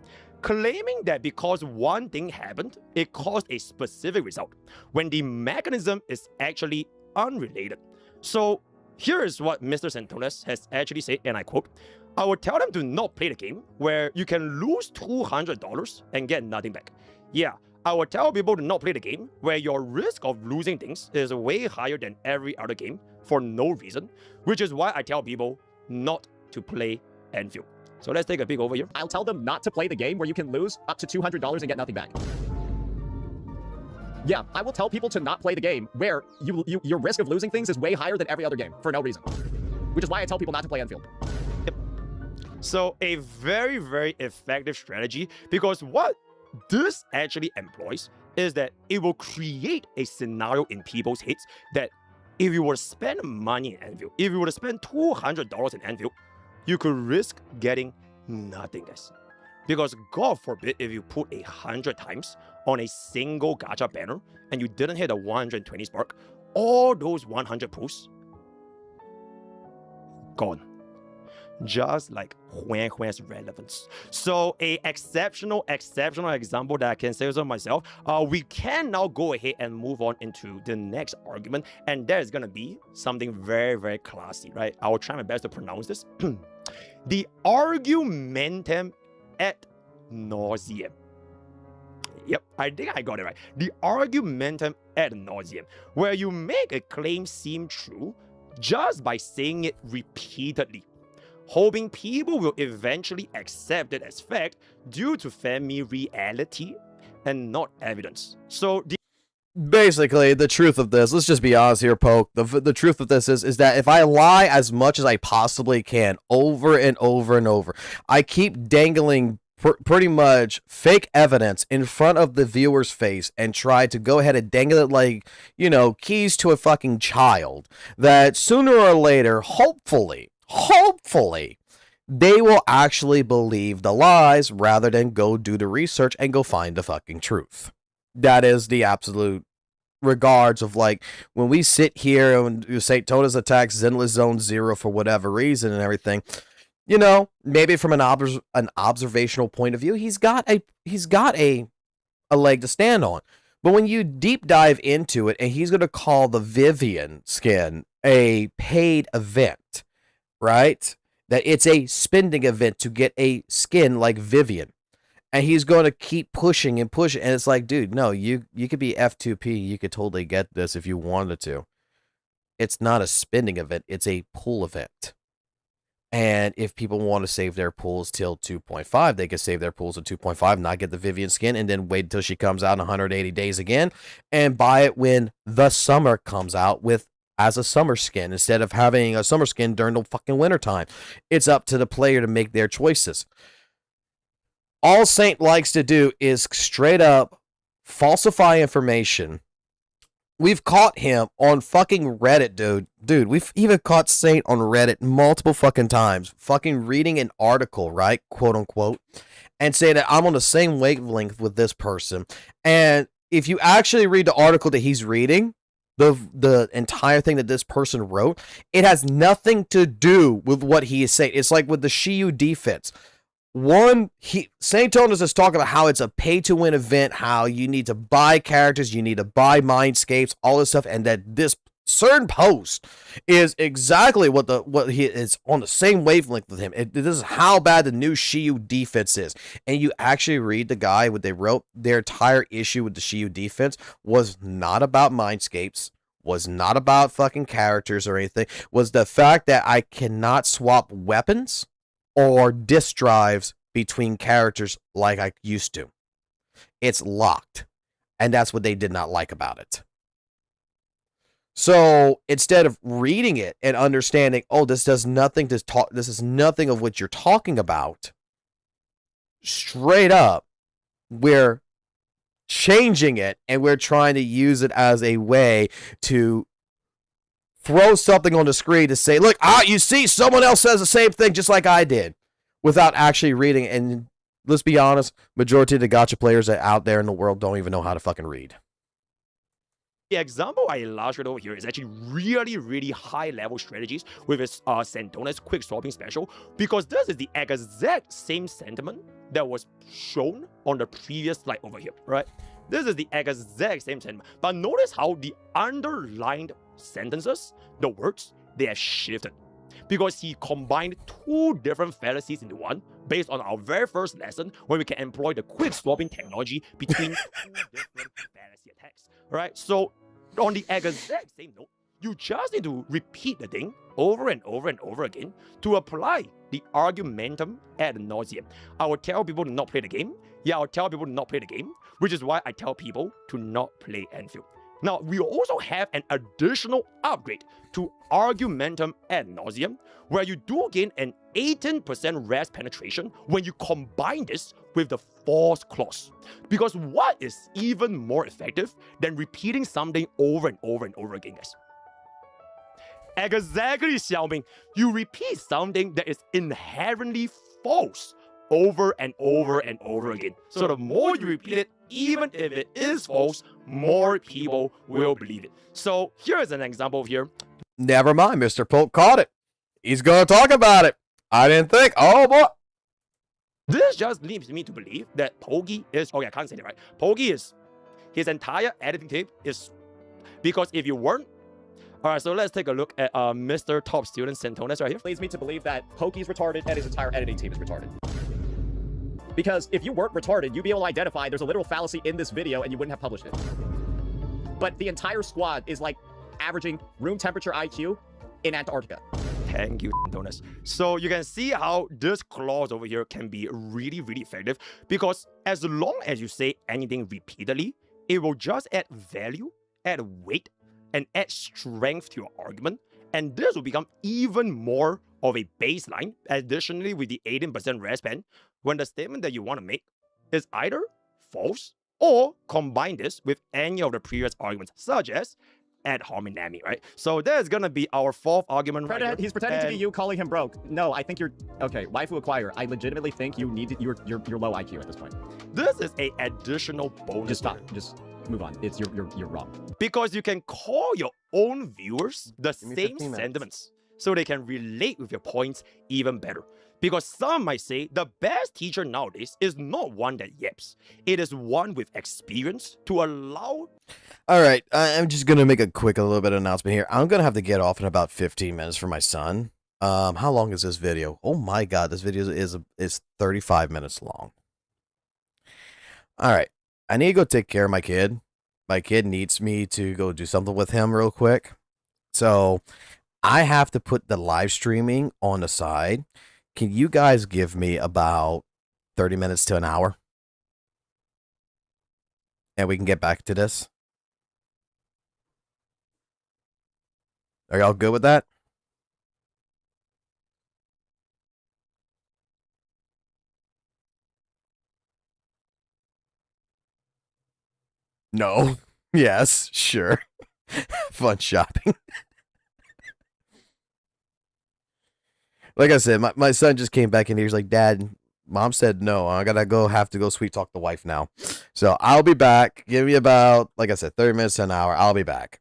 claiming that because one thing happened, it caused a specific result, when the mechanism is actually unrelated. So here is what Mr. Santones has actually said, and I quote, "I would tell them to not play the game where you can lose $200 and get nothing back. Yeah, I would tell people to not play the game where your risk of losing things is way higher than every other game for no reason, which is why I tell people not to play Enfield." So let's take a peek over here. I'll tell them not to play the game where you can lose up to $200 and get nothing back. Yeah, I will tell people to not play the game where your risk of losing things is way higher than every other game for no reason, which is why I tell people not to play Enfield. Yep. So a very, very effective strategy, because what this actually employs is that it will create a scenario in people's heads that if you were to spend money in Enfield, if you were to spend $200 in Enfield, you could risk getting nothing, guys. Because God forbid if you put 100 times on a single gacha banner and you didn't hit a 120 spark, all those 100 pulls gone. Just like Huan's relevance. So a exceptional example that I can say so myself. We can now go ahead and move on into the next argument, and there's gonna be something very, very classy, right? I will try my best to pronounce this. The argumentum ad nauseam. Yep, I think I got it right. The argumentum ad nauseam, where you make a claim seem true just by saying it repeatedly, hoping people will eventually accept it as fact due to family reality and not evidence. So basically, the truth of this, let's just be honest here, Poke. The truth of this is that if I lie as much as I possibly can over and over and over, I keep dangling pretty much fake evidence in front of the viewer's face and try to go ahead and dangle it like, you know, keys to a fucking child, that sooner or later, hopefully, they will actually believe the lies rather than go do the research and go find the fucking truth. That is the absolute regards of, like, when we sit here and say Todas attacks Zenless Zone Zero for whatever reason and everything, you know, maybe from an observational point of view, he's got a leg to stand on. But when you deep dive into it, and he's going to call the Vivian skin a paid event, right? That it's a spending event to get a skin like Vivian. And he's going to keep pushing and pushing. And it's like, dude, no, you could be F2P. You could totally get this if you wanted to. It's not a spending event. It's a pool event. And if people want to save their pools till 2.5, they could save their pools at 2.5, not get the Vivian skin, and then wait until she comes out in 180 days again, and buy it when the summer comes out as a summer skin, instead of having a summer skin during the fucking winter time. It's up to the player to make their choices. All Saint likes to do is straight up falsify information. We've caught him on fucking Reddit, dude. Dude, we've even caught Saint on Reddit multiple fucking times. Fucking reading an article, right? Quote unquote. And saying that I'm on the same wavelength with this person. And if you actually read the article that he's reading, the entire thing that this person wrote, it has nothing to do with what he is saying. It's like with the Shiyu defense. One, Saint Tonus is talking about how it's a pay-to-win event, how you need to buy characters, you need to buy mindscapes, all this stuff, and that this certain post is exactly what he is on the same wavelength with him. This is how bad the new Shiyu defense is. And you actually read the guy, what they wrote, their entire issue with the Shiyu defense was not about mindscapes, was not about fucking characters or anything, was the fact that I cannot swap weapons or disk drives between characters like I used to. It's locked. And that's what they did not like about it. So instead of reading it and understanding, oh, this does nothing to talk, this is nothing of what you're talking about, straight up, we're changing it and we're trying to use it as a way to throw something on the screen to say, look, you see, someone else says the same thing just like I did, without actually reading it. And let's be honest, majority of the gacha players that out there in the world don't even know how to fucking read. The example I illustrated over here is actually really high-level strategies with its Santona's quick swapping special, because this is the exact same sentiment that was shown on the previous slide over here, right? This is the exact same sentiment. But notice how the underlined sentences, the words, they have shifted. Because he combined two different fallacies into one, based on our very first lesson, where we can employ the quick swapping technology between two different fallacy attacks. Right? So, on the exact same note, you just need to repeat the thing over and over and over again to apply the argumentum ad nauseam. I will tell people to not play the game. Yeah, I'll tell people to not play the game, which is why I tell people to not play Enfield. Now, we also have an additional upgrade to argumentum ad nauseam, where you do gain an 18% rest penetration when you combine this with the force clause. Because what is even more effective than repeating something over and over and over again, guys? Exactly, Xiaoming. You repeat something that is inherently false over and over and over again. So the more you repeat it, even if it is false, more people will believe it. So here's an example here. Never mind, Mr. Pope caught it. He's going to talk about it. I didn't think. Oh, boy. This just leads me to believe that Pokey is... Okay, I can't say that right. Pokey is... His entire editing team is... Because if you weren't... Alright, so let's take a look at Mr. Top Student Santonas right here. Leads me to believe that Pokey's retarded and his entire editing team is retarded. Because if you weren't retarded, you'd be able to identify there's a literal fallacy in this video and you wouldn't have published it. But the entire squad is like averaging room temperature IQ in Antarctica. Thank you, Santonas. So you can see how this clause over here can be really effective, because as long as you say anything repeatedly, it will just add value, add weight, and add strength to your argument. And this will become even more of a baseline, additionally with the 18% rest pen, when the statement that you want to make is either false or combine this with any of the previous arguments, such as ad hominem, right? So there's gonna be our fourth argument right here. He's pretending to be you, calling him broke. No, I think you're... Okay, waifu acquire. I legitimately think you need to... You're low IQ at this point. This is a additional bonus. Just stop. Just move on. It's you're wrong. Because you can call your own viewers the same sentiments, so they can relate with your points even better. Because some might say the best teacher nowadays is not one that yaps. It is one with experience to allow... Alright, I'm just going to make a little bit of announcement here. I'm going to have to get off in about 15 minutes for my son. How long is this video? Oh my god, this video is 35 minutes long. All right. I need to go take care of my kid. My kid needs me to go do something with him real quick. So I have to put the live streaming on the side. Can you guys give me about 30 minutes to an hour? And we can get back to this. Are y'all good with that? No. Yes, sure. Fun shopping. Like I said, my son just came back in here. He's like, Dad, Mom said no. I have to go sweet talk the wife now. So I'll be back. Give me about, like I said, 30 minutes to an hour. I'll be back.